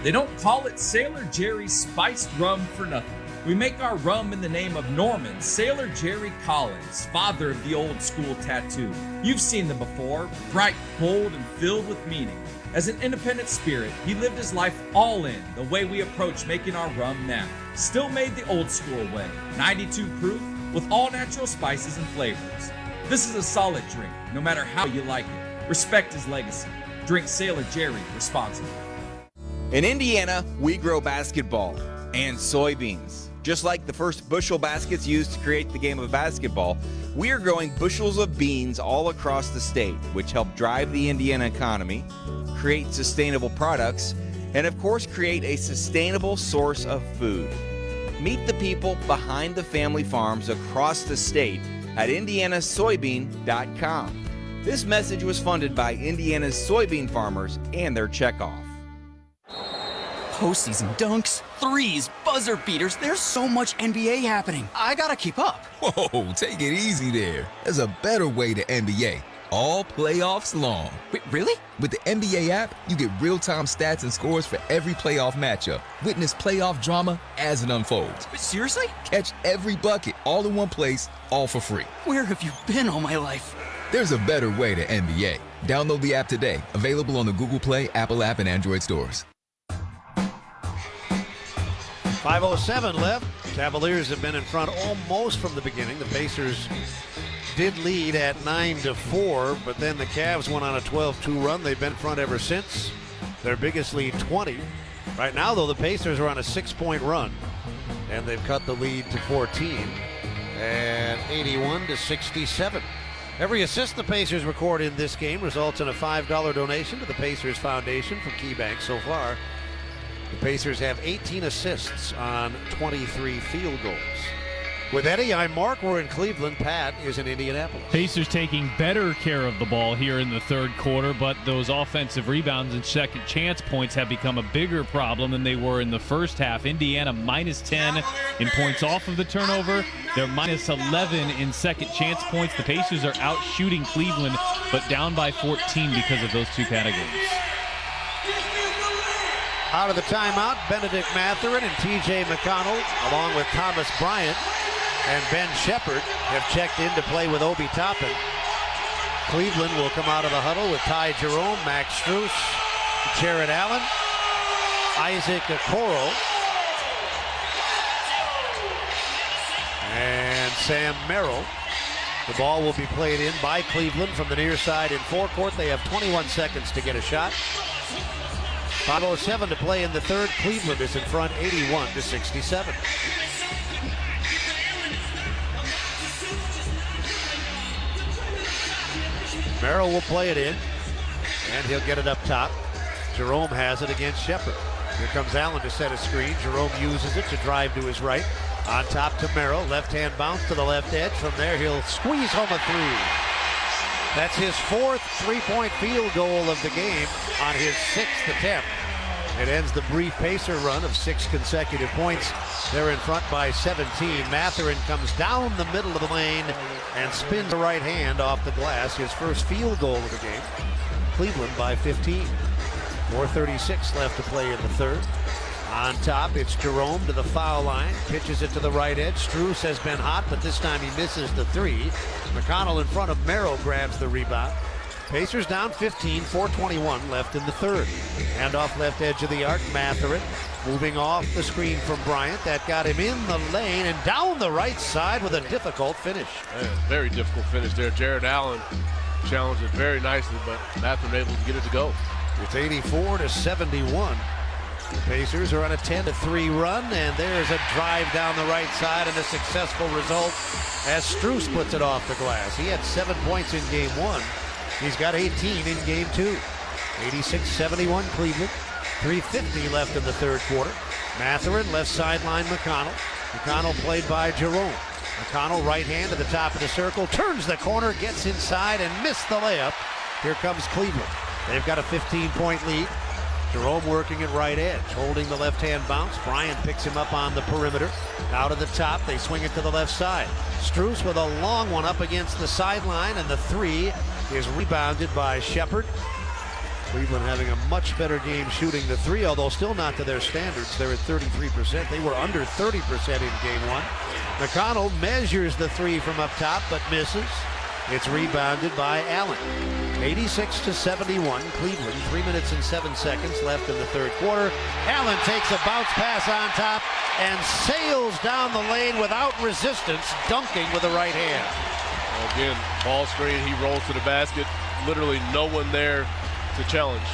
They don't call it Sailor Jerry's spiced rum for nothing. We make our rum in the name of Norman Sailor Jerry Collins, father of the old school tattoo. You've seen them before, bright, bold, and filled with meaning. As an independent spirit, he lived his life all in the way we approach making our rum now. Still made the old school way, 92 proof, with all natural spices and flavors. This is a solid drink, no matter how you like it. Respect his legacy. Drink Sailor Jerry responsibly. In Indiana, we grow basketball and soybeans. Just like the first bushel baskets used to create the game of basketball, we are growing bushels of beans all across the state, which help drive the Indiana economy, create sustainable products, and of course create a sustainable source of food. Meet the people behind the family farms across the state at indianasoybean.com. This message was funded by Indiana's soybean farmers and their checkoff. Postseason dunks, threes, buzzer beaters. There's so much NBA happening. I gotta keep up. Whoa, take it easy there. There's a better way to NBA. All playoffs long. Wait, really? With the NBA app, you get real-time stats and scores for every playoff matchup. Witness playoff drama as it unfolds. Seriously? Catch every bucket all in one place, all for free. Where have you been all my life? There's a better way to NBA. Download the app today. Available on the Google Play, Apple app, and Android stores. 5:07 left. Cavaliers have been in front almost from the beginning. The Pacers did lead at 9-4, but then the Cavs went on a 12-2 run. They've been in front ever since. Their biggest lead, 20. Right now, though, the Pacers are on a 6-point run, and they've cut the lead to 14 at 81-67. Every assist the Pacers record in this game results in a $5 donation to the Pacers Foundation from KeyBank so far. The Pacers have 18 assists on 23 field goals. With Eddie, I'm Mark. We're in Cleveland. Pat is in Indianapolis. Pacers taking better care of the ball here in the third quarter, but those offensive rebounds and second chance points have become a bigger problem than they were in the first half. Indiana minus 10 in points off of the turnover. They're minus 11 in second chance points. The Pacers are out shooting Cleveland, but down by 14 because of those two categories. Out of the timeout, Benedict Mathurin and T.J. McConnell, along with Thomas Bryant and Ben Shepard, have checked in to play with Obi Toppin. Cleveland will come out of the huddle with Ty Jerome, Max Strus, Jared Allen, Isaac Okoro, and Sam Merrill. The ball will be played in by Cleveland from the near side in forecourt. They have 21 seconds to get a shot. 5:07 to play in the third. Cleveland is in front 81-67. Merrill will play it in, and he'll get it up top. Jerome has it against Shepard. Here comes Allen to set a screen. Jerome uses it to drive to his right. On top to Merrill. Left-hand bounce to the left edge. From there, he'll squeeze home a three. That's his fourth three-point field goal of the game on his sixth attempt. It ends the brief Pacer run of 6 consecutive points. They're in front by 17. Mathurin comes down the middle of the lane and spins the right hand off the glass. His first field goal of the game. Cleveland by 15. 4:36 left to play in the third. On top, it's Jerome to the foul line. Pitches it to the right edge. Strus has been hot, but this time he misses the three. McConnell in front of Merrill grabs the rebound. Pacers down 15, 4:21 left in the third. Hand off left edge of the arc, Mathurin. Moving off the screen from Bryant. That got him in the lane and down the right side with a difficult finish. Very difficult finish there. Jared Allen challenged it very nicely, but Mathurin able to get it to go. It's 84-71. The Pacers are on a 10-3 run, and there's a drive down the right side and a successful result as Strus puts it off the glass. He had 7 points in game one. He's got 18 in game two. 86-71 Cleveland. 3:50 left in the third quarter. Mathurin, left sideline, McConnell. McConnell played by Jerome. McConnell, right hand to the top of the circle, turns the corner, gets inside, and missed the layup. Here comes Cleveland. They've got a 15-point lead. Jerome working at right edge, holding the left-hand bounce. Bryant picks him up on the perimeter. Out of the top, they swing it to the left side. Strus with a long one up against the sideline, and the three is rebounded by Shepard. Cleveland having a much better game shooting the three, although still not to their standards. They're at 33%. They were under 30% in game one. McConnell measures the three from up top, but misses. It's rebounded by Allen. 86-71, Cleveland. 3 minutes and 7 seconds left in the third quarter. Allen takes a bounce pass on top and sails down the lane without resistance, dunking with the right hand. Again, ball screen, he rolls to the basket. Literally no one there to challenge.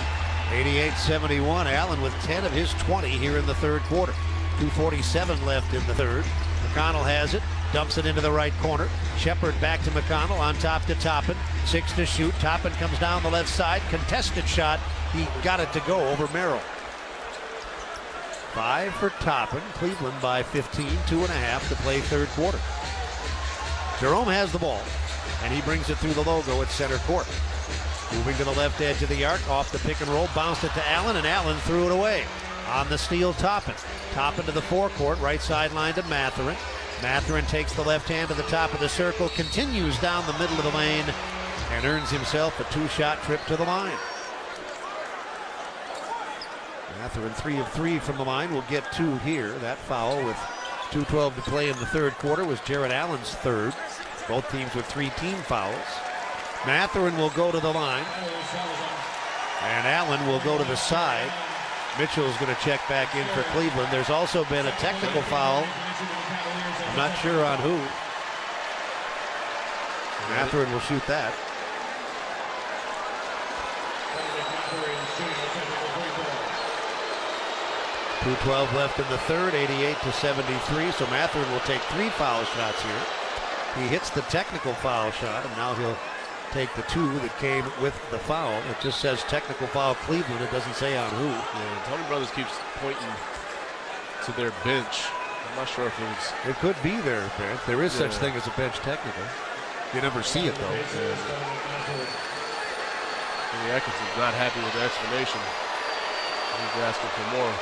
88-71, Allen with 10 of his 20 here in the third quarter. 2:47 left in the third. McConnell has it. Dumps it into the right corner. Shepard back to McConnell, on top to Toppin. 6 to shoot. Toppin comes down the left side. Contested shot. He got it to go over Merrill. 5 for Toppin. Cleveland by 15. 2.5 to play third quarter. Jerome has the ball, and he brings it through the logo at center court. Moving to the left edge of the arc. Off the pick and roll. Bounced it to Allen, and Allen threw it away. On the steal, Toppin. Toppin to the forecourt. Right sideline to Mathurin. Mathurin takes the left hand to the top of the circle, continues down the middle of the lane, and earns himself a 2-shot trip to the line. Mathurin 3 of 3 from the line, will get 2 here. That foul with 2:12 to play in the third quarter was Jared Allen's third. Both teams with 3 team fouls. Mathurin will go to the line, and Allen will go to the side. Mitchell's going to check back in for Cleveland. There's also been a technical foul. I'm not sure on who. Mathurin will shoot that. .212 left in the third, 88-73. So Mathurin will take 3 foul shots here. He hits the technical foul shot, and now he'll take the 2 that came with the foul. It just says technical foul Cleveland. It doesn't say on who. Yeah, Tony Brothers keeps pointing to their bench. I'm not sure if it could be their bench. There is such thing as a bench technical. You never see it though. Kenny Atkinson's not happy with the explanation. He's asking for more.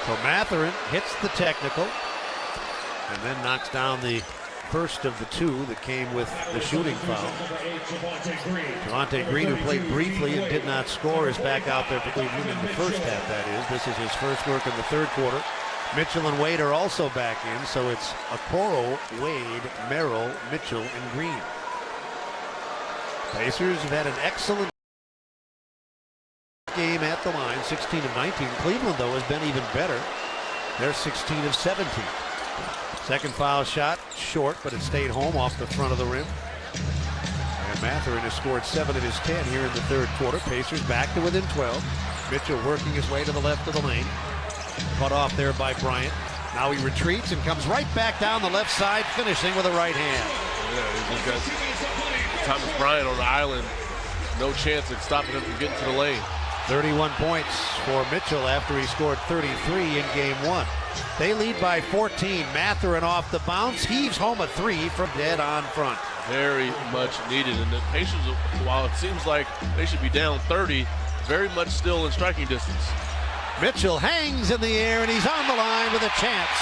So Mathurin hits the technical and then knocks down the first of the two that came with the shooting foul. Javonte Green, who played briefly and did not score, is back out there for Cleveland in the first half, that is. This is his first work in the third quarter. Mitchell and Wade are also back in, so it's Okoro, Wade, Merrill, Mitchell, and Green. Pacers have had an excellent game at the line, 16 of 19. Cleveland, though, has been even better. They're 16 of 17. Second foul shot, short, but it stayed home off the front of the rim. And Mathurin has scored 7 of his 10 here in the third quarter. Pacers back to within 12. Mitchell working his way to the left of the lane. Cut off there by Bryant. Now he retreats and comes right back down the left side, finishing with a right hand. Yeah, he's got Thomas Bryant on the island. No chance at stopping him from getting to the lane. 31 points for Mitchell after he scored 33 in game one. They lead by 14. Mathurin off the bounce, heaves home a 3 from dead on front. Very much needed. And the Pacers, while it seems like they should be down 30, very much still in striking distance. Mitchell hangs in the air, and he's on the line with a chance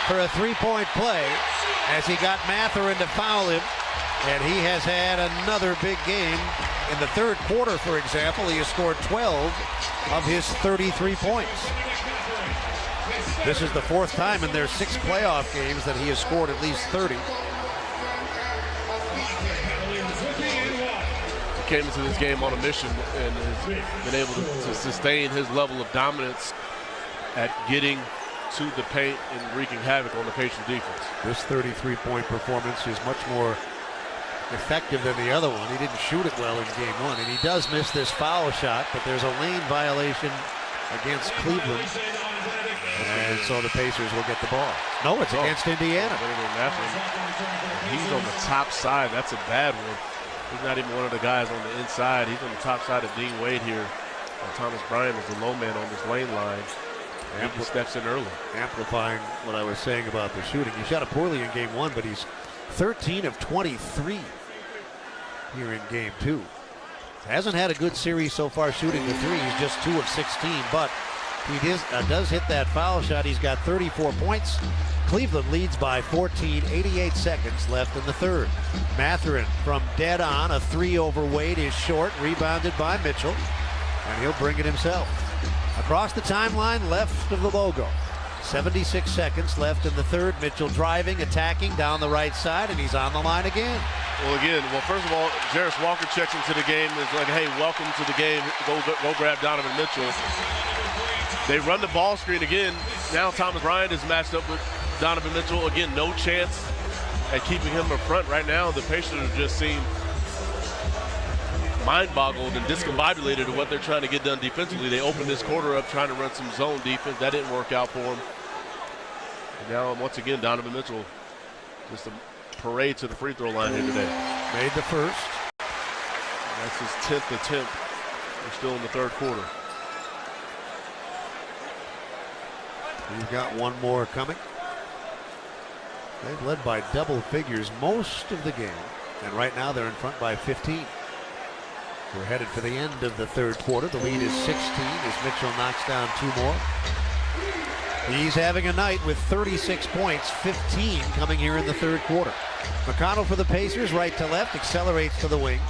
for a three-point play as he got Mathurin to foul him. And he has had another big game. In the third quarter, for example, he has scored 12 of his 33 points. This is the fourth time in their 6 playoff games that he has scored at least 30. He came into this game on a mission and has been able to sustain his level of dominance at getting to the paint and wreaking havoc on the Pacers defense. This 33-point performance is much more effective than the other one. He didn't shoot it well in game one, and he does miss this foul shot, but there's a lane violation against Cleveland, and so the Pacers will get the ball. No, it's against Indiana. He's on the top side. That's a bad one. He's not even one of the guys on the inside. He's on the top side of Dean Wade here. And Thomas Bryant is the low man on this lane line. He just steps in early. Amplifying what I was saying about the shooting. He shot it poorly in game one, but he's 13 of 23 here in game two. Hasn't had a good series so far shooting the three. He's just 2 of 16, but he does hit that foul shot. He's got 34 points. Cleveland leads by 14, 88 seconds left in the third. Mathurin from dead on, a 3 over Wade is short, rebounded by Mitchell, and he'll bring it himself. Across the timeline, left of the logo. 76 seconds left in the third. Mitchell driving, attacking down the right side, and he's on the line again. Well, first of all, Jarris Walker checks into the game. It's like, hey, welcome to the game. Go grab Donovan Mitchell. They run the ball screen again. Now Thomas Bryant is matched up with Donovan Mitchell. Again, no chance at keeping him in front right now. The Pacers have just seemed mind-boggled and discombobulated at what they're trying to get done defensively. They opened this quarter up trying to run some zone defense. That didn't work out for them. And now, once again, Donovan Mitchell just a parade to the free throw line here today. Made the first. That's his 10th attempt. We're still in the third quarter. We've got one more coming. They've led by double figures most of the game, and right now they're in front by 15. We're headed for the end of the third quarter. The lead is 16 as Mitchell knocks down 2 more. He's having a night with 36 points, 15 coming here in the third quarter. McConnell for the Pacers, right to left, accelerates to the wing.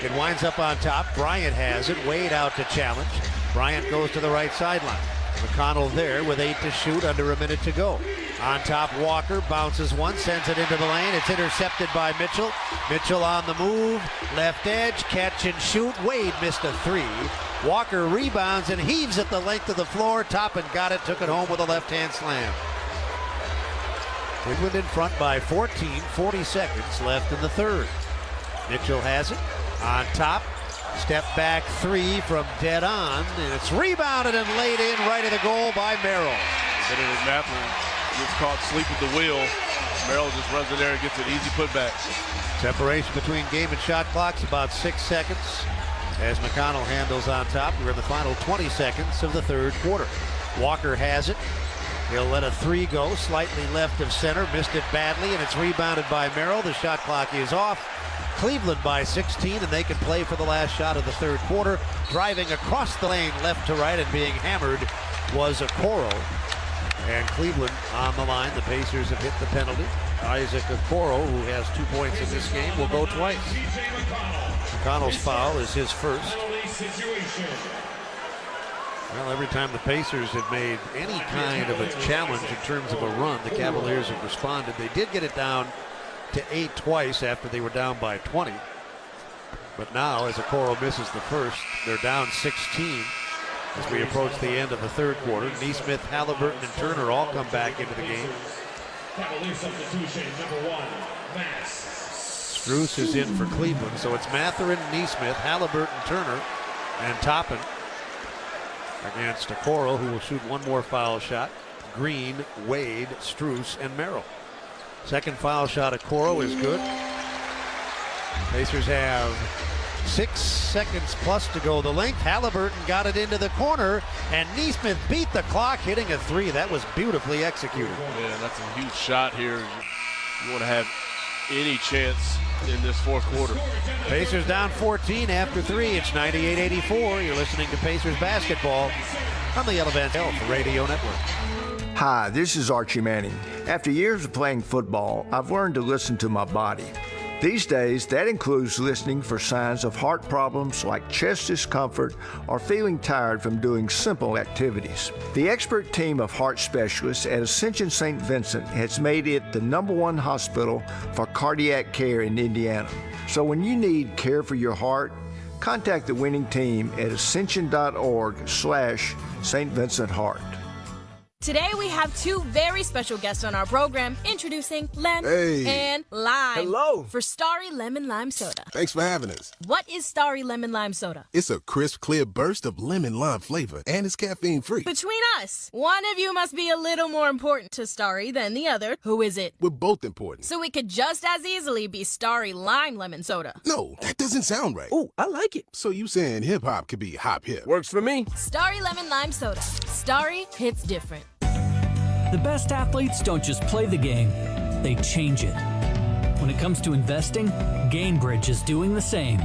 It winds up on top. Bryant has it. Wade out to challenge. Bryant goes to the right sideline. McConnell there with 8 to shoot, under a minute to go. On top, Walker bounces one, sends it into the lane. It's intercepted by Mitchell. Mitchell on the move, left edge, catch and shoot. Wade missed a 3. Walker rebounds and heaves it the length of the floor. Toppin got it, took it home with a left-hand slam. Cleveland in front by 14, 40 seconds left in the third. Mitchell has it on top. Step back 3 from dead on, and it's rebounded and laid in right of the goal by Merrill. Mathurin gets caught asleep at the wheel. Merrill just runs in there and gets an easy putback. Separation between game and shot clocks about 6 seconds as McConnell handles on top. We're in the final 20 seconds of the third quarter. Walker has it. He'll let a 3 go, slightly left of center, missed it badly, and it's rebounded by Merrill. The shot clock is off. Cleveland by 16, and they can play for the last shot of the third quarter. Driving across the lane left to right and being hammered was Okoro. And Cleveland on the line. The Pacers have hit the penalty. Isaac Okoro, who has 2 points in this game, will go twice. McConnell's foul is his first. Well, every time the Pacers have made any kind of a challenge in terms of a run, the Cavaliers have responded. They did get it down to 8 twice after they were down by 20. But now, as Okoro misses the first, they're down 16 as we approach the end of the third quarter. Nesmith, Halliburton, and Turner all come back into the game. Cavalier substitution number 1, Max. Strus is in for Cleveland, so it's Mathurin, Nesmith, Halliburton, Turner, and Toppin against Okoro, who will shoot one more foul shot. Green, Wade, Strus, and Merrill. Second foul shot at Okoro is good. Pacers have 6 seconds plus to go the length. Halliburton got it into the corner, and Nesmith beat the clock, hitting a 3. That was beautifully executed. Yeah, that's a huge shot here. You want to have any chance in this fourth quarter. Pacers down 14 after 3. It's 98-84. You're listening to Pacers basketball on the Elevate Health Radio Network. Hi, this is Archie Manning. After years of playing football, I've learned to listen to my body. These days, that includes listening for signs of heart problems like chest discomfort or feeling tired from doing simple activities. The expert team of heart specialists at Ascension St. Vincent has made it the st hospital for cardiac care in Indiana. So when you need care for your heart, contact the winning team at ascension.org/St. Vincent Heart. Today we have 2 very special guests on our program, introducing Lem and Lime. Hello. For Starry Lemon Lime Soda. Thanks for having us. What is Starry Lemon Lime Soda? It's a crisp, clear burst of lemon lime flavor, and it's caffeine-free. Between us, one of you must be a little more important to Starry than the other. Who is it? We're both important. So it could just as easily be Starry Lime Lemon Soda. No, that doesn't sound right. Oh, I like it. So you saying hip-hop could be hop-hip? Works for me. Starry Lemon Lime Soda. Starry hits different. The best athletes don't just play the game, they change it. When it comes to investing, Gainbridge is doing the same.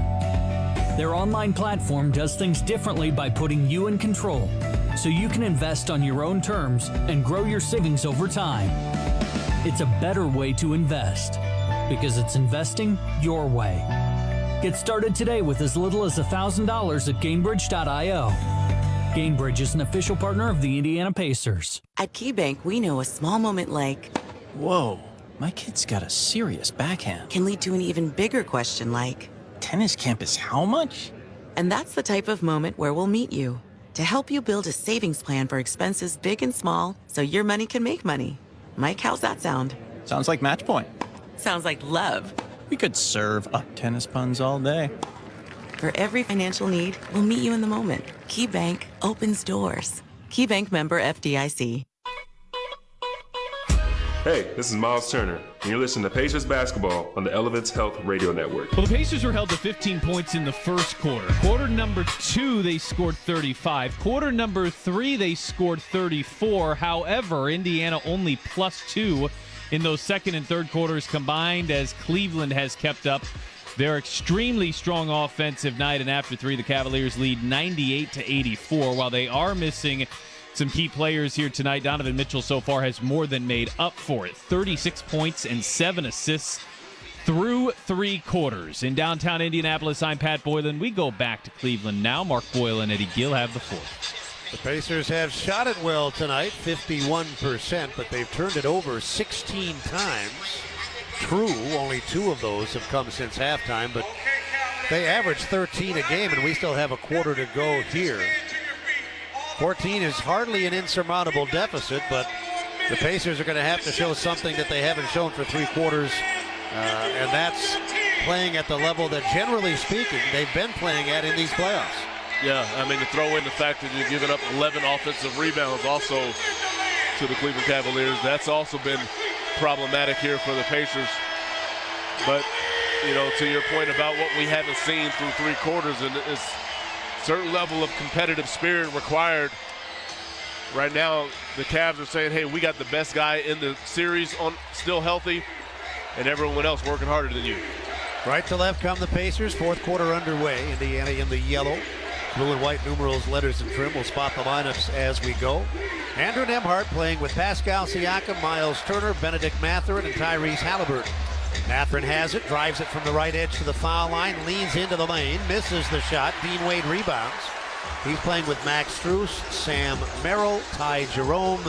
Their online platform does things differently by putting you in control, so you can invest on your own terms and grow your savings over time. It's a better way to invest, because it's investing your way. Get started today with as little as $1,000 at Gainbridge.io. Gainbridge is an official partner of the Indiana Pacers. At KeyBank, we know a small moment like, whoa, my kid's got a serious backhand. Can lead to an even bigger question like, tennis camp is how much? And that's the type of moment where we'll meet you to help you build a savings plan for expenses big and small so your money can make money. Mike, how's that sound? Sounds like match point. Sounds like love. We could serve up tennis puns all day. For every financial need, we'll meet you in the moment. KeyBank opens doors. KeyBank member FDIC. Hey, this is Miles Turner, and you're listening to Pacers basketball on the Elevate Health Radio Network. Well, the Pacers were held to 15 points in the first quarter. Quarter number 2, they scored 35. Quarter number 3, they scored 34. However, Indiana only +2 in those second and third quarters combined, as Cleveland has kept up their extremely strong offensive night. And after 3, the Cavaliers lead 98-84. While they are missing some key players here tonight, Donovan Mitchell so far has more than made up for it. 36 points and 7 assists through 3 quarters. In downtown Indianapolis, I'm Pat Boylan. We go back to Cleveland now. Mark Boyle and Eddie Gill have the floor. The Pacers have shot it well tonight, 51%, but they've turned it over 16 times. True, only 2 of those have come since halftime, but they average 13 a game, and we still have a quarter to go here. 14 is hardly an insurmountable deficit, but the Pacers are going to have to show something that they haven't shown for 3 quarters, and that's playing at the level that, generally speaking, they've been playing at in these playoffs. Yeah, I mean, to throw in the fact that you're giving up 11 offensive rebounds also to the Cleveland Cavaliers, that's also been problematic here for the Pacers. But, you know, to your point about what we haven't seen through 3 quarters, and it's a certain level of competitive spirit required. Right now, the Cavs are saying, hey, we got the best guy in the series on still healthy, and everyone else working harder than you. Right to left come the Pacers. 4th quarter underway. Indiana in the yellow. Blue and white numerals, letters, and trim. We'll spot the lineups as we go. Andrew Nembhard playing with Pascal Siakam, Miles Turner, Benedict Mathurin, and Tyrese Halliburton. Mathurin has it, drives it from the right edge to the foul line, leans into the lane, misses the shot. Dean Wade rebounds. He's playing with Max Strus, Sam Merrill, Ty Jerome,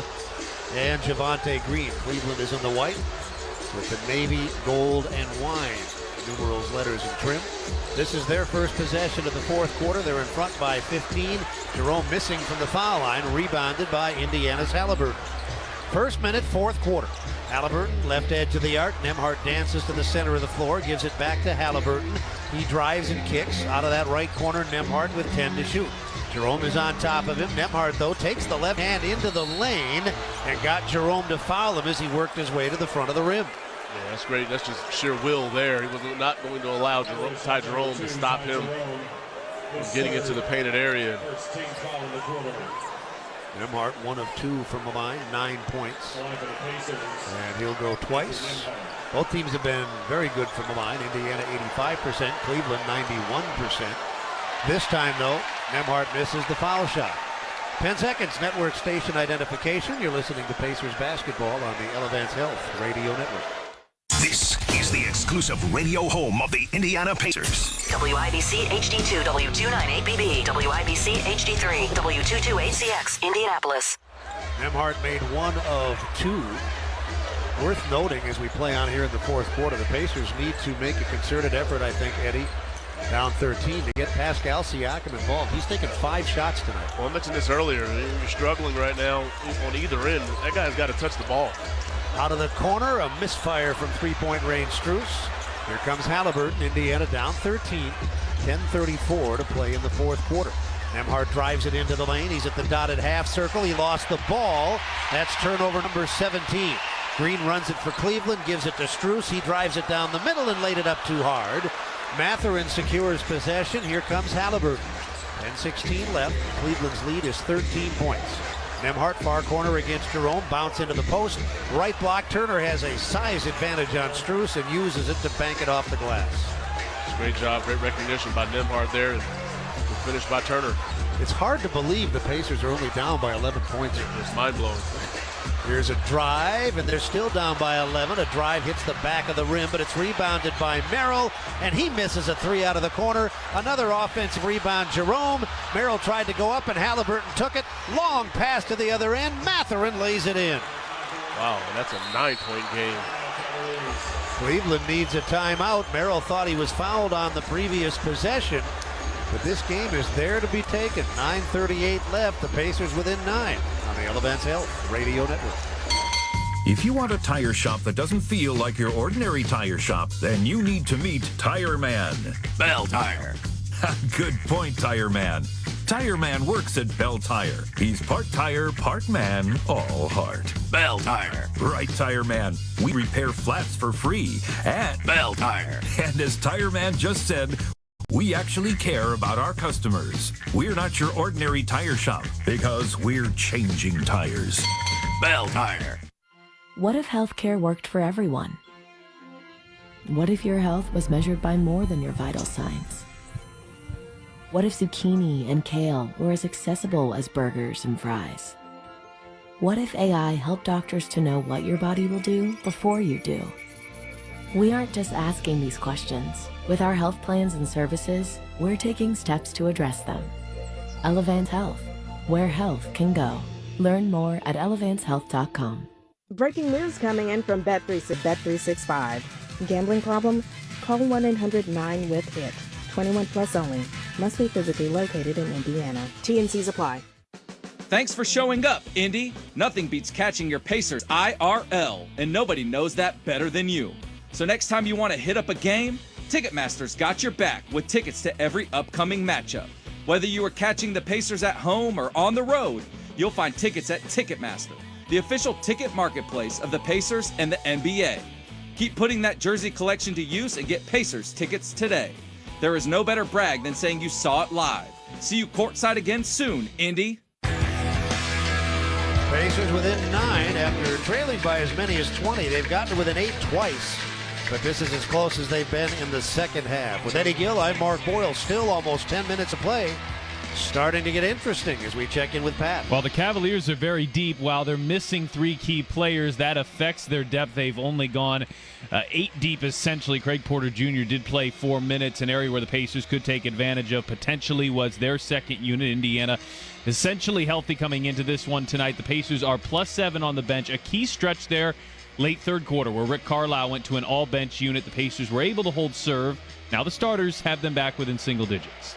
and Javonte Green. Cleveland is in the white with the navy, gold, and wine numerals, letters, and trim. This is their first possession of the fourth quarter. They're in front by 15. Jerome missing from the foul line, rebounded by Indiana's Halliburton. First minute, fourth quarter. Halliburton, left edge of the arc. Nembhard dances to the center of the floor, gives it back to Halliburton. He drives and kicks out of that right corner. Nembhard with 10 to shoot. Jerome is on top of him. Nembhard, though, takes the left hand into the lane and got Jerome to foul him as he worked his way to the front of the rim. Yeah, that's great. That's just sheer will there. He was not going to allow Ty Jerome to stop him from getting into the painted area. Nembhard, 1 of 2 from the line, 9 points. And he'll go twice. Both teams have been very good from the line. Indiana 85%, Cleveland 91%. This time, though, Nembhard misses the foul shot. 10 seconds, network station identification. You're listening to Pacers basketball on the Elevance Health Radio Network. This is the exclusive radio home of the Indiana Pacers. WIBC HD2, W298BB, WIBC HD3, W228CX, Indianapolis. Nembhard made 1 of 2. Worth noting as we play on here in the fourth quarter, the Pacers need to make a concerted effort, I think, Eddie, down 13 to get Pascal Siakam involved. He's taking 5 shots tonight. Well, I mentioned this earlier. You're struggling right now on either end. That guy's got to touch the ball. Out of the corner, a misfire from three-point range, Strus. Here comes Halliburton. Indiana down 13. 10:34 to play in the fourth quarter. Nembhard drives it into the lane. He's at the dotted half circle. He lost the ball. That's turnover number 17. Green runs it for Cleveland, gives it to Strus. He drives it down the middle and laid it up too hard. Mathurin secures possession. Here comes Halliburton. 10:16 left. Cleveland's lead is 13 points. Nembhard, far corner against Jerome, bounce into the post. Right block, Turner has a size advantage on Strus and uses it to bank it off the glass. Great job, great recognition by Nembhard there, and finished by Turner. It's hard to believe the Pacers are only down by 11 points. It's mind-blowing. Here's a drive, and they're still down by 11. A drive hits the back of the rim, but it's rebounded by Merrill, and he misses a 3 out of the corner. Another offensive rebound, Jerome. Merrill tried to go up, and Halliburton took it. Long pass to the other end. Mathurin lays it in. Wow, that's a 9-point game. Cleveland needs a timeout. Merrill thought he was fouled on the previous possession, but this game is there to be taken. 9:38 left. The Pacers within 9 on the Elevance Health Radio Network. If you want a tire shop that doesn't feel like your ordinary tire shop, then you need to meet Tire Man. Bell Tire. Good point, Tire Man. Tire Man works at Bell Tire. He's part tire, part man, all heart. Bell Tire. Right, Tire Man. We repair flats for free at Bell Tire. And as Tire Man just said, we actually care about our customers. We're not your ordinary tire shop because we're changing tires. Bell Tire. What if healthcare worked for everyone? What if your health was measured by more than your vital signs? What if zucchini and kale were as accessible as burgers and fries? What if AI helped doctors to know what your body will do before you do? We aren't just asking these questions. With our health plans and services, we're taking steps to address them. Elevance Health, where health can go. Learn more at elevancehealth.com. Breaking news coming in from Bet365. Gambling problem? Call 1-800-9-WITH-IT. 21 plus only. Must be physically located in Indiana. T&Cs apply. Thanks for showing up, Indy. Nothing beats catching your Pacers IRL, and nobody knows that better than you. So next time you want to hit up a game, Ticketmaster's got your back with tickets to every upcoming matchup. Whether you are catching the Pacers at home or on the road, you'll find tickets at Ticketmaster, the official ticket marketplace of the Pacers and the NBA. Keep putting that jersey collection to use and get Pacers tickets today. There is no better brag than saying you saw it live. See you courtside again soon, Indy. Pacers within 9 after trailing by as many as 20. They've gotten within 8 twice, but this is as close as they've been in the second half. With Eddie Gill, I'm Mark Boyle. Still almost 10 minutes of play starting to get interesting as we check in with Pat. While the Cavaliers are very deep, while they're missing 3 key players, that affects their depth. They've only gone 8 deep, essentially. Craig Porter Jr. did play 4 minutes. An area where the Pacers could take advantage of potentially was their second unit. Indiana essentially healthy coming into this one tonight. The Pacers are +7 on the bench. A key stretch there late third quarter where Rick Carlisle went to an all-bench unit. The Pacers were able to hold serve. Now the starters have them back within single digits.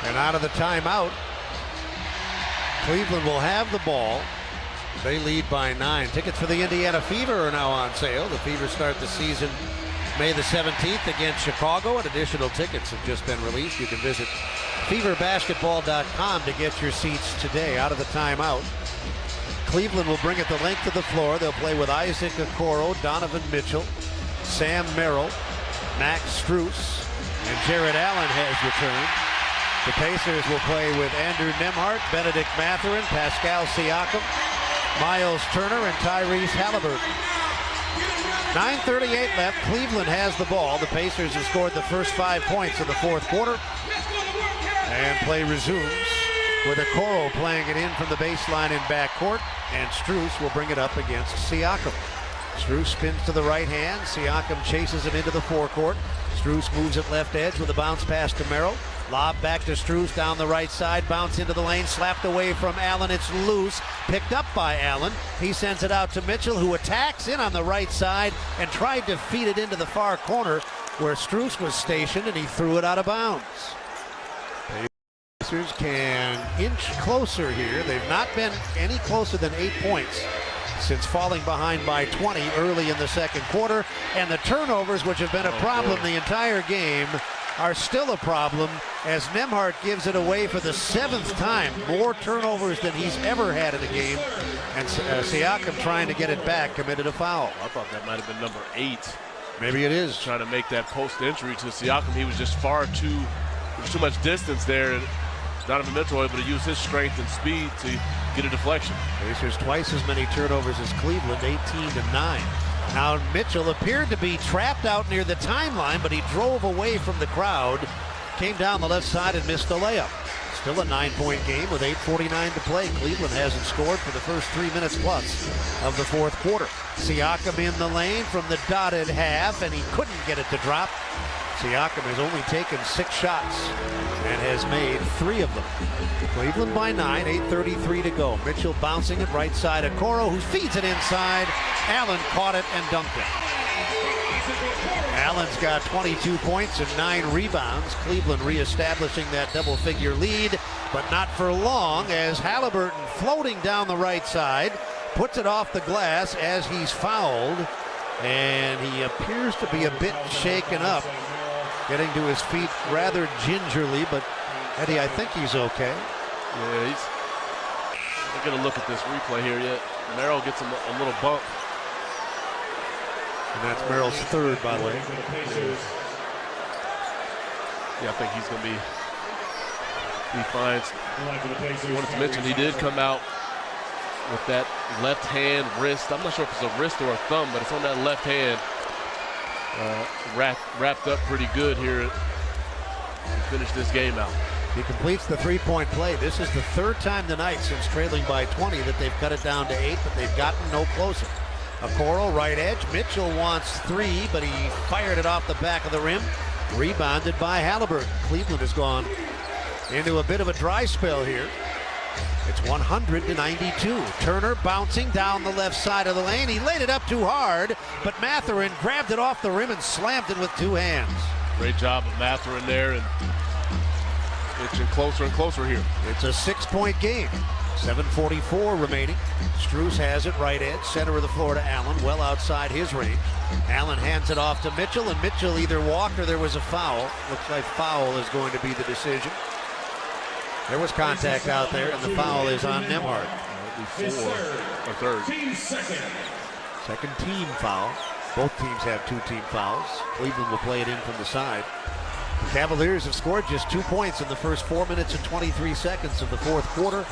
And out of the timeout, Cleveland will have the ball. They lead by 9. Tickets for the Indiana Fever are now on sale. The Fever start the season May the 17th against Chicago, and additional tickets have just been released. You can visit feverbasketball.com to get your seats today. Out of the timeout, Cleveland will bring it the length of the floor. They'll play with Isaac Okoro, Donovan Mitchell, Sam Merrill, Max Strus, and Jared Allen has returned. The Pacers will play with Andrew Nembhard, Benedict Mathurin, Pascal Siakam, Miles Turner, and Tyrese Halliburton. 9:38 left. Cleveland has the ball. The Pacers have scored the first 5 points of the fourth quarter. And play resumes with Okoro playing it in from the baseline in backcourt. And Strus will bring it up against Siakam. Strus spins to the right hand. Siakam chases him into the forecourt. Strus moves at left edge with a bounce pass to Merrill. Lob back to Strus down the right side. Bounce into the lane. Slapped away from Allen. It's loose. Picked up by Allen. He sends it out to Mitchell, who attacks in on the right side and tried to feed it into the far corner where Strus was stationed, and he threw it out of bounds. Pacers can inch closer here. They've not been any closer than 8 points since falling behind by 20 early in the second quarter. And the turnovers, which have been a problem the entire game, are still a problem as Nembhard gives it away for the 7th time. More turnovers than he's ever had in a game. And Siakam, trying to get it back, committed a foul. I thought that might have been number 8. Maybe it is. Trying to make that post entry to Siakam. He was just too much distance there. Donovan Mitchell able to use his strength and speed to get a deflection. Pacers twice as many turnovers as Cleveland, 18-9. Now Mitchell appeared to be trapped out near the timeline, but he drove away from the crowd, came down the left side and missed the layup. Still a 9-point game with 8:49 to play. Cleveland hasn't scored for the first 3 minutes plus of the fourth quarter. Siakam in the lane from the dotted half, and he couldn't get it to drop. Siakam has only taken 6 shots and has made 3 of them. Cleveland by 9, 8:33 to go. Mitchell bouncing it right side. Okoro, who feeds it inside. Allen caught it and dunked it. Allen's got 22 points and 9 rebounds. Cleveland reestablishing that double-figure lead, but not for long as Halliburton, floating down the right side, puts it off the glass as he's fouled, and he appears to be a bit shaken up, getting to his feet rather gingerly, but Eddie, I think he's okay. Yeah, he's not going to look at this replay here yet. Merrill gets him a little bump. And that's Merrill's 3rd, by the way. Yeah, I think he's going to be fine. I wanted to mention he did come out with that left hand wrist. I'm not sure if it's a wrist or a thumb, but it's on that left hand. Wrapped up pretty good here to finish this game out. He completes the 3-point play. This is the 3rd time tonight since trailing by 20 that they've cut it down to 8, but they've gotten no closer. Okoro, right edge. Mitchell wants 3, but he fired it off the back of the rim. Rebounded by Halliburton. Cleveland has gone into a bit of a dry spell here. It's 100-92. Turner bouncing down the left side of the lane. He laid it up too hard, but Mathurin grabbed it off the rim and slammed it with 2 hands. Great job of Mathurin there, and inching closer and closer here. It's a 6-point game. 7:44 remaining. Strus has it right edge, center of the floor to Allen, well outside his range. Allen hands it off to Mitchell, and Mitchell either walked or there was a foul. Looks like foul is going to be the decision. There was contact out there, and the foul is on Nembhard. Third. Second team foul. Both teams have 2 team fouls. Cleveland will play it in from the side. The Cavaliers have scored just 2 points in the first 4 minutes and 23 seconds of the fourth quarter,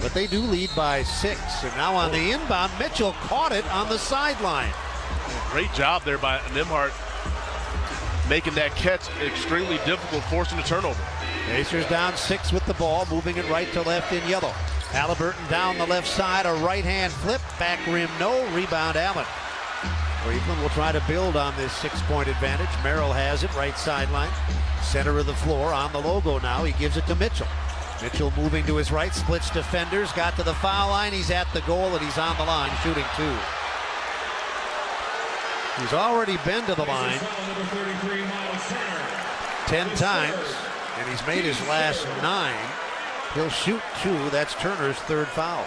but they do lead by 6. And now on the inbound, Mitchell caught it on the sideline. Great job there by Nembhard, making that catch extremely difficult, forcing a turnover. Pacers down 6 with the ball, moving it right to left in yellow. Halliburton down the left side, a right-hand flip, back rim, no, rebound Allen. Cleveland will try to build on this 6-point advantage. Merrill has it, right sideline. Center of the floor, on the logo now, he gives it to Mitchell. Mitchell moving to his right, splits defenders, got to the foul line, he's at the goal, and he's on the line, shooting 2. He's already been to the line 10 times, and he's made his last 9. He'll shoot 2. That's Turner's 3rd foul.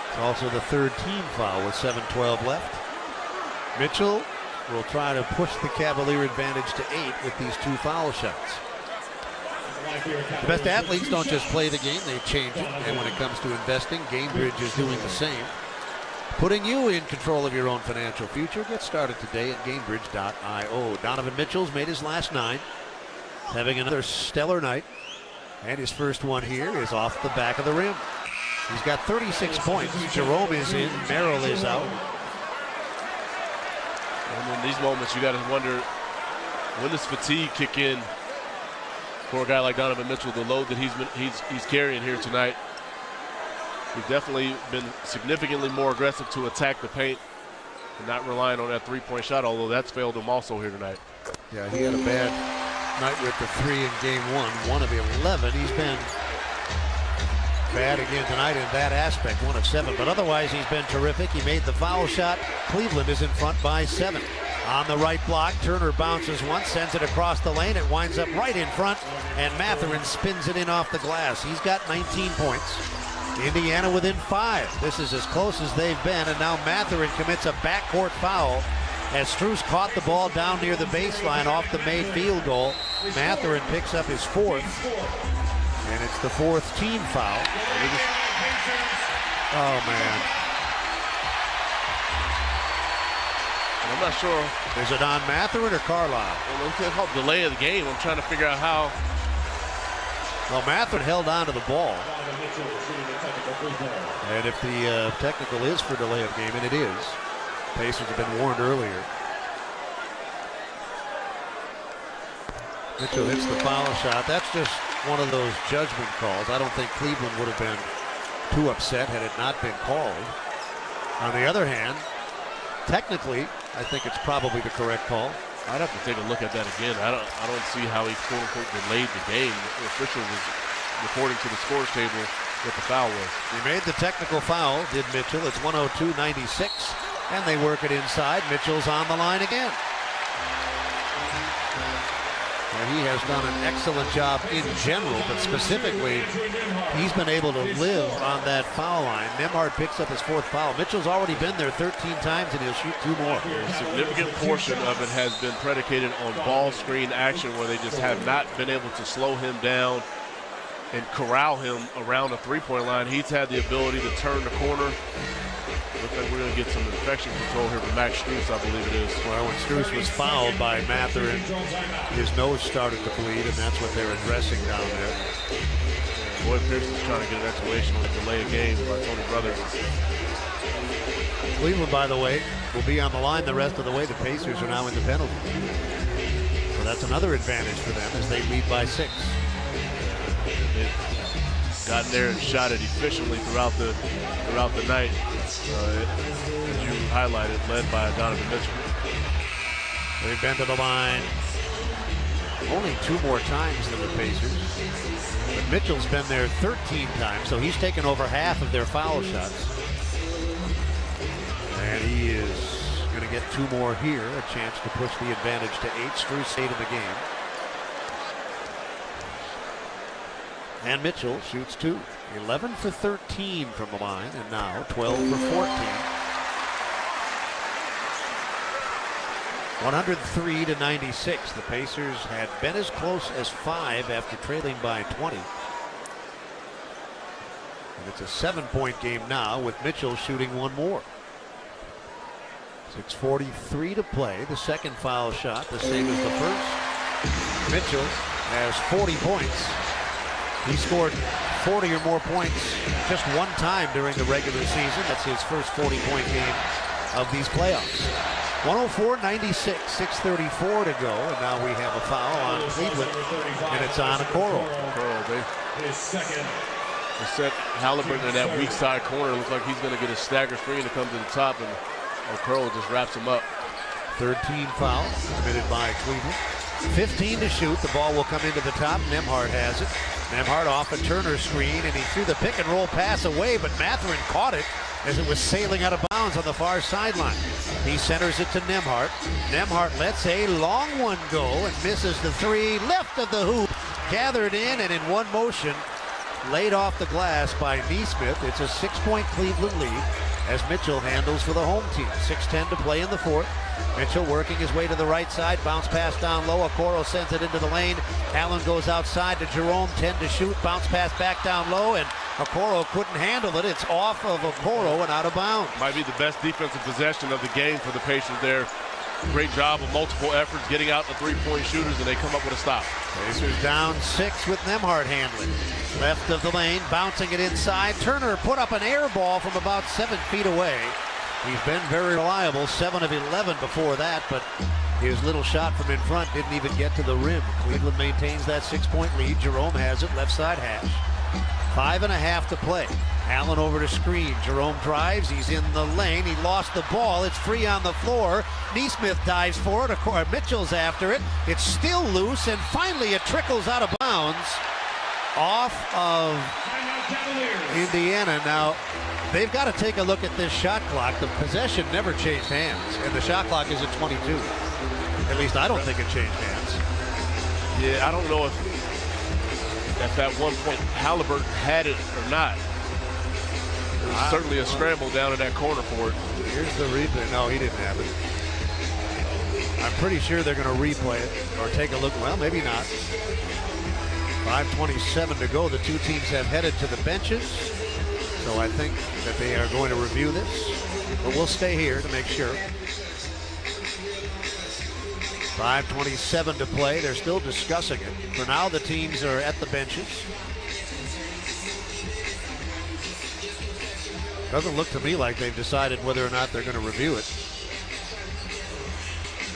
It's also the 3rd team foul with 7:12 left. Mitchell will try to push the Cavalier advantage to 8 with these 2 foul shots. The best athletes don't just play the game, they change it. And when it comes to investing, Gamebridge is doing the same. Putting you in control of your own financial future. Get started today at Gamebridge.io. Donovan Mitchell's made his last 9. Having another stellar night. And his first one here is off the back of the rim. He's got 36 points. Jerome is in. Merrill is out. And in these moments, you got to wonder, when does fatigue kick in for a guy like Donovan Mitchell? The load that he's carrying here tonight. He's definitely been significantly more aggressive to attack the paint and not relying on that 3-point shot, although that's failed him also here tonight. Yeah, he had a bad night with the 3 in game 1 of 11. He's been bad again tonight in that aspect, 1 of 7. But otherwise, he's been terrific. He made the foul shot. Cleveland is in front by 7. On the right block, Turner bounces once, sends it across the lane. It winds up right in front, and Mathurin spins it in off the glass. He's got 19 points. Indiana within 5. This is as close as they've been, and now Mathurin commits a backcourt foul as Strus caught the ball down near the baseline off the made field goal. Mathurin picks up his 4th, and it's the 4th team foul. Oh, man. I'm not sure. Is it on Mathurin or Carlisle? Well, it's called delay of the game. I'm trying to figure out how. Well, Mathurin held on to the ball. And if the technical is for delay of game, and it is, Pacers have been warned earlier. Mitchell hits the foul shot. That's just one of those judgment calls. I don't think Cleveland would have been too upset had it not been called. On the other hand, technically, I think it's probably the correct call. I'd have to take a look at that again. I don't see how he quote unquote delayed the game. The official was reporting to the scores table what the foul was. He made the technical foul, did Mitchell. It's 102-96, and they work it inside. Mitchell's on the line again. And he has done an excellent job in general, but specifically, he's been able to live on that foul line. Nembhard picks up his 4th foul. Mitchell's already been there 13 times, and he'll shoot 2 more. A significant portion of it has been predicated on ball screen action, where they just have not been able to slow him down and corral him around the 3-point line. He's had the ability to turn the corner. Looks like we're going to get some infection control here from Max Strus, I believe it is. Well, when Strus was fouled by Mathurin, his nose started to bleed, and that's what they're addressing down there. Boyd Pearson's trying to get an explanation on the delay of game by Tony Brothers. Cleveland, by the way, will be on the line the rest of the way. The Pacers are now in the penalty. So that's another advantage for them as they lead by 6. They've gotten there and shot it efficiently throughout the night. As you highlighted, led by Donovan Mitchell. They've been to the line only 2 more times than the Pacers. But Mitchell's been there 13 times, so he's taken over half of their foul shots. And he is going to get 2 more here, a chance to push the advantage to 8. Strus stayed in the game. And Mitchell shoots 2. 11 for 13 from the line, and now 12 for 14. 103-96. The Pacers had been as close as 5 after trailing by 20. And it's a 7-point game now with Mitchell shooting 1 more. 6:43 to play. The second foul shot, the same as the first. Mitchell has 40 points. He scored 40 or more points just 1 time during the regular season. That's his first 40-point game of these playoffs. 104-96, 6:34 to go, and now we have a foul on Cleveland, and it's on Okoro. His second. They set Halliburton in that weak side corner. It looks like he's going to get a stagger screen to come to the top, and Okoro just wraps him up. 13 fouls committed by Cleveland. 15 to shoot. The ball will come into the top. Nembhard has it. Nembhard off a Turner screen, and he threw the pick and roll pass away, but Mathurin caught it as it was sailing out of bounds on the far sideline. He centers it to Nembhard. Nembhard lets a long one go and misses the three. Left of the hoop, gathered in, and in one motion, laid off the glass by Neesmith. It's a 6-point Cleveland lead as Mitchell handles for the home team. 6:10 to play in the fourth. Mitchell working his way to the right side. Bounce pass down low. Okoro sends it into the lane. Allen goes outside to Jerome. 10 to shoot. Bounce pass back down low, and Okoro couldn't handle it. It's off of Okoro and out of bounds. Might be the best defensive possession of the game for the Pacers there. Great job of multiple efforts getting out the three-point shooters, and they come up with a stop. Pacers down 6 with Nembhard handling. Left of the lane, bouncing it inside. Turner put up an air ball from about 7 feet away. He's been very reliable, 7 of 11 before that, but his little shot from in front didn't even get to the rim. Cleveland maintains that 6-point lead. Jerome has it, left side hash. 5.5 to play. Allen over to screen. Jerome drives. He's in the lane. He lost the ball. It's free on the floor. Neesmith dives for it. Mitchell's after it. It's still loose, and finally it trickles out of bounds off of Indiana. Now, they've got to take a look at this shot clock. The possession never changed hands, and the shot clock is at 22. At least I don't think it changed hands. Yeah, I don't know if at that one point Halliburton had it or not. There was certainly a scramble down in that corner for it. Here's the replay. No, he didn't have it. I'm pretty sure they're going to replay it or take a look. Well, maybe not. 5:27 to go. The two teams have headed to the benches. So I think that they are going to review this. But we'll stay here to make sure. 5:27 to play. They're still discussing it. For now, the teams are at the benches. Doesn't look to me like they've decided whether or not they're going to review it.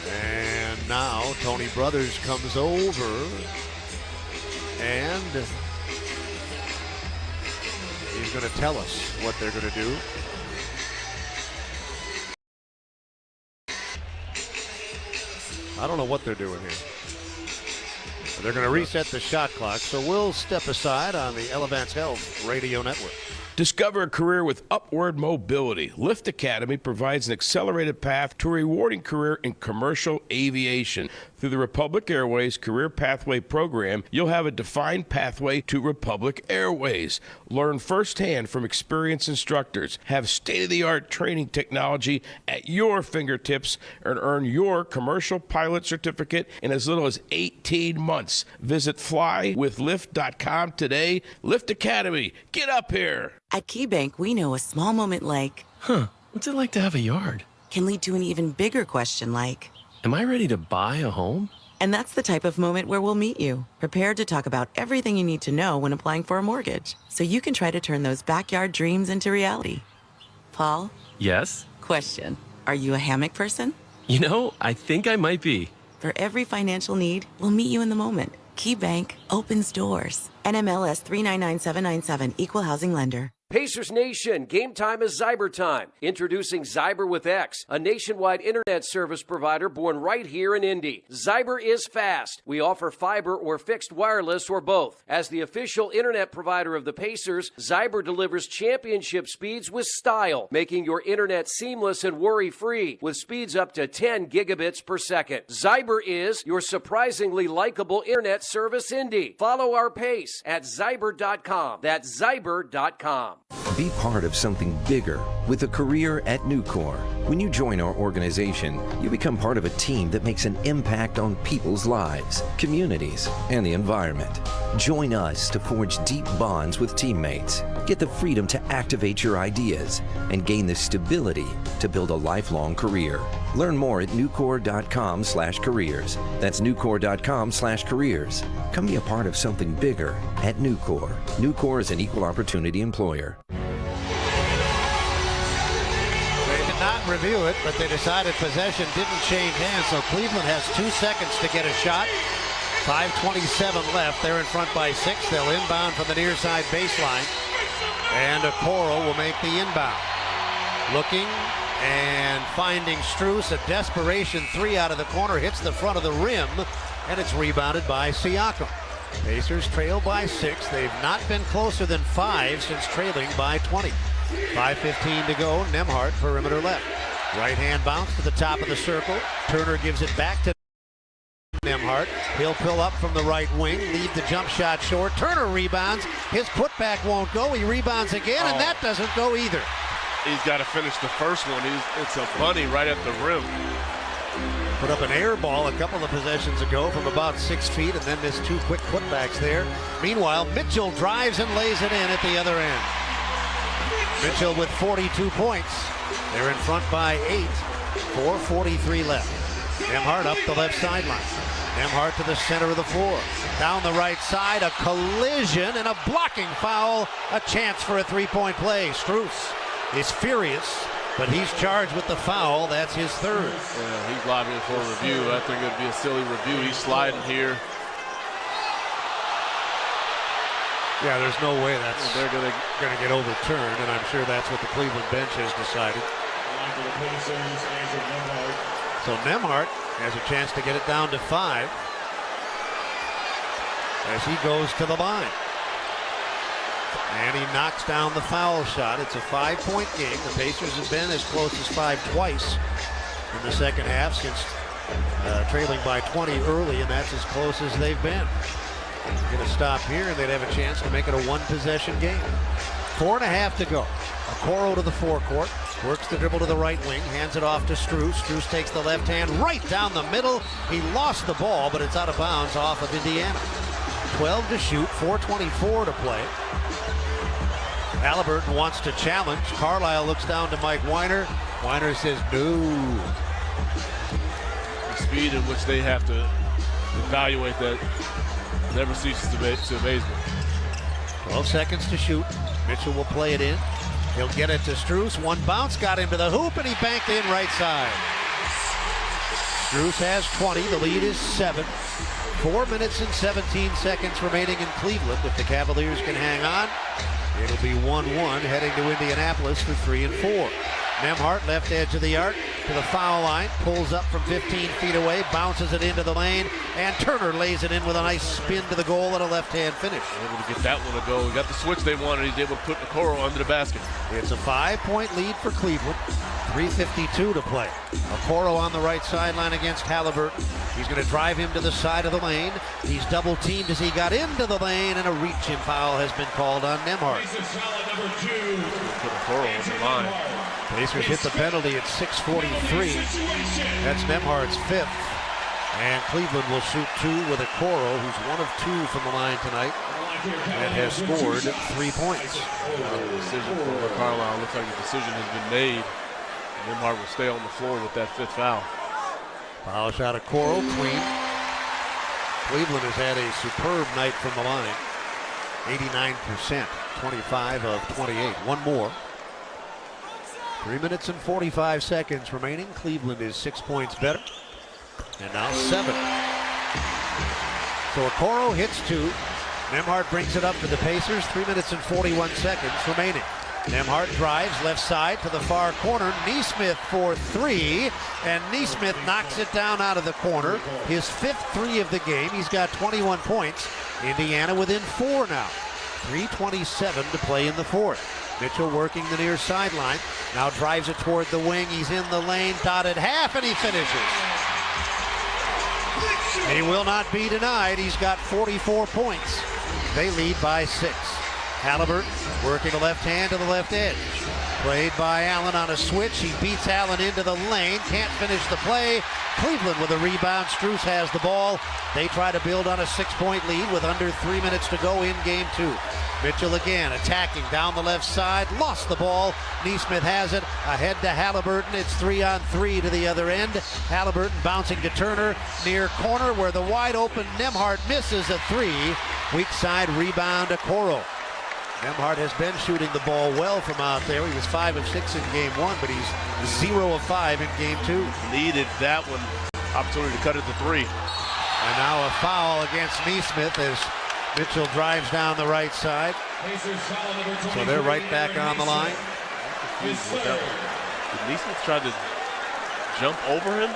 And now Tony Brothers comes over and he's going to tell us what they're going to do. I don't know what they're doing here. They're going to reset the shot clock, so we'll step aside on the Elevance Health Radio Network. Discover a career with upward mobility. Lift Academy provides an accelerated path to a rewarding career in commercial aviation. Through the Republic Airways Career Pathway Program, you'll have a defined pathway to Republic Airways. Learn firsthand from experienced instructors, have state-of-the-art training technology at your fingertips, and earn your commercial pilot certificate in as little as 18 months. Visit flywithlift.com today. Lift Academy, get up here. At KeyBank, we know a small moment like, what's it like to have a yard? Can lead to an even bigger question like, am I ready to buy a home? And that's the type of moment where we'll meet you, prepared to talk about everything you need to know when applying for a mortgage, so you can try to turn those backyard dreams into reality. Paul? Yes? Question. Are you a hammock person? You know, I think I might be. For every financial need, we'll meet you in the moment. KeyBank opens doors. NMLS 399797, Equal Housing Lender. Pacers Nation, game time is Zyber time. Introducing Zyber with X, a nationwide internet service provider born right here in Indy. Zyber is fast. We offer fiber or fixed wireless or both. As the official internet provider of the Pacers, Zyber delivers championship speeds with style, making your internet seamless and worry-free with speeds up to 10 gigabits per second. Zyber is your surprisingly likable internet service, Indy. Follow our pace at Zyber.com. That's Zyber.com. Be part of something bigger with a career at Nucor. When you join our organization, you become part of a team that makes an impact on people's lives, communities, and the environment. Join us to forge deep bonds with teammates, get the freedom to activate your ideas, and gain the stability to build a lifelong career. Learn more at nucor.com/careers. That's nucor.com/careers. Come be a part of something bigger at Nucor. Nucor is an equal opportunity employer. not review it, but they decided possession didn't change hands, so Cleveland has 2 seconds to get a shot. 5:27 left. They're in front by 6. They'll inbound from the near side baseline, and Okoro will make the inbound. Looking and finding Strus, a desperation 3 out of the corner, hits the front of the rim, and it's rebounded by Siakam. Pacers trail by 6. They've not been closer than 5 since trailing by 20. 5:15 to go. Nembhard, perimeter left. Right hand bounce to the top of the circle. Turner gives it back to Nembhard. He'll pull up from the right wing, leave the jump shot short. Turner rebounds. His putback won't go. He rebounds again, and that doesn't go either. He's got to finish the first one. It's a bunny right at the rim. Put up an air ball a couple of possessions ago from about 6 feet, and then missed 2 quick putbacks there. Meanwhile, Mitchell drives and lays it in at the other end. Mitchell with 42 points. They're in front by 8. 4:43 left. Nembhard up the left sideline. Nembhard to the center of the floor. Down the right side, a collision and a blocking foul. A chance for a three-point play. Strus is furious, but he's charged with the foul. That's his third. Yeah, he's liable for a review. I think it'd be a silly review. He's sliding here. Yeah, there's no way they're going to get overturned, and I'm sure that's what the Cleveland bench has decided. So Nembhard has a chance to get it down to 5 as he goes to the line. And he knocks down the foul shot. It's a 5-point game. The Pacers have been as close as 5 twice in the second half since trailing by 20 early, and that's as close as they've been. Get a stop here, and they'd have a chance to make it a 1-possession game. 4.5 to go. Okoro to the forecourt. Works the dribble to the right wing. Hands it off to Strus. Strus takes the left hand right down the middle. He lost the ball, but it's out of bounds off of Indiana. 12 to shoot. 4:24 to play. Halliburton wants to challenge. Carlisle looks down to Mike Weiner. Weiner says no. The speed in which they have to evaluate that never ceases to amaze me. 12 seconds to shoot. Mitchell will play it in. He'll get it to Strus. One bounce got him to the hoop, and he banked in right side. Strus has 20. The lead is 7. 4 minutes and 17 seconds remaining in Cleveland. If the Cavaliers can hang on, it'll be 1-1 heading to Indianapolis for 3 and 4. Nembhard, left edge of the arc to the foul line, pulls up from 15 feet away, bounces it into the lane, and Turner lays it in with a nice spin to the goal and a left-hand finish. Able to get that one to go. He got the switch they wanted. He's able to put Okoro under the basket. It's a 5-point lead for Cleveland. 3:52 to play. Okoro on the right sideline against Halliburton. He's going to drive him to the side of the lane. He's double teamed as he got into the lane, and a reach-in foul has been called on Nembhard. Put Okoro on the line. Pacers hit the penalty at 6:43. That's Nembhard's 5th. And Cleveland will shoot 2 with Okoro, who's 1 of 2 from the line tonight and has scored 3 points. The decision for Carlisle looks like the decision has been made. Nembhard will stay on the floor with that 5th foul. Foul shot Okoro, clean. Cleveland has had a superb night from the line. 89%, 25 of 28. One more. 3 minutes and 45 seconds remaining. Cleveland is 6 points better. And now 7. So Okoro hits 2. Nembhard brings it up for the Pacers. 3 minutes and 41 seconds remaining. Nembhard drives left side to the far corner. Nesmith for 3. And Nesmith knocks it down out of the corner. His 5th 3 of the game. He's got 21 points. Indiana within 4 now. 3:27 to play in the 4th. Mitchell working the near sideline. Now drives it toward the wing. He's in the lane, dotted half, and he finishes. He will not be denied. He's got 44 points. They lead by 6. Halliburton working the left hand to the left edge. Played by Allen on a switch. He beats Allen into the lane. Can't finish the play. Cleveland with a rebound. Strus has the ball. They try to build on a 6-point lead with under 3 minutes to go in game 2. Mitchell again attacking down the left side. Lost the ball. Nesmith has it. Ahead to Halliburton. It's 3-on-3 to the other end. Halliburton bouncing to Turner. Near corner where the wide open Nembhard misses a 3. Weak side rebound Okoro. Nembhard has been shooting the ball well from out there. He was 5 of 6 in game 1, but he's 0 of 5 in game 2. Needed that one. Opportunity to cut it to 3. And now a foul against Neesmith as Mitchell drives down the right side. So they're right back on the line. Did Neesmith try to jump over him?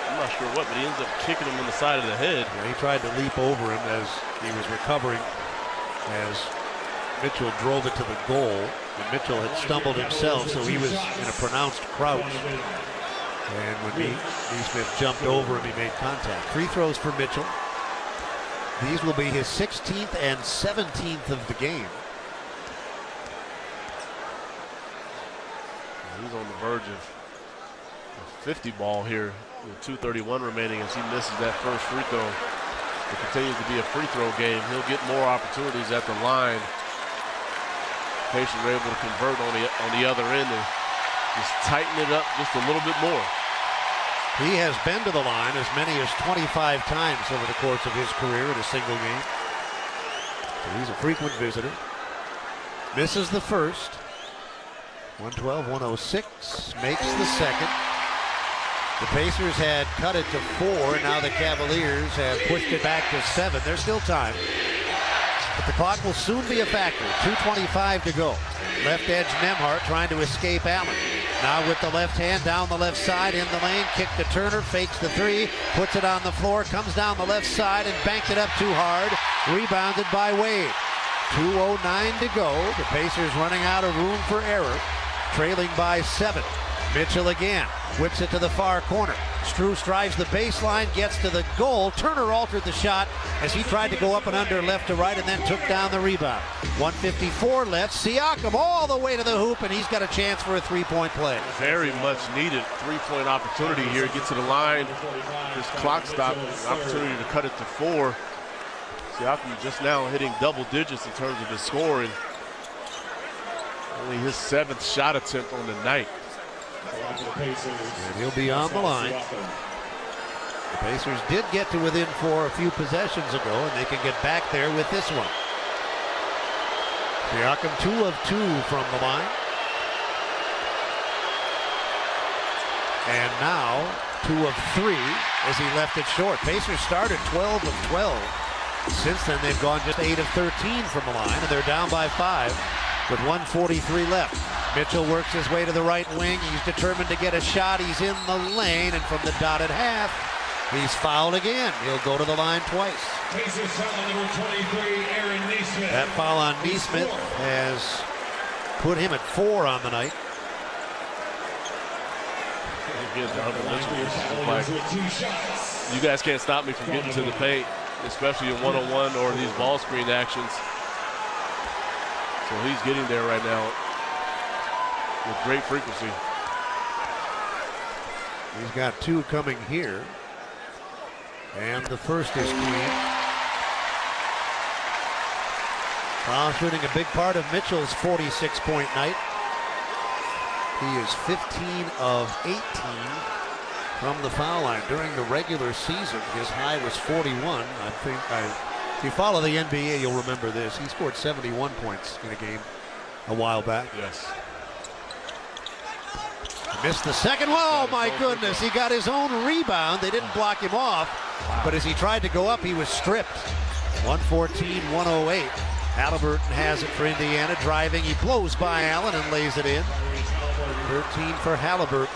I'm not sure what, but he ends up kicking him in the side of the head. Yeah, he tried to leap over him as he was recovering, as Mitchell drove it to the goal. And Mitchell had stumbled himself, so he was in a pronounced crouch. And when Neesmith jumped over him, he made contact. Free throws for Mitchell. These will be his 16th and 17th of the game. He's on the verge of a 50 ball here with 2:31 remaining as he misses that first free throw. It continues to be a free throw game. He'll get more opportunities at the line. Pacers are able to convert on the other end and just tighten it up just a little bit more. He has been to the line as many as 25 times over the course of his career in a single game. So he's a frequent visitor. Misses the first. 112-106, makes the second. The Pacers had cut it to 4. Now the Cavaliers have pushed it back to 7. There's still time, but the clock will soon be a factor. 2:25 to go. Left edge Nembhard trying to escape Allen. Now with the left hand down the left side in the lane, kick to Turner, fakes the 3, puts it on the floor, comes down the left side and banked it up too hard. Rebounded by Wade. 2:09 to go. The Pacers running out of room for error, trailing by 7. Mitchell again, whips it to the far corner. Strus drives the baseline, gets to the goal. Turner altered the shot as he tried to go up and under left to right and then took down the rebound. 1:54 left. Siakam all the way to the hoop, and he's got a chance for a three-point play. Very much needed three-point opportunity here. Get to the line. This clock stop, opportunity to cut it to 4. Siakam just now hitting double digits in terms of his scoring. Only his 7th shot attempt on the night. And he'll be on the line. The Pacers did get to within 4 a few possessions ago, and they can get back there with this one. Siakam 2 of 2 from the line. And now 2 of 3 as he left it short. Pacers started 12 of 12. Since then, they've gone just 8 of 13 from the line, and they're down by 5 with 1:43 left. Mitchell works his way to the right wing. He's determined to get a shot. He's in the lane, and from the dotted half, he's fouled again. He'll go to the line twice. Pacers foul number 23, Aaron Neesmith. That foul on Neesmith has put him at 4 on the night. You guys can't stop me from getting to the paint, especially in one-on-one or these ball screen actions. So he's getting there right now with great frequency. He's got 2 coming here. And the first is clean. Foul shooting a big part of Mitchell's 46-point night. He is 15 of 18 from the foul line. During the regular season, his high was 41. If you follow the NBA, you'll remember this. He scored 71 points in a game a while back. Yes. Missed the second one. Oh my goodness, he got his own rebound. They didn't block him off, but as he tried to go up, he was stripped. 114-108. Halliburton has it for Indiana. Driving, he blows by Allen and lays it in. 13 for Halliburton.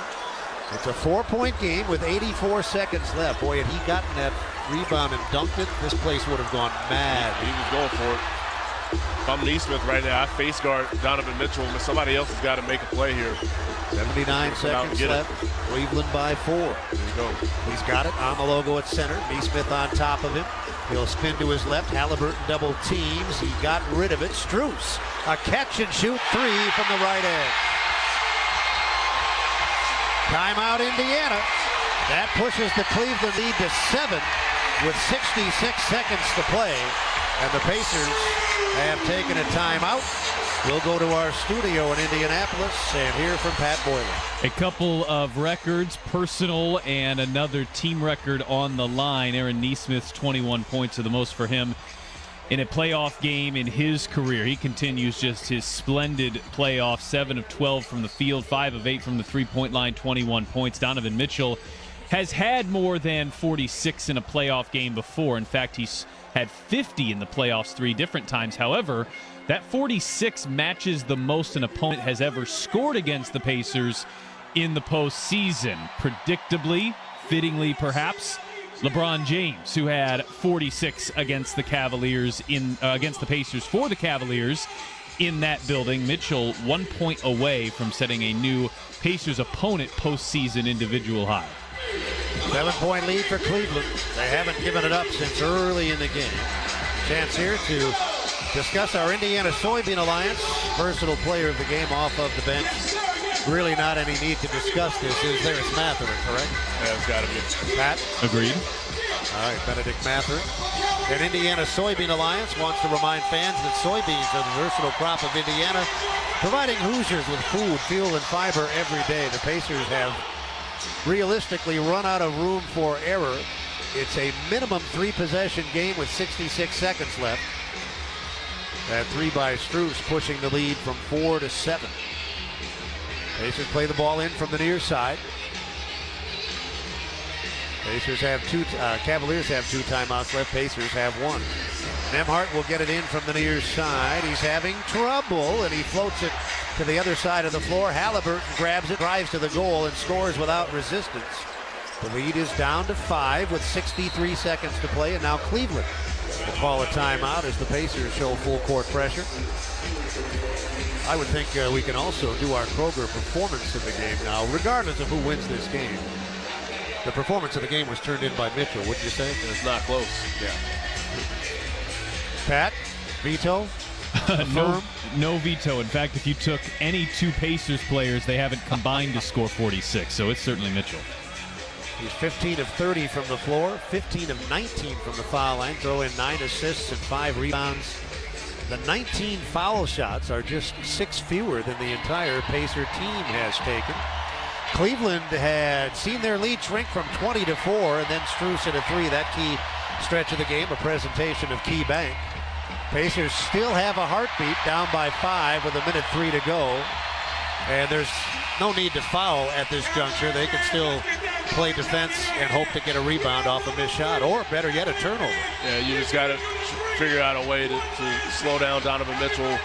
It's a 4-point game with 84 seconds left. Boy, had he gotten that rebound and dunked it, this place would have gone mad. He was going for it. If I'm Neesmith right now, I face guard Donovan Mitchell, but somebody else has got to make a play here. 79 seconds left. Cleveland by 4. There you go. He's got it on the logo at center. Neesmith on top of him. He'll spin to his left. Halliburton double teams. He got rid of it. Strus, a catch and shoot 3 from the right edge. Timeout Indiana. That pushes the Cleveland lead to 7 with 66 seconds to play. And the Pacers have taken a timeout. We'll go to our studio in Indianapolis and hear from Pat Boiler. A couple of records, personal and another team record on the line. Aaron Neesmith's 21 points are the most for him in a playoff game in his career. He continues just his splendid playoff, 7 of 12 from the field, 5 of 8 from the three-point line, 21 points. Donovan Mitchell has had more than 46 in a playoff game before. In fact, he's had 50 in the playoffs 3 different times. However, that 46 matches the most an opponent has ever scored against the Pacers in the postseason. Predictably, fittingly perhaps, LeBron James, who had 46 against the Cavaliers against the Pacers for the Cavaliers in that building. Mitchell 1 point away from setting a new Pacers opponent postseason individual high. 7-point lead for Cleveland. They haven't given it up since early in the game. Chance here to discuss our Indiana Soybean Alliance. Versatile player of the game off of the bench. Really not any need to discuss this. Is there? It's Matherin, correct? Yeah, it's got to be. Pat? Agreed. All right, Benedict Matherin. And Indiana Soybean Alliance wants to remind fans that soybeans are the versatile crop of Indiana, providing Hoosiers with food, fuel, and fiber every day. The Pacers have realistically run out of room for error. It's a minimum 3-possession game with 66 seconds left. That 3 by Strus pushing the lead from 4 to 7. Pacers play the ball in from the near side. Pacers have Cavaliers have 2 timeouts left. Pacers have 1. Nembhard will get it in from the near side. He's having trouble, and he floats it to the other side of the floor. Halliburton grabs it, drives to the goal, and scores without resistance. The lead is down to 5 with 63 seconds to play, and now Cleveland will call a timeout as the Pacers show full court pressure. I would think we can also do our Kroger performance of the game now, regardless of who wins this game. The performance of the game was turned in by Mitchell, wouldn't you say? It's not close. Yeah. Pat, veto? No veto. In fact, if you took any 2 Pacers players, they haven't combined to score 46, so it's certainly Mitchell. He's 15 of 30 from the floor, 15 of 19 from the foul line, throw in 9 assists and 5 rebounds. The 19 foul shots are just 6 fewer than the entire Pacer team has taken. Cleveland had seen their lead shrink from 20 to 4, and then Strus at a 3, that key stretch of the game, a presentation of Key Bank. Pacers still have a heartbeat, down by 5 with 1:03 to go. And there's no need to foul at this juncture. They can still play defense and hope to get a rebound off a missed shot, or better yet, a turnover. Yeah, you just got to figure out a way to slow down Donovan Mitchell,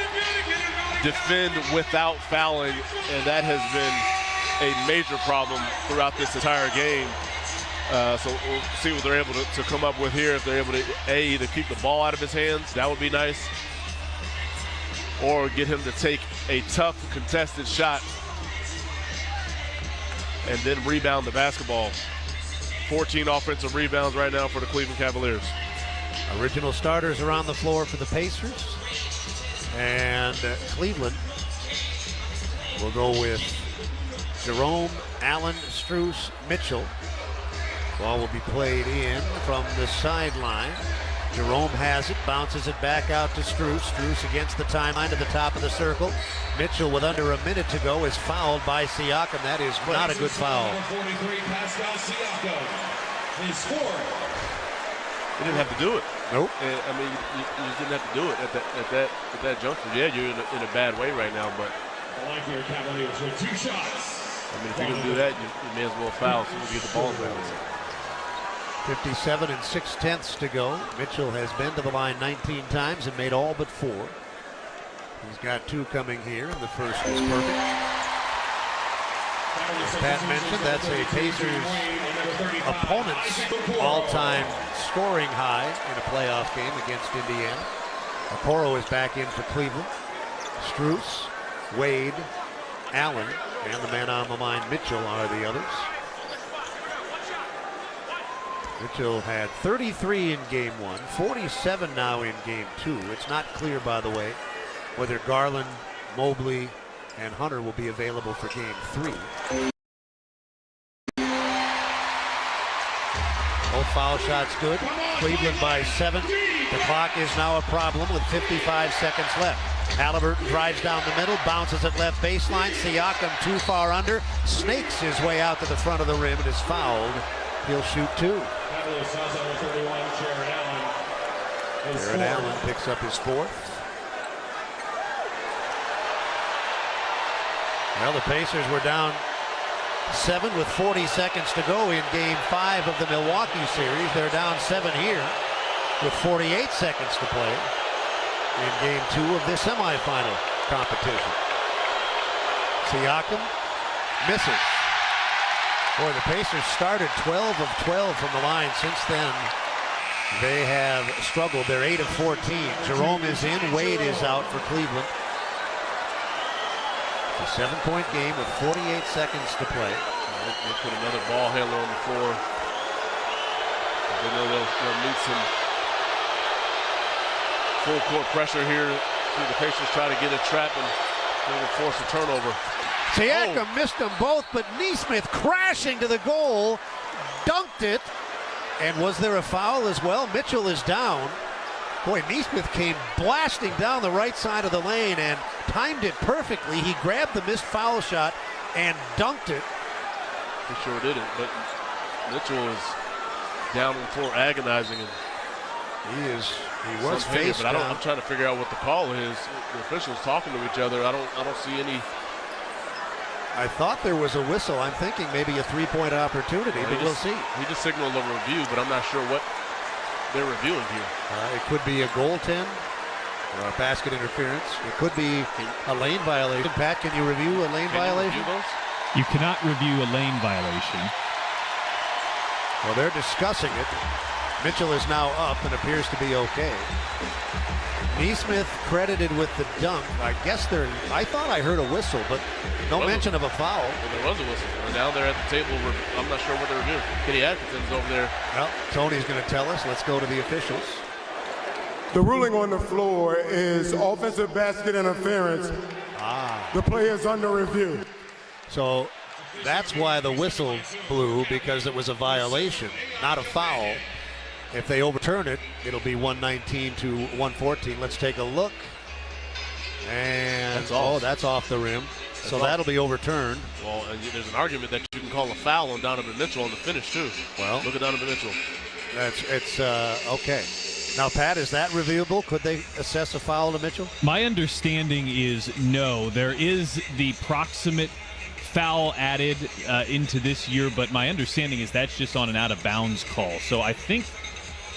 defend without fouling, and that has been a major problem throughout this entire game. So we'll see what they're able to come up with here. If they're able to, either keep the ball out of his hands, that would be nice, or get him to take a tough contested shot and then rebound the basketball. 14 offensive rebounds right now for the Cleveland Cavaliers. Original starters are on the floor for the Pacers. And Cleveland will go with Jerome, Allen, Strus, Mitchell. Ball will be played in from the sideline. Jerome has it, bounces it back out to Strus. Strus against the timeline to the top of the circle. Mitchell, with under a minute to go, is fouled by Siakam. That is not a good foul. He didn't have to do it. Nope. I mean, you just didn't have to do it at that juncture. Yeah, you're in a bad way right now, but I mean, if you're going to do that, you may as well foul as soon as you get the ball in bounds. 57 6/10 to go. Mitchell has been to the line 19 times and made all but 4. He's got 2 coming here, and the first is perfect. As Pat mentioned, that's a Pacers opponent's all-time scoring high in a playoff game against Indiana. Okoro is back in for Cleveland. Strus, Wade, Allen, and the man on the line, Mitchell, are the others. Mitchell had 33 in game 1, 47 now in game 2. It's not clear, by the way, whether Garland, Mobley, and Hunter will be available for game 3. Both foul shots good. Cleveland by 7. The clock is now a problem with 55 seconds left. Halliburton drives down the middle, bounces at left baseline. Siakam too far under, snakes his way out to the front of the rim and is fouled. He'll shoot 2. Jared Allen picks up his fourth. Well, the Pacers were down 7 with 40 seconds to go in Game 5 of the Milwaukee series. They're down 7 here with 48 seconds to play in Game 2 of this semifinal competition. Siakam misses. Boy, the Pacers started 12 of 12 from the line. Since then, they have struggled. They're 8 of 14. Jerome is in. Wade is out for Cleveland. It's a 7-point game with 48 seconds to play. They put another ball handler on the floor. They know they'll need some full court pressure here. See the Pacers try to get a trap and they will force a turnover. Siakam missed them both, but Nesmith crashing to the goal, dunked it. And was there a foul as well? Mitchell is down. Boy, Nesmith came blasting down the right side of the lane and timed it perfectly. He grabbed the missed foul shot and dunked it. He sure did it, but Mitchell is down on the floor agonizing. And he was face down. I'm trying to figure out what the call is. The officials talking to each other. I don't see any. I thought there was a whistle. I'm thinking maybe a three-point opportunity, but we'll see. He just signaled a review, but I'm not sure what they're reviewing here. It could be a goaltend or a basket interference. It could be a lane violation. Pat, can you review a lane violation? You cannot review a lane violation. Well, they're discussing it. Mitchell is now up and appears to be okay. Nesmith credited with the dunk. I thought I heard a whistle, but no mention of a foul. Well, there was a whistle. And now they're at the table. I'm not sure what they're reviewing. Kenny Atkinson's over there. Well, Tony's going to tell us. Let's go to the officials. The ruling on the floor is offensive basket interference. The play is under review. So that's why the whistle blew, because it was a violation, not a foul. If they overturn it, it'll be 119 to 114. Let's take a look. And that's off the rim. So that'll be overturned. Well, and there's an argument that you can call a foul on Donovan Mitchell on the finish too. Well, look at Donovan Mitchell. It's okay. Now, Pat, is that reviewable? Could they assess a foul to Mitchell? My understanding is no. There is the proximate foul added into this year, but my understanding is that's just on an out-of-bounds call. So I think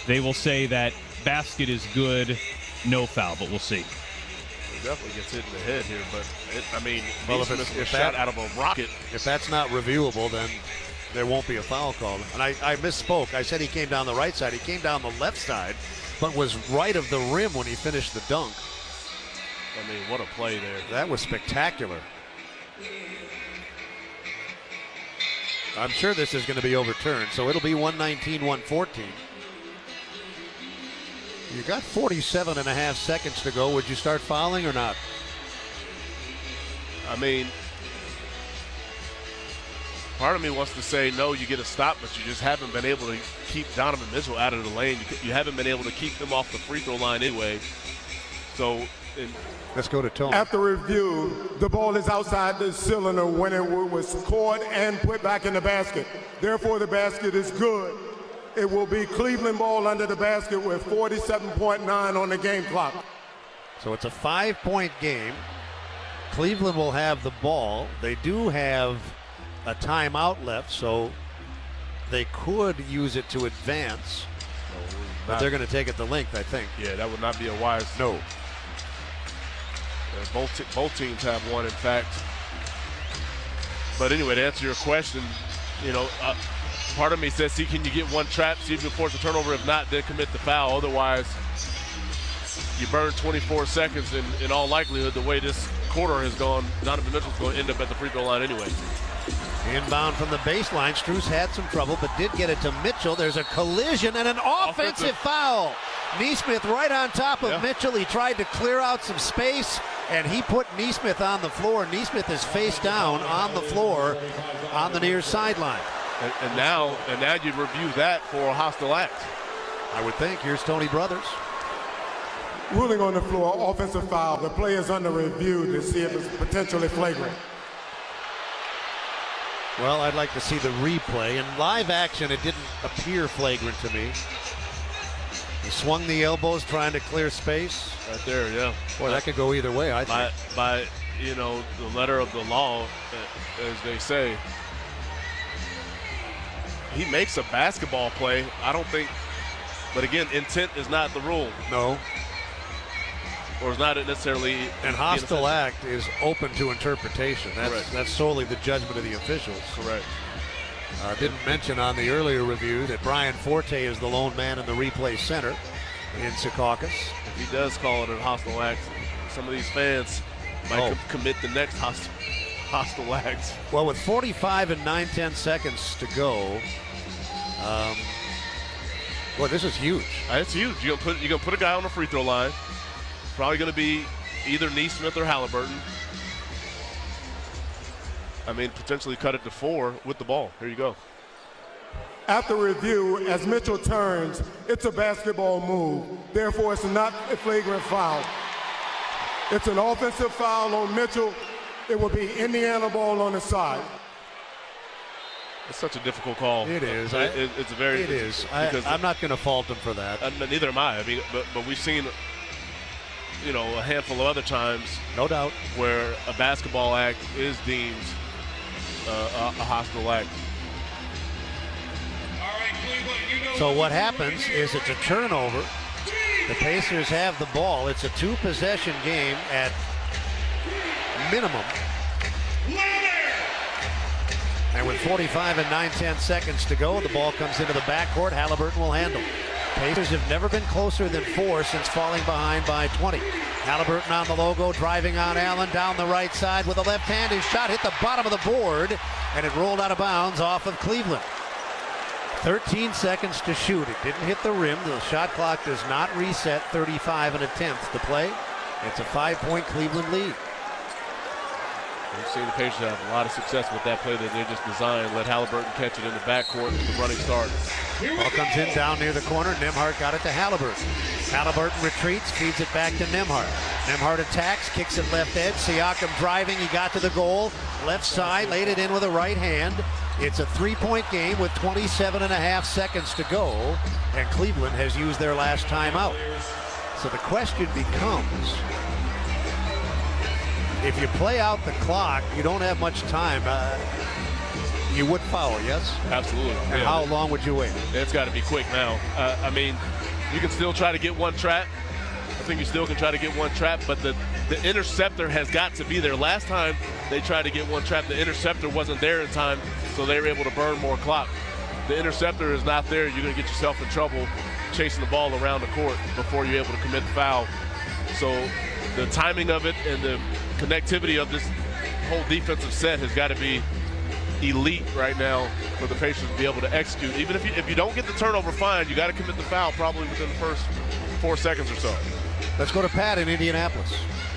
they will say that basket is good, no foul, but we'll see. He definitely gets hit in the head here, but if shot out of a rocket. If that's not reviewable, then there won't be a foul call. And I misspoke. I said he came down the right side. He came down the left side, but was right of the rim when he finished the dunk. I mean, what a play there. That was spectacular. I'm sure this is going to be overturned, so it'll be 119-114. You got 47 and a half seconds to go. Would you start fouling or not? I mean, part of me wants to say no, you get a stop, but you just haven't been able to keep Donovan Mitchell out of the lane. You haven't been able to keep them off the free throw line anyway. So, let's go to Tony. After review, the ball is outside the cylinder when it was caught and put back in the basket. Therefore, the basket is good. It will be Cleveland ball under the basket with 47.9 on the game clock. So it's a 5-point game. Cleveland will have the ball. They do have a timeout left, so they could use it to advance. But they're going to take it the length, I think. Yeah, that would not be a wise. No. Both teams have one, in fact. But anyway, to answer your question, part of me says, see, can you get one trap, see if you can force a turnover? If not, then commit the foul. Otherwise, you burn 24 seconds. In all likelihood, the way this quarter has gone, Donovan Mitchell's going to end up at the free throw line anyway. Inbound from the baseline. Strus had some trouble, but did get it to Mitchell. There's a collision and an offensive foul. Nesmith right on top of Mitchell. He tried to clear out some space, and he put Nesmith on the floor. Nesmith is face down on the floor on the near sideline. And now you review that for a hostile act. I would think. Here's Tony Brothers. Ruling on the floor, offensive foul. The play is under review to see if it's potentially flagrant. Well, I'd like to see the replay. In live action, it didn't appear flagrant to me. He swung the elbows trying to clear space. Right there, yeah. Boy, that could go either way, I think. By the letter of the law, as they say, he makes a basketball play. I don't think, but again, intent is not the rule. No. Or is not necessarily. And hostile act is open to interpretation. That's solely the judgment of the officials. Correct. Didn't mention on the earlier review that Brian Forte is the lone man in the replay center in Secaucus. If he does call it a hostile act, some of these fans might commit the next hostile act. Well, with 45 and 9/10 seconds to go, boy, this is huge. It's huge. You're gonna put a guy on the free throw line. Probably going to be either Neesmith or Halliburton. I mean, potentially cut it to 4 with the ball. Here you go. After review, as Mitchell turns, it's a basketball move. Therefore, it's not a flagrant foul. It's an offensive foul on Mitchell. It will be Indiana ball on the side. It's such a difficult call. It is. It's very. It is. I'm not going to fault him for that. Neither am I. I mean, but we've seen, a handful of other times, no doubt, where a basketball act is deemed a hostile act. So what happens is it's a turnover. The Pacers have the ball. It's a 2-possession game at minimum. And with 45 and 9/10 seconds to go, the ball comes into the backcourt. Halliburton will handle. Pacers have never been closer than 4 since falling behind by 20. Halliburton on the logo, driving on Allen down the right side with a left hand. His shot hit the bottom of the board, and it rolled out of bounds off of Cleveland. 13 seconds to shoot. It didn't hit the rim. The shot clock does not reset. 35 1/10 to play. It's a 5-point Cleveland lead. We've seen the Pacers have a lot of success with that play that they just designed. Let Halliburton catch it in the backcourt with the running start. Ball comes in down near the corner. Nembhard got it to Halliburton. Halliburton retreats, feeds it back to Nembhard. Nembhard attacks, kicks it left edge. Siakam driving, he got to the goal. Left side, laid it in with a right hand. It's a 3-point game with 27.5 seconds to go, and Cleveland has used their last timeout. So the question becomes, if you play out the clock, you don't have much time. You would foul, yes? Absolutely. And how long would you wait? It's got to be quick now. I mean, you can still try to get one trap. I think you still can try to get one trap, but the interceptor has got to be there. Last time they tried to get one trap, the interceptor wasn't there in time, so they were able to burn more clock. The interceptor is not there. You're going to get yourself in trouble chasing the ball around the court before you're able to commit the foul. So the timing of it and the connectivity of this whole defensive set has got to be elite right now for the Pacers to be able to execute. Even if you don't get the turnover, fine, you got to commit the foul probably within the first 4 seconds or so. Let's go to Pat in Indianapolis.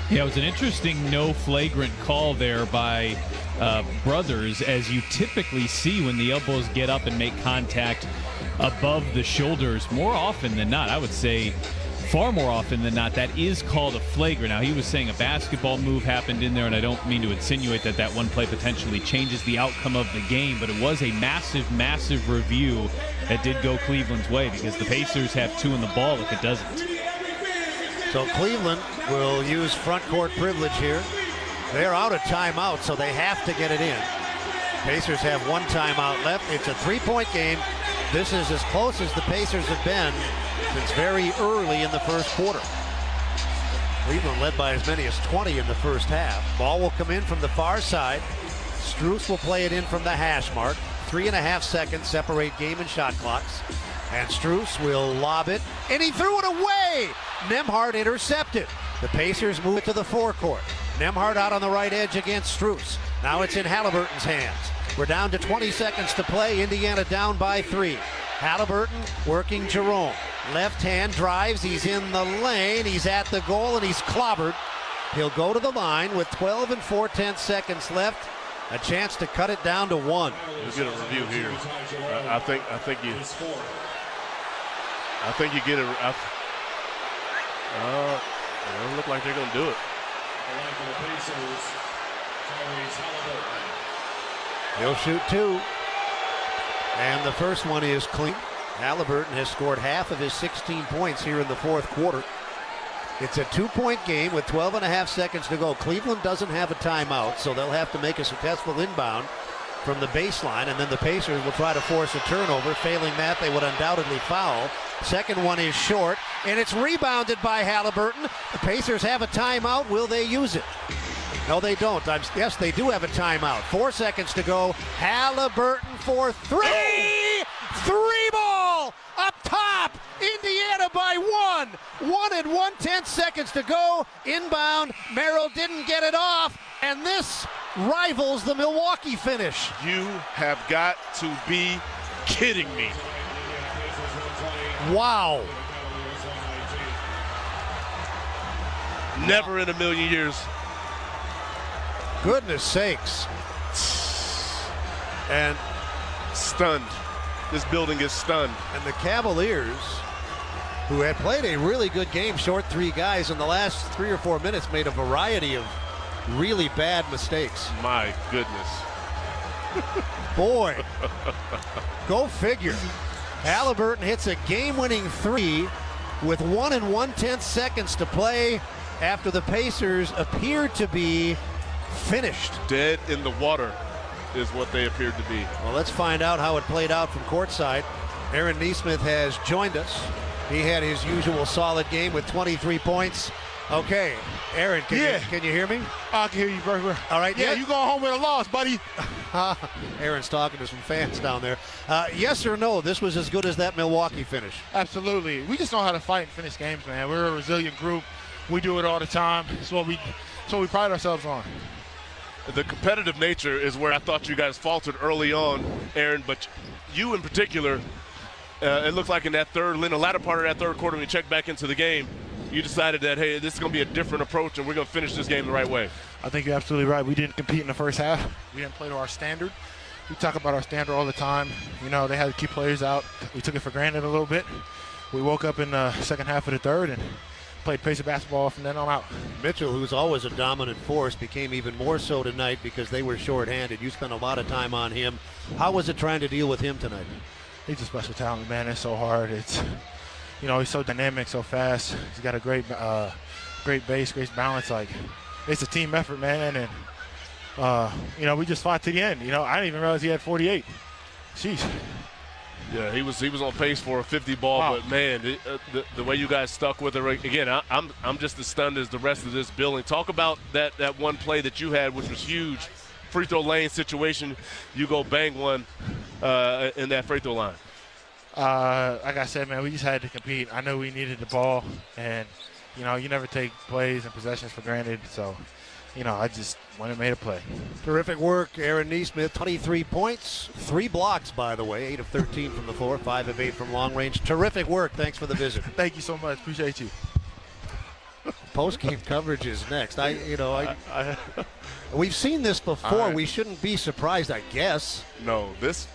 Yeah, it was an interesting no flagrant call there by Brothers, as you typically see when the elbows get up and make contact above the shoulders. More often than not, I would say far more often than not, that is called a flagrant. Now, he was saying a basketball move happened in there, and I don't mean to insinuate that one play potentially changes the outcome of the game, but it was a massive, massive review that did go Cleveland's way, because the Pacers have 2 in the ball if it doesn't. So Cleveland will use front court privilege here. They're out of timeout, so they have to get it in. Pacers have 1 timeout left. It's a 3-point game. This is as close as the Pacers have been since very early in the first quarter. Cleveland led by as many as 20 in the first half. Ball will come in from the far side. Strus will play it in from the hash mark. 3.5 seconds separate game and shot clocks. And Strus will lob it, and he threw it away! Nembhard intercepted. The Pacers move it to the forecourt. Nembhard out on the right edge against Strus. Now it's in Halliburton's hands. We're down to 20 seconds to play. Indiana down by 3. Halliburton working Jerome. Left hand drives. He's in the lane. He's at the goal, and he's clobbered. He'll go to the line with 12 and 4/10 seconds left. A chance to cut it down to 1. We'll get a review here. I think you get a. It doesn't look like they're going to do it. He'll shoot 2. And the first one is clean. Halliburton has scored half of his 16 points here in the fourth quarter. It's a 2-point game with 12 and a half seconds to go. Cleveland doesn't have a timeout, so they'll have to make a successful inbound from the baseline, and then the Pacers will try to force a turnover. Failing that, they would undoubtedly foul. Second one is short, and it's rebounded by Halliburton. The Pacers have a timeout. Will they use it? No, they don't. Yes, they do have a timeout. 4 seconds to go. Halliburton for three! Three ball! Up top! Indiana by 1 and 1/10 seconds to go. Inbound. Merrill didn't get it off, and this rivals the Milwaukee finish. You have got to be kidding me. Wow. Never in a million years. Goodness sakes. And stunned. This building is stunned. And the Cavaliers, who had played a really good game, short three guys, in the last 3 or 4 minutes made a variety of really bad mistakes. My goodness. Boy. Go figure. Halliburton hits a game-winning three with 1 and 1/10 seconds to play after the Pacers appeared to be finished. Dead in the water is what they appeared to be. Well, let's find out how it played out from courtside. Aaron Nesmith has joined us. He had his usual solid game with 23 points. Okay, Aaron, can you hear me? I can hear you very well. All right. Yeah, you going home with a loss, buddy. Aaron's talking to some fans down there. Yes or no, this was as good as that Milwaukee finish? Absolutely. We just know how to fight and finish games, man. We're a resilient group. We do it all the time. It's what we pride ourselves on. The competitive nature is where I thought you guys faltered early on, Aaron, but you in particular, it looked like in the latter part of that third quarter, when you checked back into the game, you decided that, hey, this is going to be a different approach and we're going to finish this game the right way. I think you're absolutely right. We didn't compete in the first half. We didn't play to our standard. We talk about our standard all the time. You know, they had to keep players out. We took it for granted a little bit. We woke up in the second half of the third and played Pacer basketball from then on out. Mitchell, who's always a dominant force, became even more so tonight because they were shorthanded. You spent a lot of time on him. How was it trying to deal with him tonight? He's a special talent, man. It's so hard. It's, you know, he's so dynamic, so fast. He's got a great base, great balance. Like, it's a team effort, man. And, you know, we just fought to the end. You know, I didn't even realize he had 48. Jeez. Yeah, he was on pace for a 50 ball, wow. But man, the way you guys stuck with it, again, I'm just as stunned as the rest of this building. Talk about that one play that you had, which was huge, free throw lane situation. You go bang one in that free throw line. Like I said, man, we just had to compete. I know we needed the ball, and you know, you never take plays and possessions for granted. So, you know, I just went and made a play. Terrific work, Aaron Nesmith. 23 points, 3 blocks, by the way, 8 of 13 from the floor, 5 of 8 from long range. Terrific work. Thanks for the visit. Thank you so much. Appreciate you. Post-game coverage is next. We've seen this before. We shouldn't be surprised, I guess. No,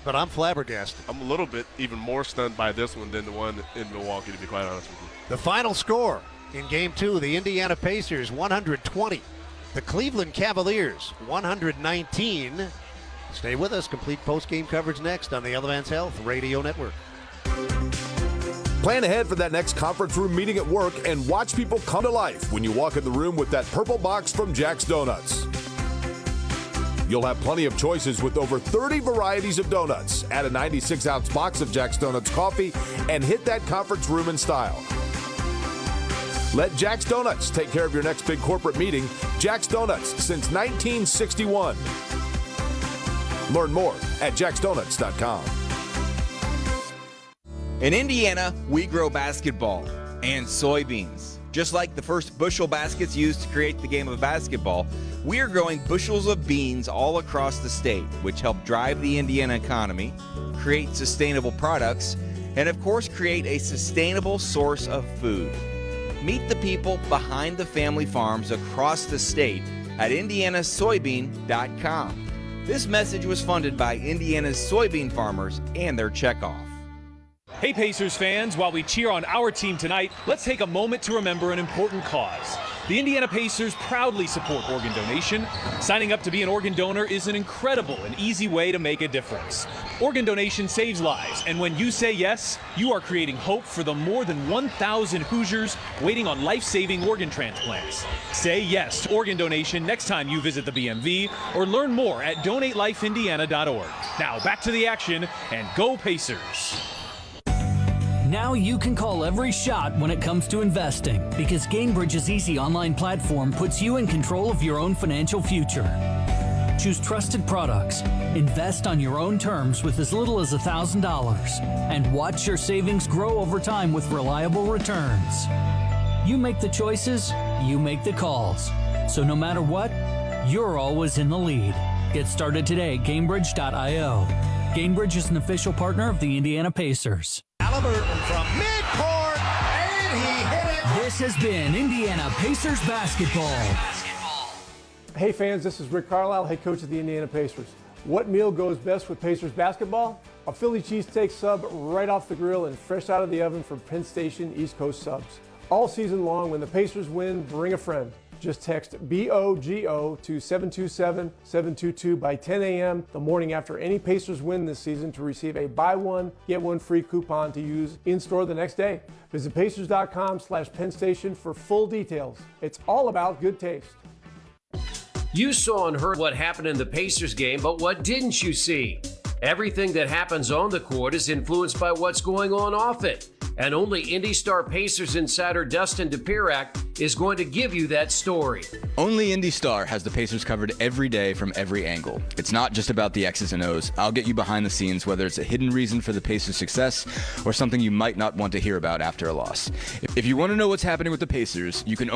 but I'm flabbergasted. I'm a little bit even more stunned by this one than the one in Milwaukee, to be quite honest with you. The final score in Game 2, the Indiana Pacers 120. The Cleveland Cavaliers 119. Stay with us. Complete post-game coverage next on the Elevance Health Radio Network. Plan ahead for that next conference room meeting at work and watch people come to life when you walk in the room with that purple box from Jack's Donuts. You'll have plenty of choices with over 30 varieties of donuts. Add a 96-ounce box of Jack's Donuts coffee and hit that conference room in style. Let Jack's Donuts take care of your next big corporate meeting. Jack's Donuts since 1961. Learn more at jacksdonuts.com. In Indiana, we grow basketball and soybeans. Just like the first bushel baskets used to create the game of basketball, we are growing bushels of beans all across the state, which help drive the Indiana economy, create sustainable products, and of course create a sustainable source of food. Meet the people behind the family farms across the state at indianasoybean.com. This message was funded by Indiana's soybean farmers and their checkoff. Hey Pacers fans, while we cheer on our team tonight, let's take a moment to remember an important cause. The Indiana Pacers proudly support organ donation. Signing up to be an organ donor is an incredible and easy way to make a difference. Organ donation saves lives, and when you say yes, you are creating hope for the more than 1,000 Hoosiers waiting on life-saving organ transplants. Say yes to organ donation next time you visit the BMV, or learn more at donatelifeindiana.org. Now back to the action, and go Pacers! Now you can call every shot when it comes to investing, because Gainbridge's easy online platform puts you in control of your own financial future. Choose trusted products, invest on your own terms with as little as $1,000, and watch your savings grow over time with reliable returns. You make the choices, you make the calls. So no matter what, you're always in the lead. Get started today at Gainbridge.io. Gainbridge is an official partner of the Indiana Pacers. Halliburton from midcourt, and he hit it. This has been Indiana Pacers basketball. Hey fans, this is Rick Carlisle, head coach of the Indiana Pacers. What meal goes best with Pacers basketball? A Philly cheesesteak sub right off the grill and fresh out of the oven from Penn Station East Coast Subs. All season long, when the Pacers win, bring a friend. Just text BOGO to 727-722 by 10 a.m. the morning after any Pacers win this season to receive a buy one, get one free coupon to use in-store the next day. Visit Pacers.com/Penn Station for full details. It's all about good taste. You saw and heard what happened in the Pacers game, but what didn't you see? Everything that happens on the court is influenced by what's going on off it. And only Indy Star Pacers insider Dustin DePirac is going to give you that story. Only Indy Star has the Pacers covered every day from every angle. It's not just about the X's and O's. I'll get you behind the scenes, whether it's a hidden reason for the Pacers' success or something you might not want to hear about after a loss. If you want to know what's happening with the Pacers, you can only